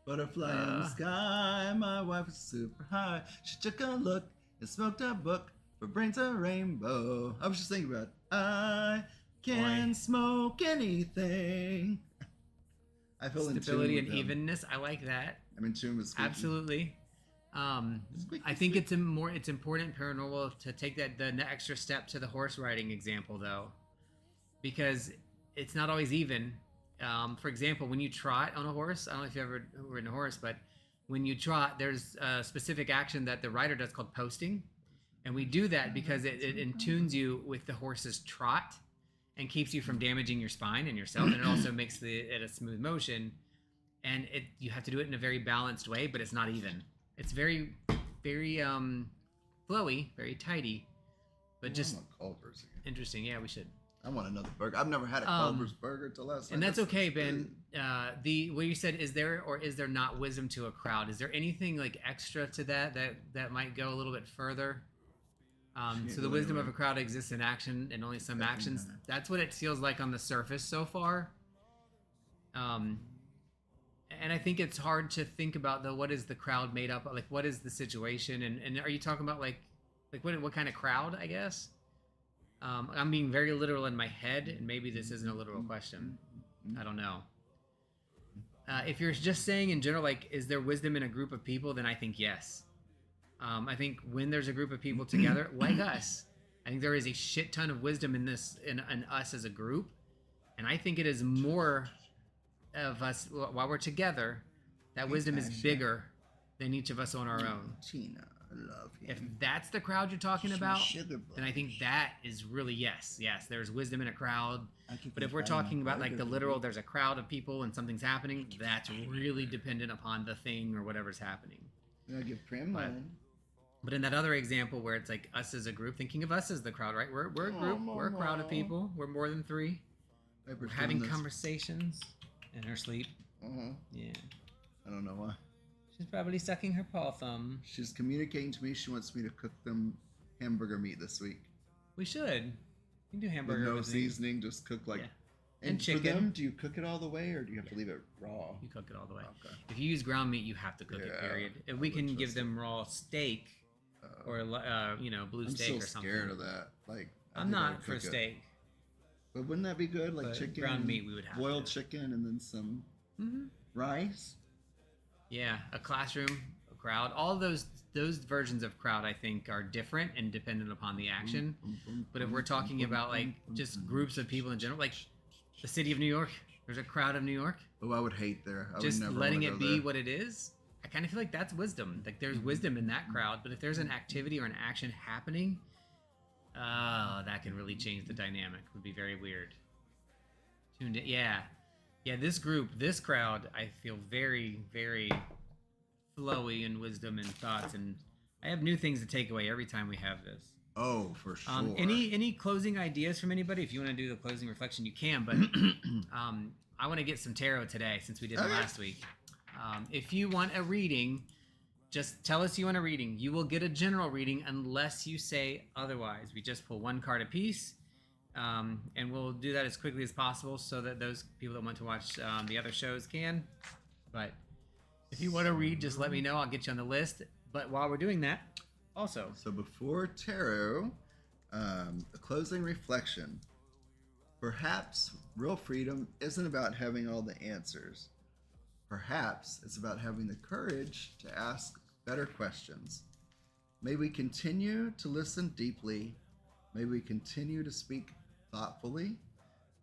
Butterfly in the sky, my wife was super high. She took a look and smoked a book for brains a rainbow. I was just thinking about I can smoke anything. I feel in tune Stability with and them. evenness. I like that. I'm in tune with Squeaky. Absolutely. Squeaky, I think squeaky. it's important paranormal to take the extra step to the horse riding example though, because it's not always even. For example, when you trot on a horse, I don't know if you've ever ridden a horse, but when you trot, there's a specific action that the rider does called posting, and we do that because it intunes you with the horse's trot and keeps you from damaging your spine and yourself, and it also makes it a smooth motion. And you have to do it in a very balanced way, but it's not even. It's very, very flowy, very tidy, but just I want Culver's again. interesting. Yeah, we should. I want another burger. I've never had a Culver's burger till last night. And that's That okay, sounds Ben. good. What you said, is there or is there not wisdom to a crowd? Is there anything like extra to that might go a little bit further? So the wisdom of a crowd exists in action and only some actions. That's what it feels like on the surface so far. And I think it's hard to think about what is the crowd made up of? Like, what is the situation? And are you talking about like what kind of crowd, I guess? I'm being very literal in my head, and maybe this isn't a literal question. I don't know. If you're just saying in general, like, is there wisdom in a group of people? Then I think yes. I think when there's a group of people together, like us, I think there is a shit ton of wisdom in this, in us as a group. And I think it is more of us while we're together. That wisdom is bigger than each of us on our own. Tina, I love you. If that's the crowd you're talking She's about, sugar then I think that is really yes. There's wisdom in a crowd. I could But if keep we're buying talking my about like the burger. literal, there's a crowd of people and something's happening, that's really dependent upon the thing or whatever's happening. I give Prim But- mine. But in that other example where it's like us as a group, thinking of us as the crowd, right? We're a group, we're a crowd of people, we're more than three. We're Piper's having doing this. conversations in her sleep. Yeah. I don't know why. She's probably sucking her paw thumb. She's communicating to me. She wants me to cook them hamburger meat this week. We should. You can do With hamburger no with me. seasoning, just cook like. Yeah. And And for chicken. them, do you cook it all the way, or do you have to leave it raw? You cook it all the way. Okay. If you use ground meat, you have to cook it, Yeah, period. And I we would can give trust them raw steak or, blue I'm steak so or something. scared of that. Like, I'm not for steak. But wouldn't that be good? Like But chicken, ground meat we would have boiled to. chicken, and then some Mm-hmm. rice. Yeah, a classroom, a crowd. All those versions of crowd, I think, are different and dependent upon the action. But if we're talking about like just groups of people in general, like the city of New York, there's a crowd of New York. Oh, I would hate there. I Just would never letting wanna it go be there. what it is. I kind of feel like that's wisdom. Like there's wisdom in that crowd, but if there's an activity or an action happening, that can really change the dynamic. Would be very weird. Tuned in, yeah. This group, this crowd, I feel very, very flowy in wisdom and thoughts, and I have new things to take away every time we have this. Oh, for sure. Any closing ideas from anybody? If you want to do the closing reflection, you can. But I want to get some tarot today since we did it last week. If you want a reading, just tell us you want a reading. You will get a general reading unless you say otherwise. We just pull one card apiece, and we'll do that as quickly as possible so that those people that want to watch the other shows can. But if you want to read, just let me know. I'll get you on the list. But while we're doing that, also. So before tarot, a closing reflection. Perhaps real freedom isn't about having all the answers. Perhaps it's about having the courage to ask better questions. May we continue to listen deeply. May we continue to speak thoughtfully.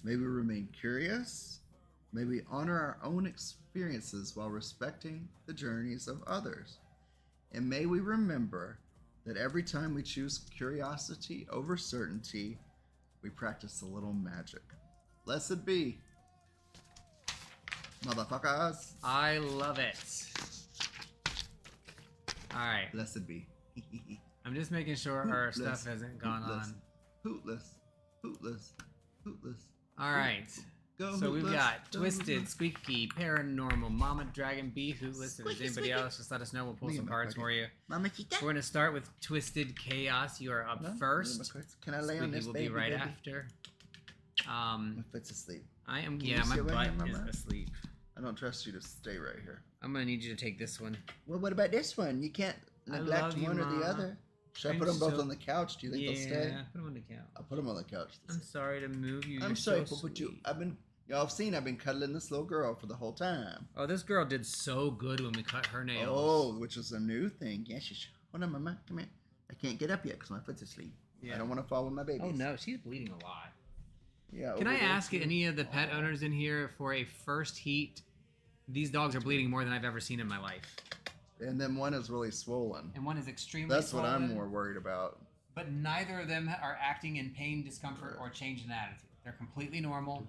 May we remain curious. May we honor our own experiences while respecting the journeys of others. And may we remember that every time we choose curiosity over certainty, we practice a little magic. Blessed be, motherfuckers. I love it. All right. Blessed be. I'm just making sure our stuff hasn't gone Hootless. on. Hootless. Hootless. Hootless. All right. Go So we've Hootless. got Go Twisted, Hootless. Squeaky, Paranormal, Mama Dragon, Bee, Hootless. If there's Squeaky, anybody squeaky. else, just let us know. We'll pull Look at some my cards bucket. for you. Mamacita. We're going to start with Twisted Chaos. You are up No, first. Can I lay on Squeaky this will baby, be right baby? after. My foot's asleep. I am, Can yeah, you my sit right butt here, is Mama? asleep. I don't trust you to stay right here. I'm going to need you to take this one. Well, what about this one? You can't I neglect love you, one or the Mama. other. Should I I'm put them both so- on the couch? Do you think they'll stay? Yeah, put them on the couch. I'll put them on the couch. I'm sorry to move you. I'm You're sorry, so but you. sweet. Y'all have seen I've been cuddling this little girl for the whole time. Oh, this girl did so good when we cut her nails. Oh, which is a new thing. Yes, you should. Hold on, Mama. Come here. I can't get up yet because my foot's asleep. Yeah. I don't want to fall with my babies. Oh no, she's bleeding a lot. Yeah. Can over I there, ask too. any of the pet owners in here for a first heat? These dogs are bleeding more than I've ever seen in my life. And then one is really swollen. And one is extremely That's what I'm swollen, more worried about. But neither of them are acting in pain, discomfort, or change in attitude. They're completely normal.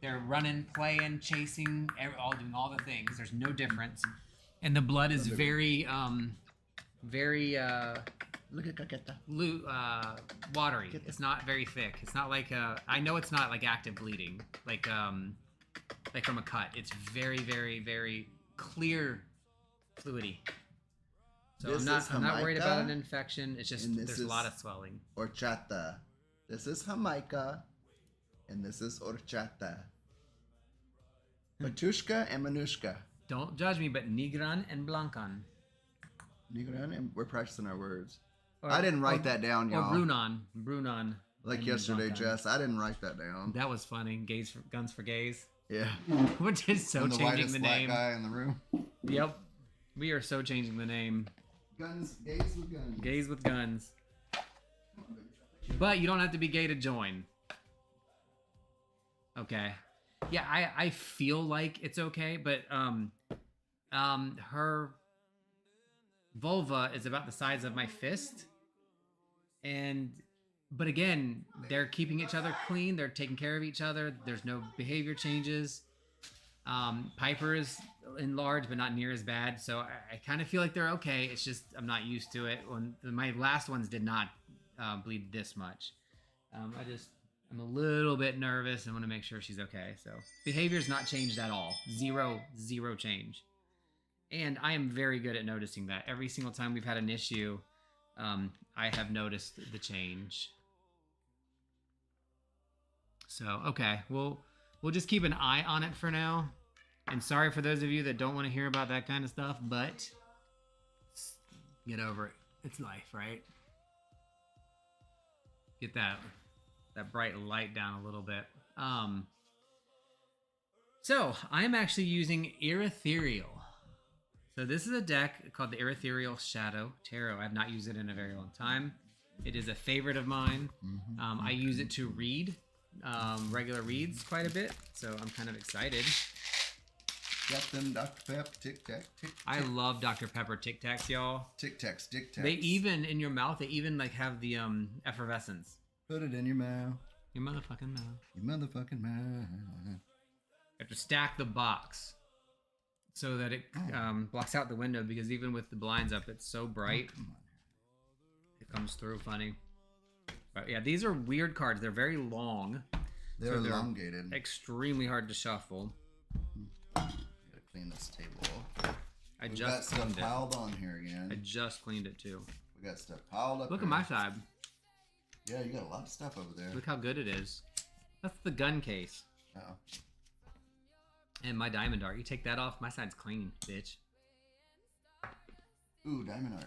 They're running, playing, chasing, all doing all the things. There's no difference. And the blood is very, very Look at Coqueta. watery. It's not very thick. It's not like I know it's not like active bleeding, like from a cut. It's very, very, very clear, fluidy. So This is I'm not worried about an Jamaica, infection. It's just and this there's a lot is- of swelling. Horchata. This is Jamaica, and this is horchata. Matushka and Manushka. Don't judge me, but Nigran and Blancan. Nigran, and we're practicing our words. Or- I didn't write or- that down, Or y'all. Brunon. Like and yesterday, Blancan. Jess. I didn't write that down. That was funny. Guns for gays. Yeah. We're just so I'm the changing whitest the black name. guy in the room. Yep. We are so changing the name. Guns, gays with guns. Gays with guns. Come on, baby. But you don't have to be gay to join. Okay. Yeah, I feel like it's okay, but her vulva is about the size of my fist. But again, they're keeping each other clean, they're taking care of each other, there's no behavior changes. Piper is enlarged but not near as bad, so I kind of feel like they're okay. It's just I'm not used to it. When my last ones did not bleed this much. I'm a little bit nervous and want to make sure she's okay. So behavior's not changed at all. Zero change. And I am very good at noticing that. Every single time we've had an issue, I have noticed the change. So, okay, we'll just keep an eye on it for now. And sorry for those of you that don't want to hear about that kind of stuff, but get over it. It's life, right? get that bright light down a little bit. So I'm actually using Ethereal. So this is a deck called the Ethereal Shadow Tarot. I have not used it in a very long time. It is a favorite of mine. I use it to read regular reads quite a bit, so I'm kind of excited. Got them Dr. Pep, Tic Tac, Tic Tac. I love Dr. Pepper Tic Tacs, y'all. Tic Tacs, Tic Tacs. They even, in your mouth, they even like have the effervescence. Put it in your mouth. Your motherfucking mouth. Your motherfucking mouth. You have to stack the box so that it blocks out the window, because even with the blinds up, it's so bright. It comes through funny. But yeah, these are weird cards. They're very long. They're elongated. Extremely hard to shuffle. Gotta clean this table. I We got just stuff cleaned it. piled on here again. I just cleaned it too. We got stuff piled up. Look here. at my side. Yeah, you got a lot of stuff over there. Look how good it is. That's the gun case. Oh. And my diamond art. You take that off, my side's clean, bitch. Ooh, diamond art.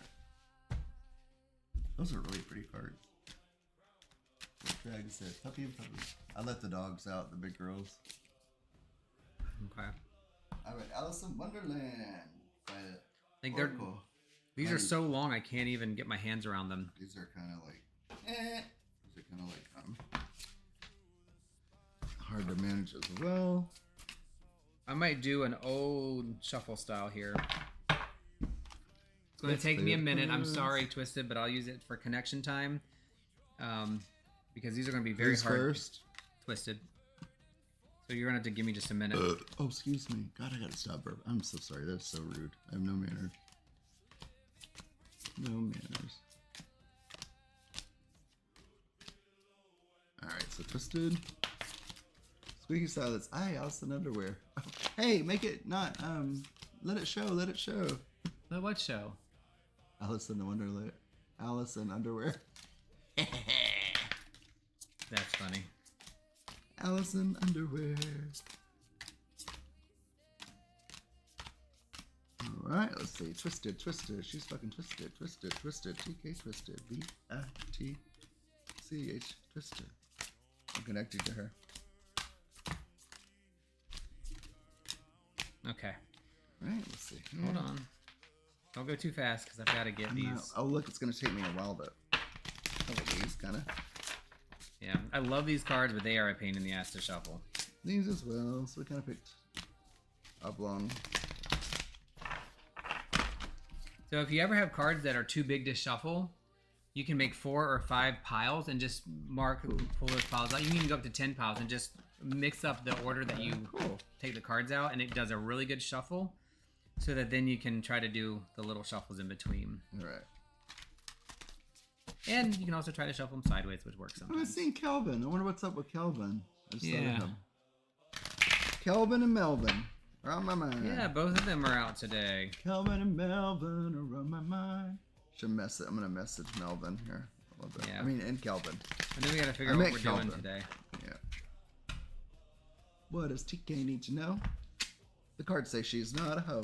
Those are really pretty cards. Drag said, puppy and puppy. I let the dogs out, the big girls. Okay. All right, Alice in Wonderland. By Think they're Oracle. these are so long I can't even get my hands around them. These are kind of like, these are kind of like hard to manage as well. I might do an old shuffle style here. It's going to Let's take do me a it minute. I'm first. sorry, Twisted, but I'll use it for connection time. Because these are going to be very Who's hard. first? Twisted. So you're going to have to give me just a minute. Oh, excuse me. God, I gotta stop burp. I'm so sorry. That's so rude. I have no manners. No manners. Alright, so Twisted. Squeaky silence. Aye, Alice in underwear. Hey, make it not, let it show, let it show. But what show? Alice in the Wonderland. Alice in underwear. That's funny. Alice in underwear. Alright, let's see. Twisted, Twisted. She's fucking twisted, Twisted, Twisted. TK Twisted. VITCH Twisted. I'm connected to her. Okay. Alright, let's see. Hold on. Don't go too fast because I've got to get I'm not- these. Oh, look, it's going to take me a while to cover these, kind of. Yeah, I love these cards, but they are a pain in the ass to shuffle. These as well. So we kind of picked oblong. So if you ever have cards that are too big to shuffle, you can make 4 or 5 piles and just pull those piles out. You can even go up to 10 piles and just mix up the order that you take the cards out, and it does a really good shuffle, so that then you can try to do the little shuffles in between. Alright. And you can also try to shuffle them sideways, which works I was sometimes. seeing Kelvin. I wonder what's up with Kelvin. I just thought Yeah. of him. Kelvin and Melvin are on my mind. Yeah, both of them are out today. Kelvin and Melvin are on my mind. Should message. I'm gonna message Melvin here a little bit. Yeah. I mean, and Kelvin. And then we got to figure I out what met we're Kelvin. doing today. Yeah. What does TK need to know? The cards say she's not a hoe.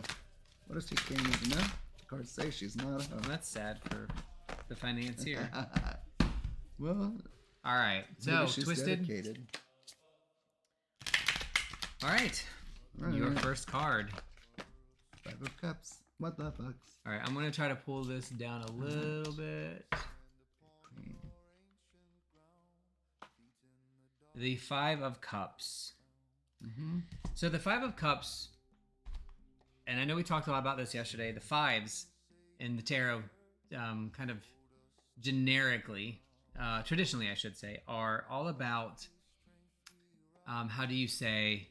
What does TK need to know? The cards say she's not a Well, hoe. that's sad for the financier. Well, All right, so maybe she's Twisted. dedicated. All right, your Alright. first card. 5 of Cups. What the fucks? All right, I'm gonna try to pull this down a little bit. Queen. The 5 of Cups. Mm-hmm. So the 5 of Cups, and I know we talked a lot about this yesterday. The fives in the tarot, kind of generically, traditionally, I should say, are all about how do you say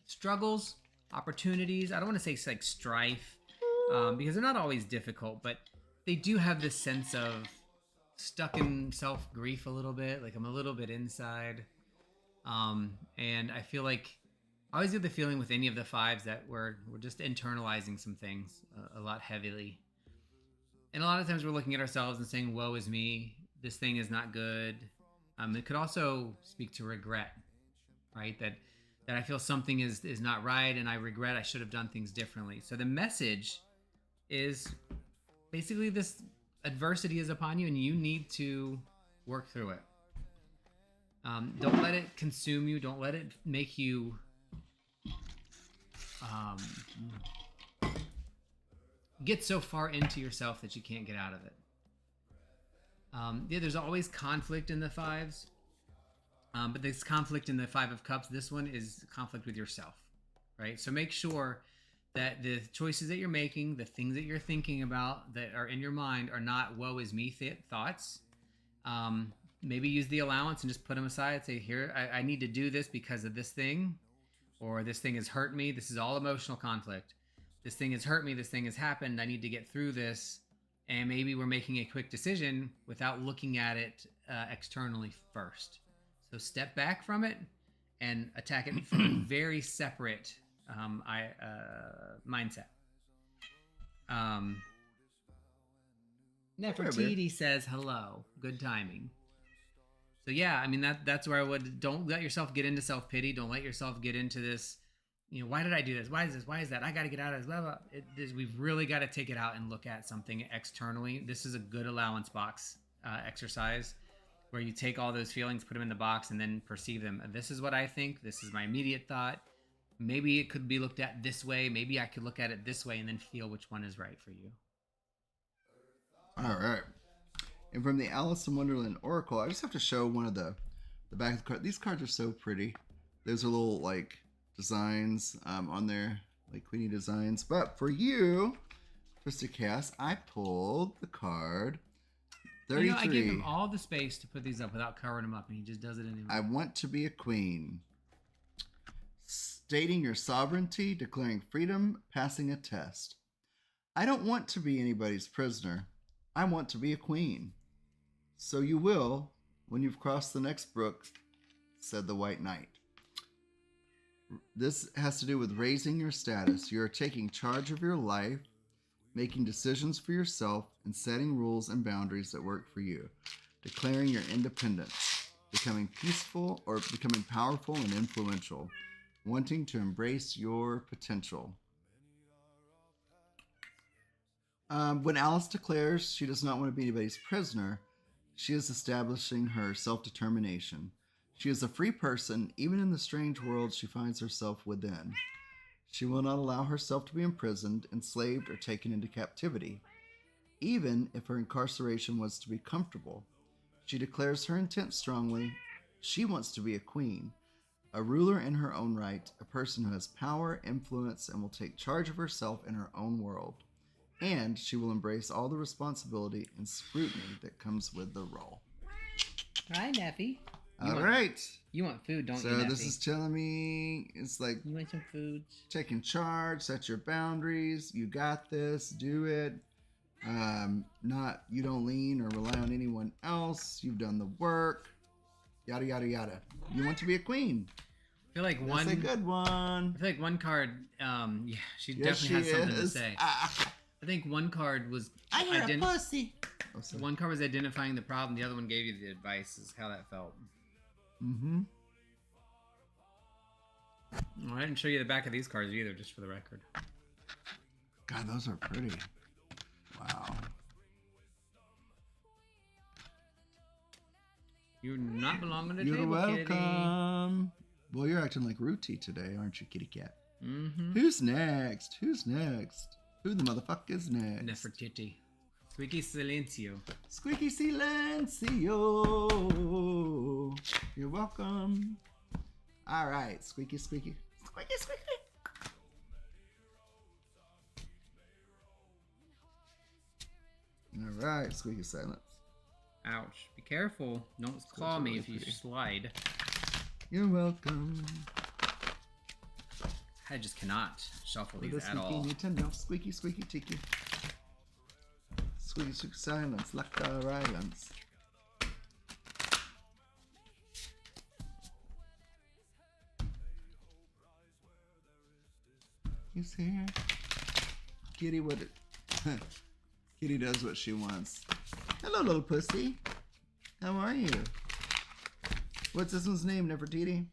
struggles, opportunities. I don't want to say it's like strife, because they're not always difficult, but they do have this sense of stuck in self grief a little bit. Like I'm a little bit inside, and I feel like I always get the feeling with any of the fives that we're just internalizing some things a lot heavily. And a lot of times we're looking at ourselves and saying, woe is me, this thing is not good. It could also speak to regret, right? That I feel something is not right and I regret I should have done things differently. So the message is basically this adversity is upon you and you need to Work through it. Don't let it consume you. Don't let it make you get so far into yourself that you can't get out of it. Yeah, there's always conflict in the fives. But this conflict in the Five of Cups, this one is conflict with yourself, right? So make sure that the choices that you're making, the things that you're thinking about that are in your mind are not woe is me thoughts. Maybe use the allowance and just put them aside. Say, here, I need to do this because of this thing, or this thing has hurt me. This is all emotional conflict. This thing has hurt me. This thing has happened. I need to get through this. And maybe we're making a quick decision without looking at it externally first. So step back from it and attack it from a very separate mindset. Nefertiti says hello. Good timing. So yeah, I mean that's where I would. Don't let yourself get into self-pity. Don't let yourself get into this. You know, why did I do this? Why is this? Why is that? I got to get out of this. Blah, blah. We've really got to take it out and look at something externally. This is a good allowance box exercise, where you take all those feelings, put them in the box, and then perceive them. This is what I think. This is my immediate thought. Maybe it could be looked at this way. Maybe I could look at it this way, and then feel which one is right for you. All right. And from the Alice in Wonderland Oracle, I just have to show one of the back of the card. These cards are so pretty. There's a little like designs on there, like Queenie designs. But for you, Krista Cass, I pulled the card 33. You know, I gave him all the space to put these up without covering them up, and he just does it anyway. I want to be a queen. Stating your sovereignty, declaring freedom, passing a test. I don't want to be anybody's prisoner. I want to be a queen. So you will, when you've crossed the next brook, said the White Knight. This has to do with raising your status. You are taking charge of your life, making decisions for yourself, and setting rules and boundaries that work for you. Declaring your independence, becoming peaceful or becoming powerful and influential, wanting to embrace your potential. When Alice declares she does not want to be anybody's prisoner, she is establishing her self-determination. She is a free person, even in the strange world she finds herself within. She will not allow herself to be imprisoned, enslaved, or taken into captivity, even if her incarceration was to be comfortable. She declares her intent strongly. She wants to be a queen, a ruler in her own right, a person who has power, influence, and will take charge of herself in her own world. And she will embrace all the responsibility and scrutiny that comes with the role. Hi, Neffy. All right. You want food, don't you, So Neffy? this is telling me it's like You want some food? taking charge, set your boundaries. You got this. Do it. Not you don't lean or rely on anyone else. You've done the work. Yada yada yada. You want to be a queen. I feel like That's a good one. I feel like one card. Yeah, she Yes, definitely she has something to is. say. I think one card was. I hear a pussy. Oh, sorry. One card was identifying the problem. The other one gave you the advice. Is how that felt. Mm-hmm. Well, I didn't show you the back of these cards either, just for the record. God, those are pretty. Wow. You do not belong on the You're table, welcome. Well, you're acting like Rooty today, aren't you, kitty cat? kitty. Mm-hmm. Who's next? Who's next? Who the motherfucker is next? Nefertiti. Squeaky Silencio. Squeaky Silencio. You're welcome. All right, squeaky, squeaky. Squeaky, squeaky. All right, squeaky silence. Ouch. Be careful. Don't claw me if you slide. You're welcome. I just cannot shuffle With these a at all. squeaky Nintendo. Squeaky, squeaky, tiki. Squeaky, squeaky silence. Lacta silence. He's here. Kitty, what it... Kitty does what she wants. Hello, little pussy. How are you? What's this one's name, Nefertiti?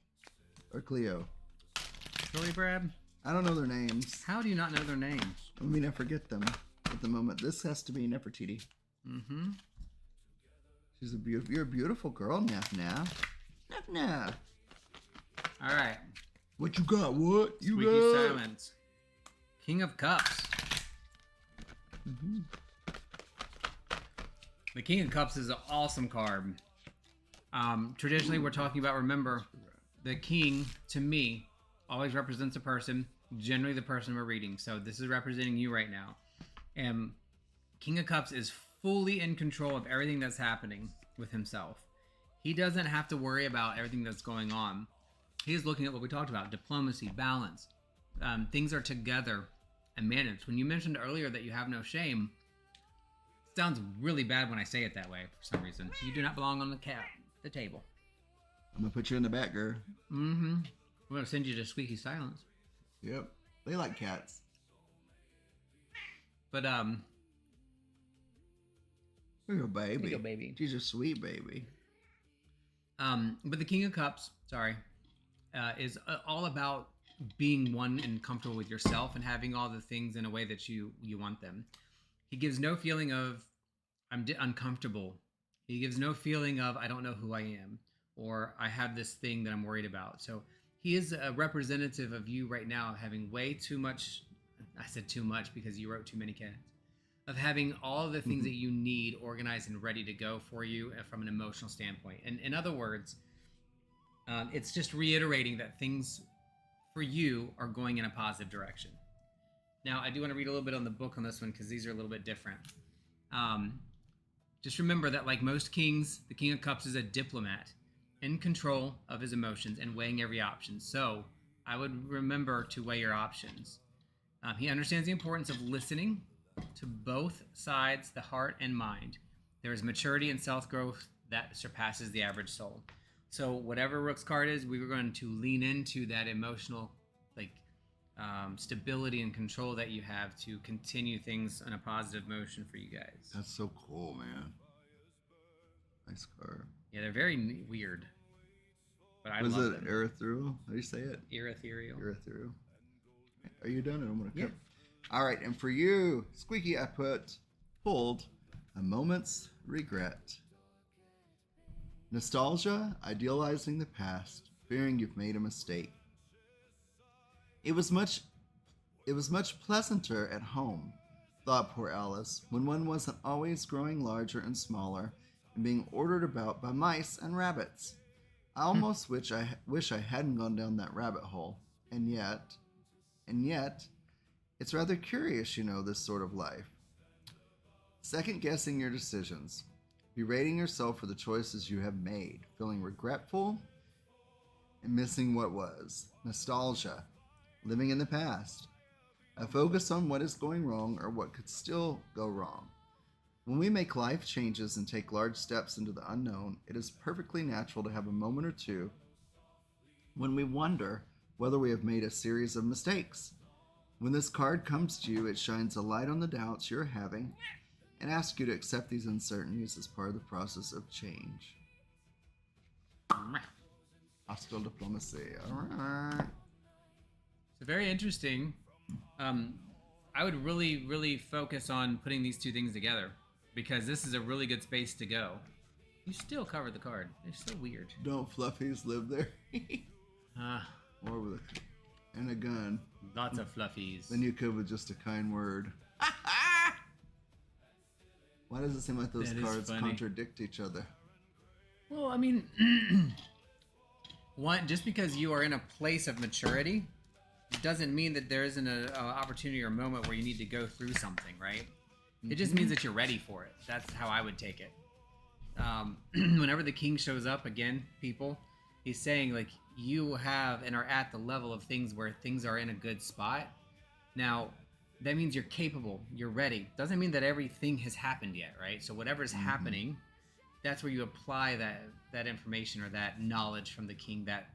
Or Cleo? Really, Brad? I don't know their names. How do you not know their names? I mean, I forget them at the moment. This has to be Nefertiti. Mm-hmm. She's a beautiful. You're a beautiful girl, Naf Naf. Naf Naf. All right. What you got? What you Squeaky got? Silence. King of Cups. Mm-hmm. The King of Cups is an awesome card. Traditionally, we're talking about, remember, the king, to me, always represents a person, generally the person we're reading. So this is representing you right now. And King of Cups is fully in control of everything that's happening with himself. He doesn't have to worry about everything that's going on. He is looking at what we talked about, diplomacy, balance. Things are together and managed. When you mentioned earlier that you have no shame, it sounds really bad when I say it that way for some reason. You do not belong on the table. I'm gonna put you in the back, girl. Mm-hmm. We're gonna send you to Squeaky Silence. Yep. They like cats. But You're a baby. Here you go, baby. She's a sweet baby. But the King of Cups, is all about being one and comfortable with yourself and having all the things in a way that you want them. He gives no feeling of I'm uncomfortable. He gives no feeling of I don't know who I am or I have this thing that I'm worried about. So he is a representative of you right now having way too much. I said too much because you wrote too many cats. Of having all the things that you need organized and ready to go for you from an emotional standpoint. And in other words, it's just reiterating that things for you are going in a positive direction. Now, I do want to read a little bit on the book on this one because these are a little bit different. Just remember that like most kings, the King of Cups is a diplomat in control of his emotions and weighing every option. So I would remember to weigh your options. He understands the importance of listening to both sides, the heart and mind. There is maturity and self-growth that surpasses the average soul. So whatever Rook's card is, we were going to lean into that emotional stability and control that you have to continue things in a positive motion for you guys. That's so cool, man. Nice card. Yeah, they're very weird. But I Was love it them. ethereal? How do you say it? Ethereal. Ethereal. Are you done? I'm gonna Yeah. cut. All right, and for you, Squeaky, I pulled a moment's regret. Nostalgia, idealizing the past, fearing you've made a mistake. It was much pleasanter at home, thought poor Alice, when one wasn't always growing larger and smaller and being ordered about by mice and rabbits. I almost wish I hadn't gone down that rabbit hole. And yet, it's rather curious, this sort of life. Second guessing your decisions, berating yourself for the choices you have made, feeling regretful and missing what was. Nostalgia, living in the past, a focus on what is going wrong or what could still go wrong. When we make life changes and take large steps into the unknown, it is perfectly natural to have a moment or two when we wonder whether we have made a series of mistakes. When this card comes to you, it shines a light on the doubts you're having and asks you to accept these uncertainties as part of the process of change. Hostile diplomacy. All right. So very interesting. I would really, really focus on putting these two things together because this is a really good space to go. You still covered the card. It's so weird. Don't fluffies live there? Or with and a gun. Lots of fluffies. Then you could with just a kind word. Why does it seem like those That is cards funny. contradict each other? Well, I mean, just because you are in a place of maturity doesn't mean that there isn't an opportunity or moment where you need to go through something, right? It just means that you're ready for it. That's how I would take it. Whenever the king shows up again, people, he's saying like you have and are at the level of things where things are in a good spot. Now, that means you're capable, you're ready. Doesn't mean that everything has happened yet, right? So whatever's happening, that's where you apply that information or that knowledge from the king, that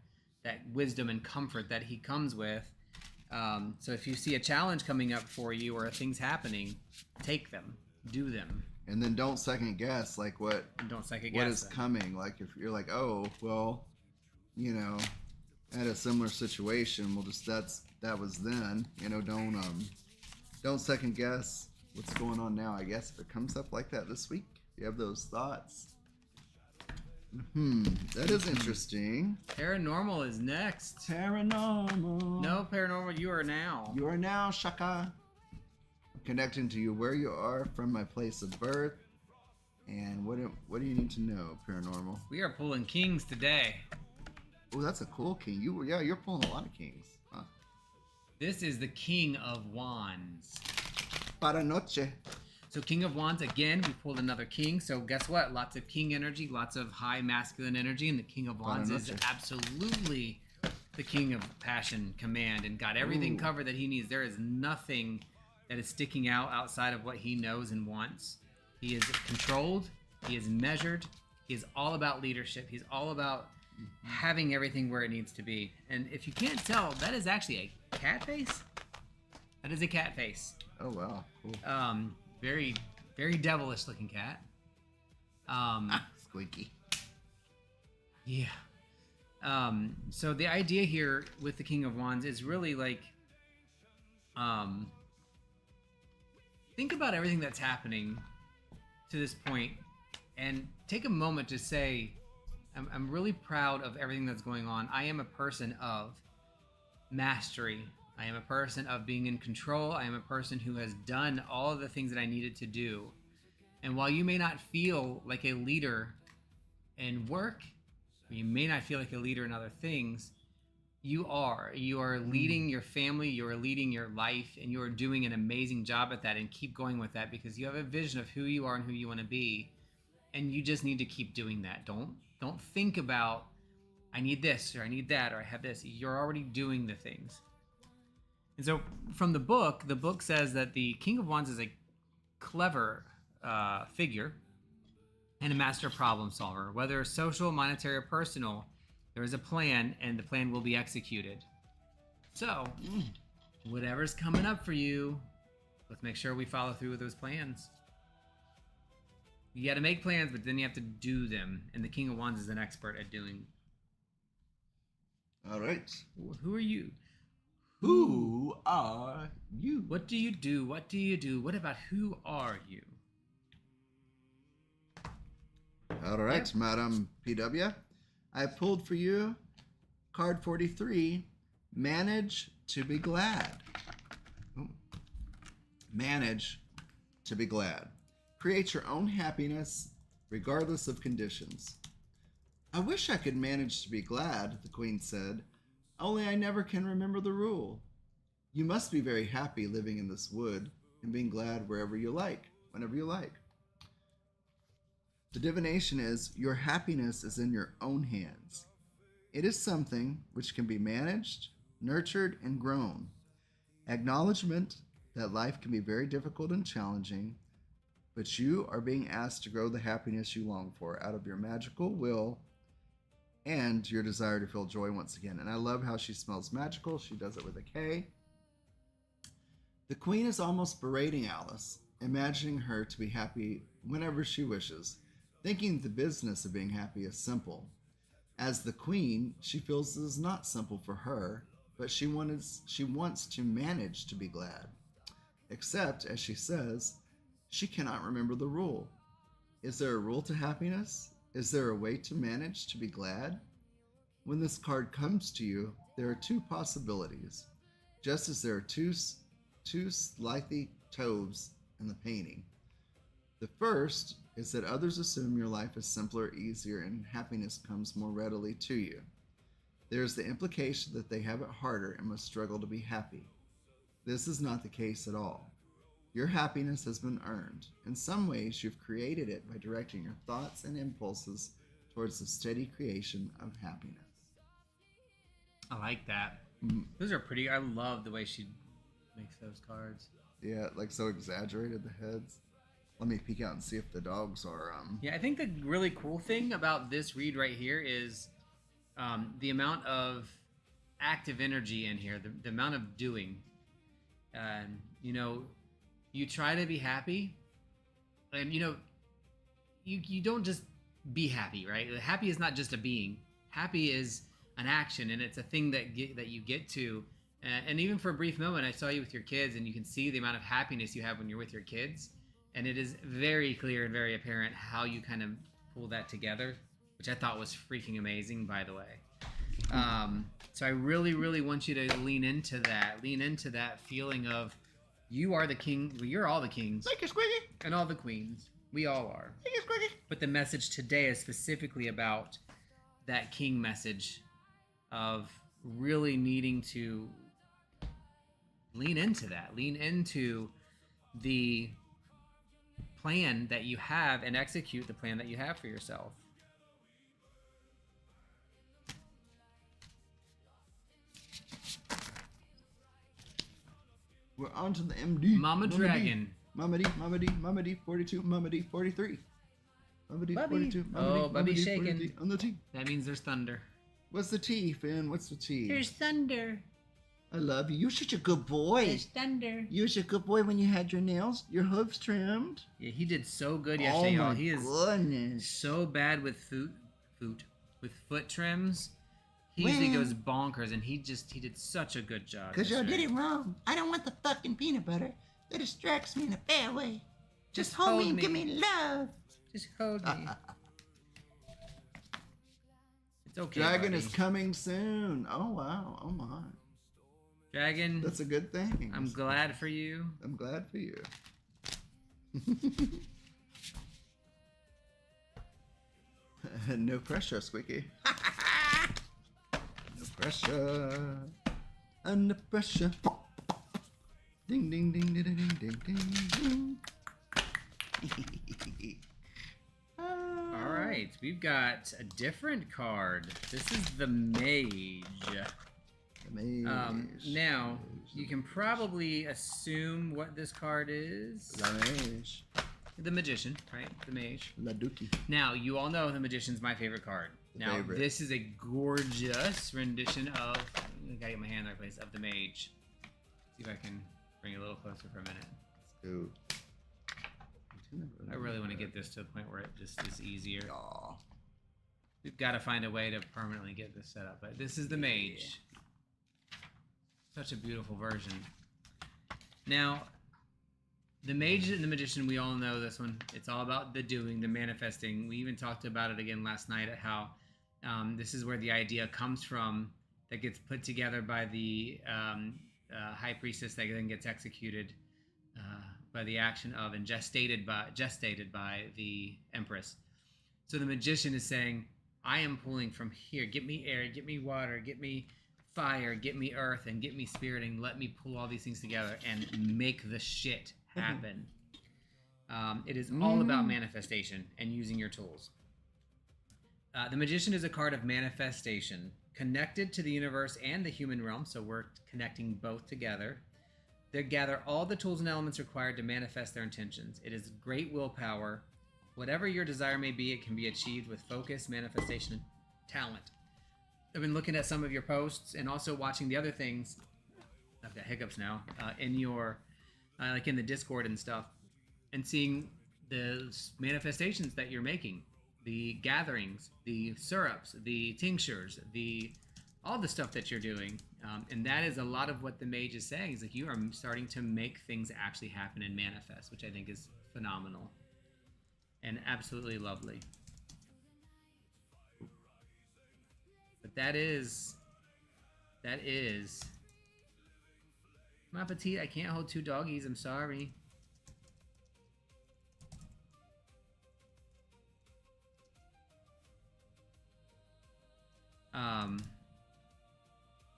wisdom and comfort that he comes with. So if you see a challenge coming up for you or things happening, take them, do them. And then don't second guess like what Don't second what guess is them. coming. Like if you're like, oh well, at a similar situation, well just that was then. Don't second guess what's going on now. I guess if it comes up like that this week, you have those thoughts. That is interesting. Paranormal is next. Paranormal. No, paranormal, you are now. You are now, Shaka. Connecting to you where you are from my place of birth. And what do you need to know, paranormal? We are pulling kings today. Oh, that's a cool king. You're pulling a lot of kings. Huh? This is the King of Wands. Para noche. So King of Wands, again, we pulled another king. So guess what? Lots of king energy, lots of high masculine energy. And the King of Wands is absolutely the king of passion, command, and got everything covered that he needs. There is nothing that is sticking out outside of what he knows and wants. He is controlled. He is measured. He is all about leadership. He's all about having everything where it needs to be. And if you can't tell, that is actually a cat face. That is a cat face. Oh, wow. Cool. Very, very devilish looking cat. Squeaky. Yeah. So the idea here with the King of Wands is really like, think about everything that's happening to this point and take a moment to say, I'm really proud of everything that's going on. I am a person of mastery. I am a person of being in control. I am a person who has done all of the things that I needed to do. And while you may not feel like a leader in work, or you may not feel like a leader in other things, you are. You are leading your family, you are leading your life, and you are doing an amazing job at that, and keep going with that because you have a vision of who you are and who you want to be. And you just need to keep doing that. Don't think about, I need this, or I need that, or I have this. You're already doing the things. And so from the book says that the King of Wands is a clever figure and a master problem solver. Whether social, monetary, or personal, there is a plan, and the plan will be executed. So, whatever's coming up for you, let's make sure we follow through with those plans. You got to make plans, but then you have to do them. And the King of Wands is an expert at doing. All right. Who are you? Who are you? What do you do? What do you do? What about who are you? All right, Yep. Madam PW. I pulled for you card 43, Manage to be Glad. Manage to be glad. Create your own happiness regardless of conditions. I wish I could manage to be glad, the Queen said, only I never can remember the rule. You must be very happy living in this wood and being glad wherever you like, whenever you like. The divination is your happiness is in your own hands. It is something which can be managed, nurtured, and grown. Acknowledgement that life can be very difficult and challenging, but you are being asked to grow the happiness you long for out of your magical will and your desire to feel joy once again. And I love how she spells magical. She does it with a K. The Queen is almost berating Alice, imagining her to be happy whenever she wishes, thinking the business of being happy is simple. As the Queen, she feels it is not simple for her, but she wants to manage to be glad. Except, as she says, she cannot remember the rule. Is there a rule to happiness? Is there a way to manage to be glad? When this card comes to you, there are two possibilities, just as there are two slithy toves in the painting. The first is that others assume your life is simpler, easier, and happiness comes more readily to you. There is the implication that they have it harder and must struggle to be happy. This is not the case at all. Your happiness has been earned. In some ways, you've created it by directing your thoughts and impulses towards the steady creation of happiness. I like that. Those are pretty. I love the way she makes those cards. Yeah, like so exaggerated, the heads. Let me peek out and see if the dogs are... Yeah, I think the really cool thing about this read right here is the amount of active energy in here, the amount of doing. You try to be happy, and you don't just be happy, right? Happy is not just a being. Happy is an action, and it's a thing that you get to. And even for a brief moment, I saw you with your kids, and you can see the amount of happiness you have when you're with your kids. And it is very clear and very apparent how you kind of pull that together which I thought was freaking amazing, by the way. So I really, really want you to lean into that feeling of you are the king. Well, you're all the kings. Thank you, Squiggy. And all the queens. We all are. Thank you, Squiggy. But the message today is specifically about that king message of really needing to lean into that. Lean into the plan that you have and execute the plan that you have for yourself. We're on to the MD. Mama Dragon. Mama D, 42, Mama D, 43. Mama D, Bubby. 42, Mama Oh, D, Mama Bubby's D, shaking. 43. On the T. That means there's thunder. What's the T, Finn? What's the T? There's thunder. I love you. You're such a good boy. There's thunder. You were such a good boy when you had your nails, your hooves trimmed. Yeah, he did so good Oh yesterday, y'all. my He is goodness. so bad with foot trims. He usually Well. goes bonkers, and he did such a good job. Because y'all did yesterday. it wrong. I don't want the fucking peanut butter. That distracts me in a bad way. Just hold me hold and give me. me love. Just hold me. It's okay. Dragon buddy. is coming soon. Oh, wow. Oh, my. Dragon. That's a good thing. I'm glad for you. I'm glad for you. No pressure, Squeaky. No pressure. Under pressure. Ding, ding, ding, ding, ding, ding, ding, ding. All right, we've got a different card. This is the Mage. Now, you can probably assume what this card is. La Mage. The Magician, right? The Mage. La Dookie. Now, you all know the Magician's my favorite card. Now, Favorite. this is a gorgeous rendition of... I gotta get my hand in the right place. Of the Mage. See if I can bring it a little closer for a minute. Ooh. I really want to get this to the point where it just is easier. Aw. We've got to find a way to permanently get this set up. But this is the Mage. Such a beautiful version. Now, the Mage and the Magician, we all know this one. It's all about the doing, the manifesting. We even talked about it again last night at how this is where the idea comes from that gets put together by the High Priestess that then gets executed by the action of and gestated by the Empress. So the Magician is saying, I am pulling from here. Get me air, get me water, get me fire, get me earth, and get me spirit, and let me pull all these things together and make the shit happen. It is all about manifestation and using your tools. The Magician is a card of manifestation, connected to the universe and the human realm, so we're connecting both together. They gather all the tools and elements required to manifest their intentions. It is great willpower. Whatever your desire may be, it can be achieved with focus, manifestation, and talent. I've been looking at some of your posts and also watching the other things. I've got hiccups now in your, like in the Discord and stuff, and seeing the manifestations that you're making, the gatherings, the syrups, the tinctures, all the stuff that you're doing. And that is a lot of what the Mage is saying. Is like you are starting to make things actually happen and manifest, which I think is phenomenal and absolutely lovely. But that is my petite. I can't hold two doggies. I'm sorry.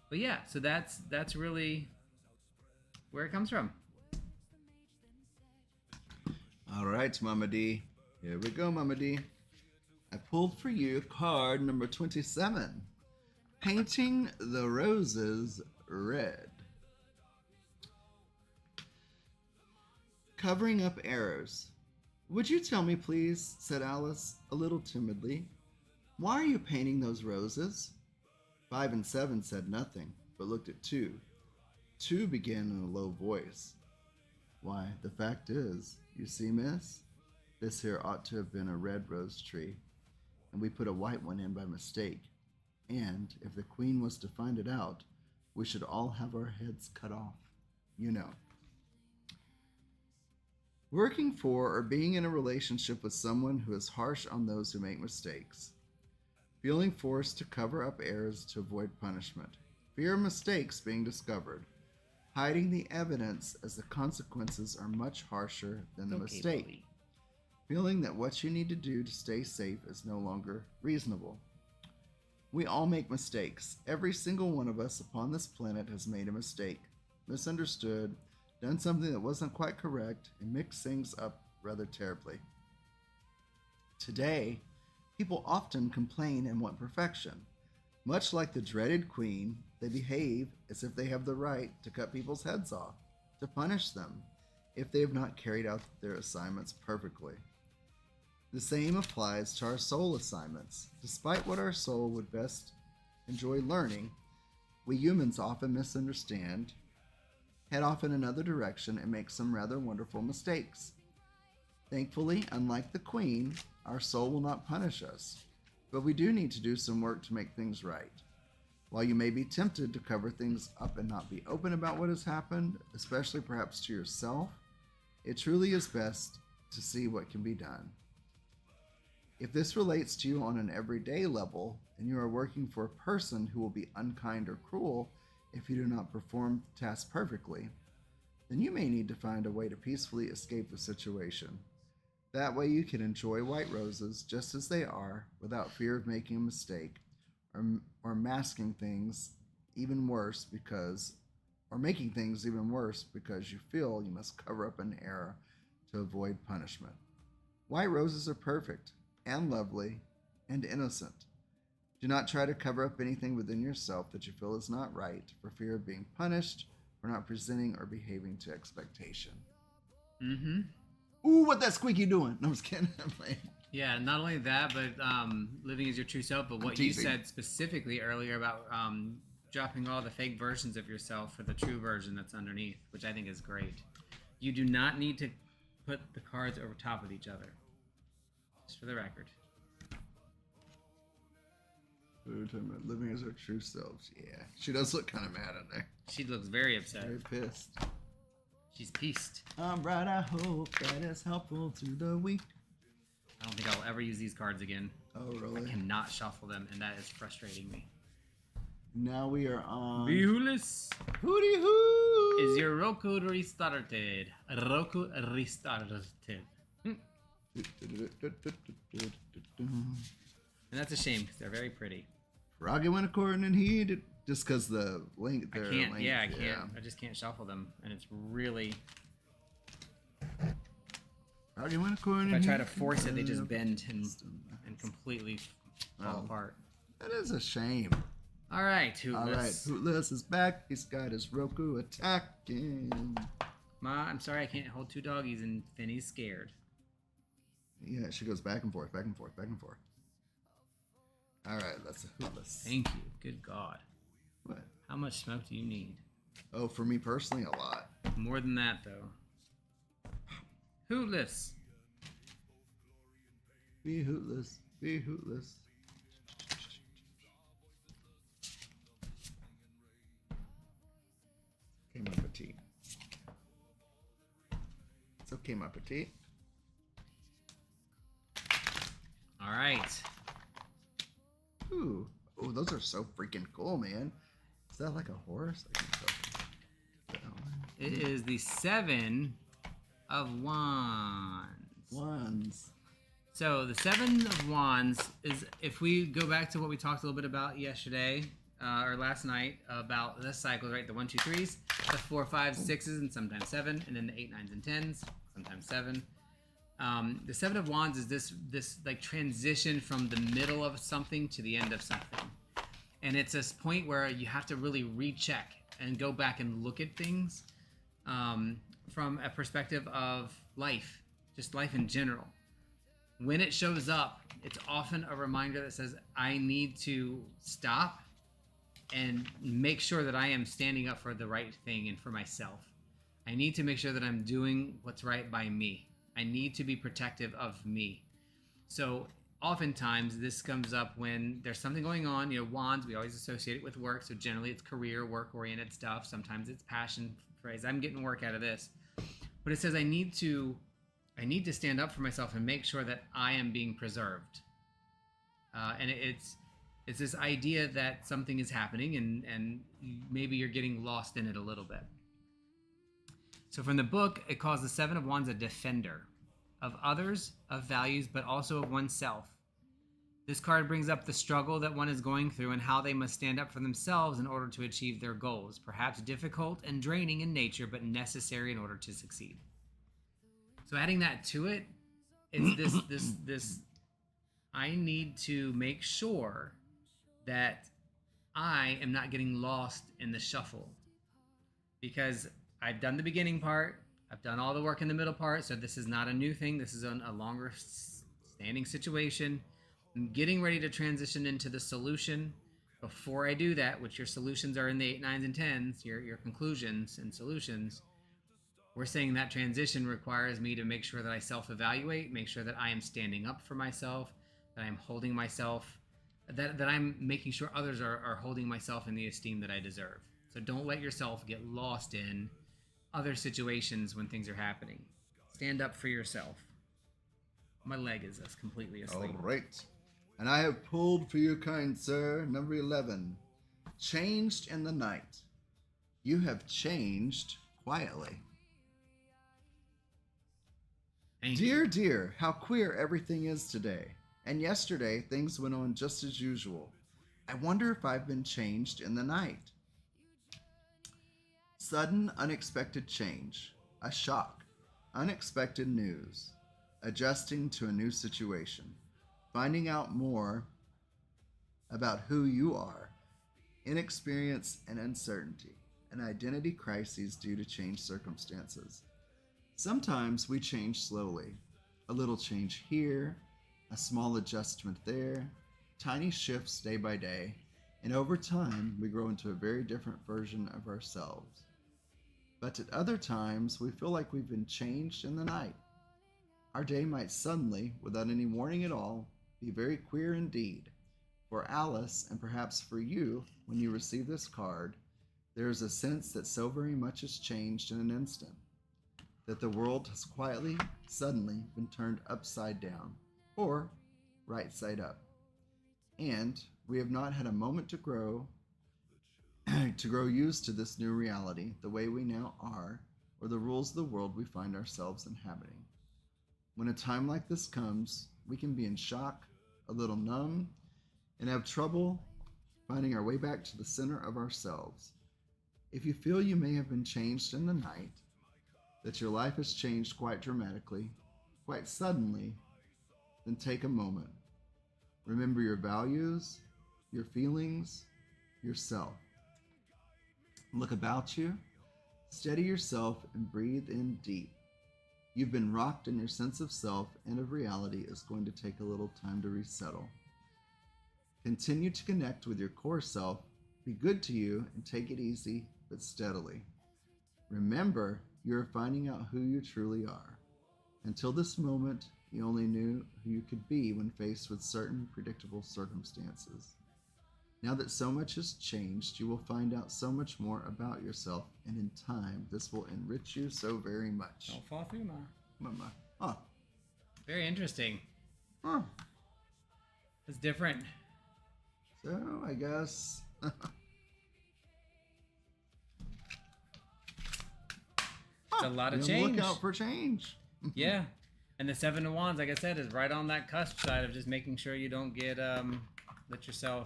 But yeah, so that's really where it comes from. All right, Mama D. Here we go, Mama D. I pulled for you card number 27. Painting the roses red. Covering up errors. Would you tell me, please, said Alice, a little timidly. Why are you painting those roses? 5 and 7 said nothing, but looked at 2. 2 began in a low voice. Why, the fact is, you see, miss, this here ought to have been a red rose tree, and we put a white one in by mistake. And if the queen was to find it out, we should all have our heads cut off. You know. Working for or being in a relationship with someone who is harsh on those who make mistakes. feeling forced to cover up errors to avoid punishment, fear of mistakes being discovered, hiding the evidence as the consequences are much harsher than the mistake, Bully. feeling that what you need to do to stay safe is no longer reasonable. We all make mistakes. Every single one of us upon this planet has made a mistake, misunderstood, done something that wasn't quite correct, and mixed things up rather terribly. Today, people often complain and want perfection. Much like the dreaded queen, they behave as if they have the right to cut people's heads off, to punish them, if they have not carried out their assignments perfectly. The same applies to our soul assignments. Despite what our soul would best enjoy learning, we humans often misunderstand, head off in another direction, and make some rather wonderful mistakes. Thankfully, unlike the queen, our soul will not punish us, but we do need to do some work to make things right. While you may be tempted to cover things up and not be open about what has happened, especially perhaps to yourself, it truly is best to see what can be done. If this relates to you on an everyday level, and you are working for a person who will be unkind or cruel if you do not perform the task perfectly, then you may need to find a way to peacefully escape the situation. That way you can enjoy white roses just as they are without fear of making a mistake or masking things even worse making things even worse because you feel you must cover up an error to avoid punishment. White roses are perfect and lovely and innocent. Do not try to cover up anything within yourself that you feel is not right for fear of being punished for not presenting or behaving to expectation. Mm-hmm. Ooh, what that squeaky doing? No, I'm just kidding. I'm playing. Yeah, not only that, but living as your true self, but what you teasing. said specifically earlier about dropping all the fake versions of yourself for the true version that's underneath, which I think is great. You do not need to put the cards over top of each other. Just for the record. We were talking about living as our true selves. Yeah, she does look kind of mad in there. She looks very upset. Very pissed. She's pissed. I'm right, I hope that is helpful to the weak. I don't think I'll ever use these cards again. Oh, really? I cannot shuffle them, and that is frustrating me. Now we are on... Behulis. Hooty hoo! Is your Roku restarted? Roku restarted. And that's a shame, because they're very pretty. Froggy went according and he did... Just because the link... I can't, yeah, I can't. I just can't shuffle them, and it's really... Froggy went according If I and try he to force it, they just bend and did. completely fall apart. That is a shame. All right, Hootless. All right, Hootless is back. He's got his Roku attacking. Ma, I'm sorry I can't hold two doggies, and Finny's scared. Yeah, she goes back and forth, back and forth, back and forth. All right, that's a Hootless. Thank you. Good God. What? How much smoke do you need? Oh, for me personally, a lot. More than that, though. Hootless. Be Hootless. Be Hootless. Okay, my petite. It's okay, my petite. All right. Ooh. Oh, those are so freaking cool, man. Is that like a horse? I think so. It is the Seven of Wands. Wands. So the Seven of Wands is, if we go back to what we talked a little bit about yesterday, or last night, about the cycles, right? The 1, 2, 3s, the 4, 5, 6s, and sometimes 7, and then the 8, 9s, and 10s, sometimes 7. The Seven of Wands is this like transition from the middle of something to the end of something. And it's this point where you have to really recheck and go back and look at things from a perspective of life, just life in general. When it shows up, it's often a reminder that says, I need to stop and make sure that I am standing up for the right thing and for myself. I need to make sure that I'm doing what's right by me. I need to be protective of me. So oftentimes this comes up when there's something going on. You know, wands, we always associate it with work. So generally it's career, work-oriented stuff. Sometimes it's passion phrase. I'm getting work out of this. But it says I need to stand up for myself and make sure that I am being preserved. And It's this idea that something is happening and maybe you're getting lost in it a little bit. So from the book, it calls the Seven of Wands a defender of others, of values, but also of oneself. This card brings up the struggle that one is going through and how they must stand up for themselves in order to achieve their goals. Perhaps difficult and draining in nature, but necessary in order to succeed. So adding that to it, it's this I need to make sure that I am not getting lost in the shuffle, because I've done the beginning part, I've done all the work in the middle part, so this is not a new thing. This is a longer standing situation. I'm getting ready to transition into the solution. Before I do that, which your solutions are in the 8, 9s, and 10s, your conclusions and solutions, we're saying that transition requires me to make sure that I self-evaluate, make sure that I am standing up for myself, that I'm holding myself, that I'm making sure others are holding myself in the esteem that I deserve. So don't let yourself get lost in other situations when things are happening. Stand up for yourself. My leg is completely asleep. All right. And I have pulled for you, kind sir, number 11. Changed in the night. You have changed quietly. Dear, how queer everything is today. And yesterday, things went on just as usual. I wonder if I've been changed in the night. Sudden, unexpected change. A shock. Unexpected news. Adjusting to a new situation. Finding out more about who you are. Inexperience and uncertainty. An identity crisis due to changed circumstances. Sometimes we change slowly. A little change here, a small adjustment there, tiny shifts day by day, and over time we grow into a very different version of ourselves. But at other times we feel like we've been changed in the night. Our day might suddenly, without any warning at all, be very queer indeed. For Alice, and perhaps for you, when you receive this card, there is a sense that so very much has changed in an instant, that the world has quietly, suddenly been turned upside down, or right side up. And we have not had a moment to grow used to this new reality, the way we now are, or the rules of the world we find ourselves inhabiting. When a time like this comes, we can be in shock, a little numb, and have trouble finding our way back to the center of ourselves. If you feel you may have been changed in the night, that your life has changed quite dramatically, quite suddenly, then take a moment. Remember your values, your feelings, yourself. Look about you, steady yourself, and breathe in deep. You've been rocked, and your sense of self and of reality is going to take a little time to resettle. Continue to connect with your core self, be good to you, and take it easy but steadily. Remember, you are finding out who you truly are. Until this moment, you only knew who you could be when faced with certain predictable circumstances. Now that so much has changed, you will find out so much more about yourself, and in time, this will enrich you so very much. Don't fall through, Mama. Oh. Very interesting. Oh. It's different. So, I guess... It's a lot of change. Look out for change. Yeah. And the Seven of Wands, like I said, is right on that cusp side of just making sure you don't get, let yourself...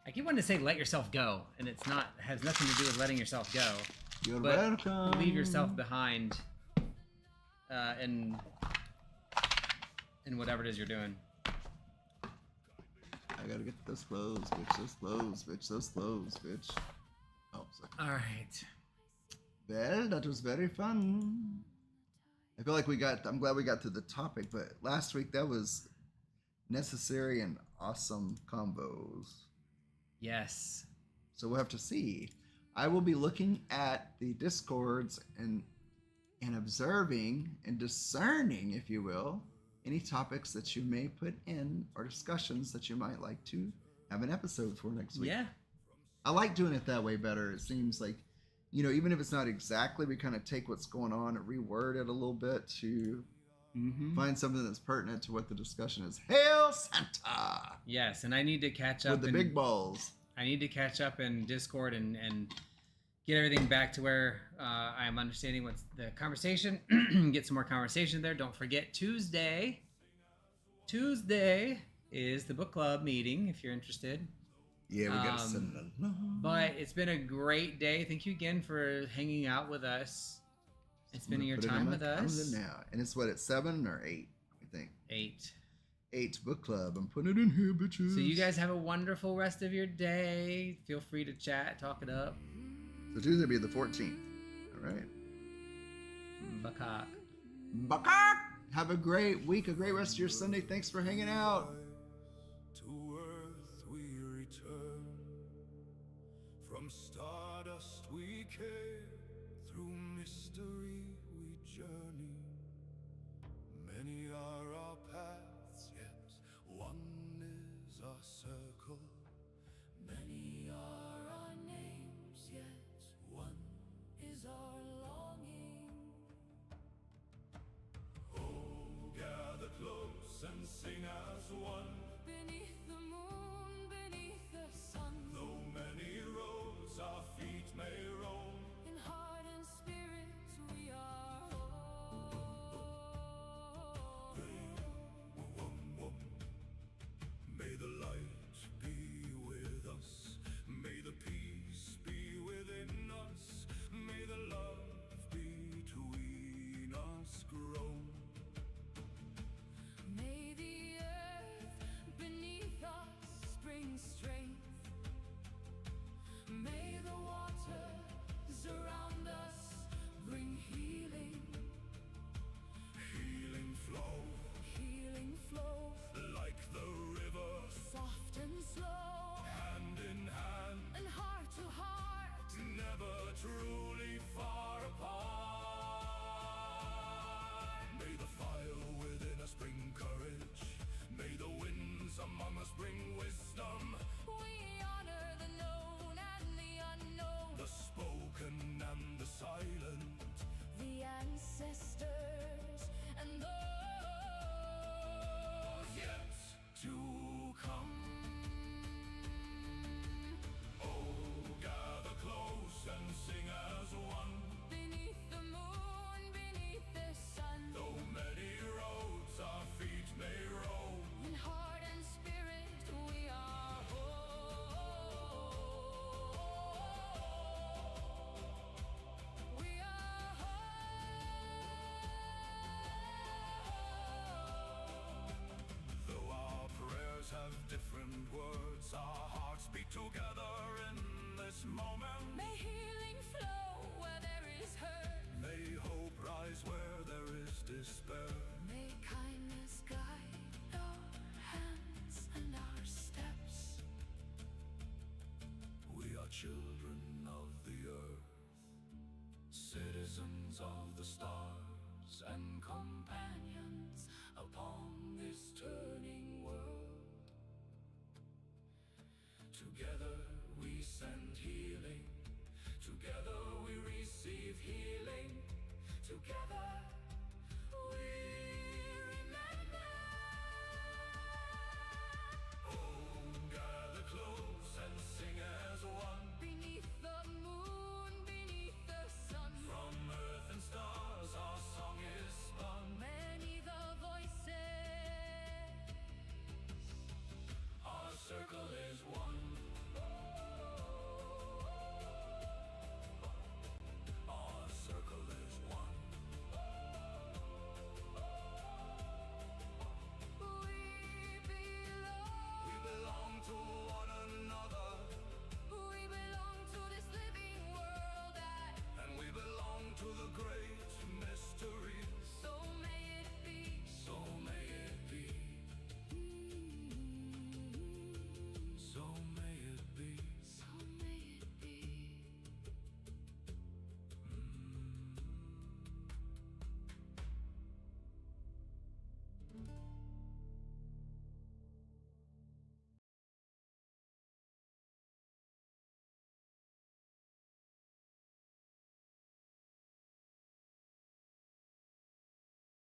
I keep wanting to say let yourself go, and it's not, has nothing to do with letting yourself go. You're but welcome. Leave yourself behind in whatever it is you're doing. I gotta get those clothes, bitch. Those clothes, bitch. Those clothes, bitch. Oh, sorry. All right. Well, that was very fun. I feel like I'm glad we got to the topic, but last week that was necessary and awesome combos. Yes. So we'll have to see. I will be looking at the Discords and observing and discerning, if you will, any topics that you may put in or discussions that you might like to have an episode for next week. Yeah. I like doing it that way better. It seems like, even if it's not exactly, we kind of take what's going on and reword it a little bit to Find something that's pertinent to what the discussion is. Hail Santa! Yes, and I need to catch up With the big balls. I need to catch up in Discord and get everything back to where I'm understanding what's the conversation. Get some more conversation there. Don't forget Tuesday. Tuesday is the book club meeting if you're interested. Yeah, we gotta send it along. But it's been a great day. Thank you again for hanging out with us and spending your time with us. Now. And it's what, it's 7 or 8, I think. 8. 8 book club. I'm putting it in here, bitches. So you guys have a wonderful rest of your day. Feel free to chat, talk it up. So Tuesday will be the 14th. All right. Bakak. Bakak! Have a great week, a great rest of your Sunday. Thanks for hanging out. To earth we return. From stardust we care. Through mystery we journey. Many are our paths, yet one is our circle. Many are our names, yet one is our longing. Oh, gather close and sing as one. Beneath the moon, beneath the sun. Though many roads our feet may roam, in heart and spirit we are home. May the light be with us. May the peace be within us. May the love between us grow. May the earth beneath us bring strength. May the waters around us bring healing. Healing flow like the river, soft and slow, hand in hand and heart to heart, never truly far apart. May the fire within us bring courage. May the winds among us bring wisdom. We honor the known and the unknown, the spoken and the silent, the ancestors and those yet to come. Oh, gather close and sing as one. Beneath the moon, beneath the sun. Though many roads our feet may roam, in heart and spirit we are whole. We are whole. Though our prayers have different words, our hearts beat together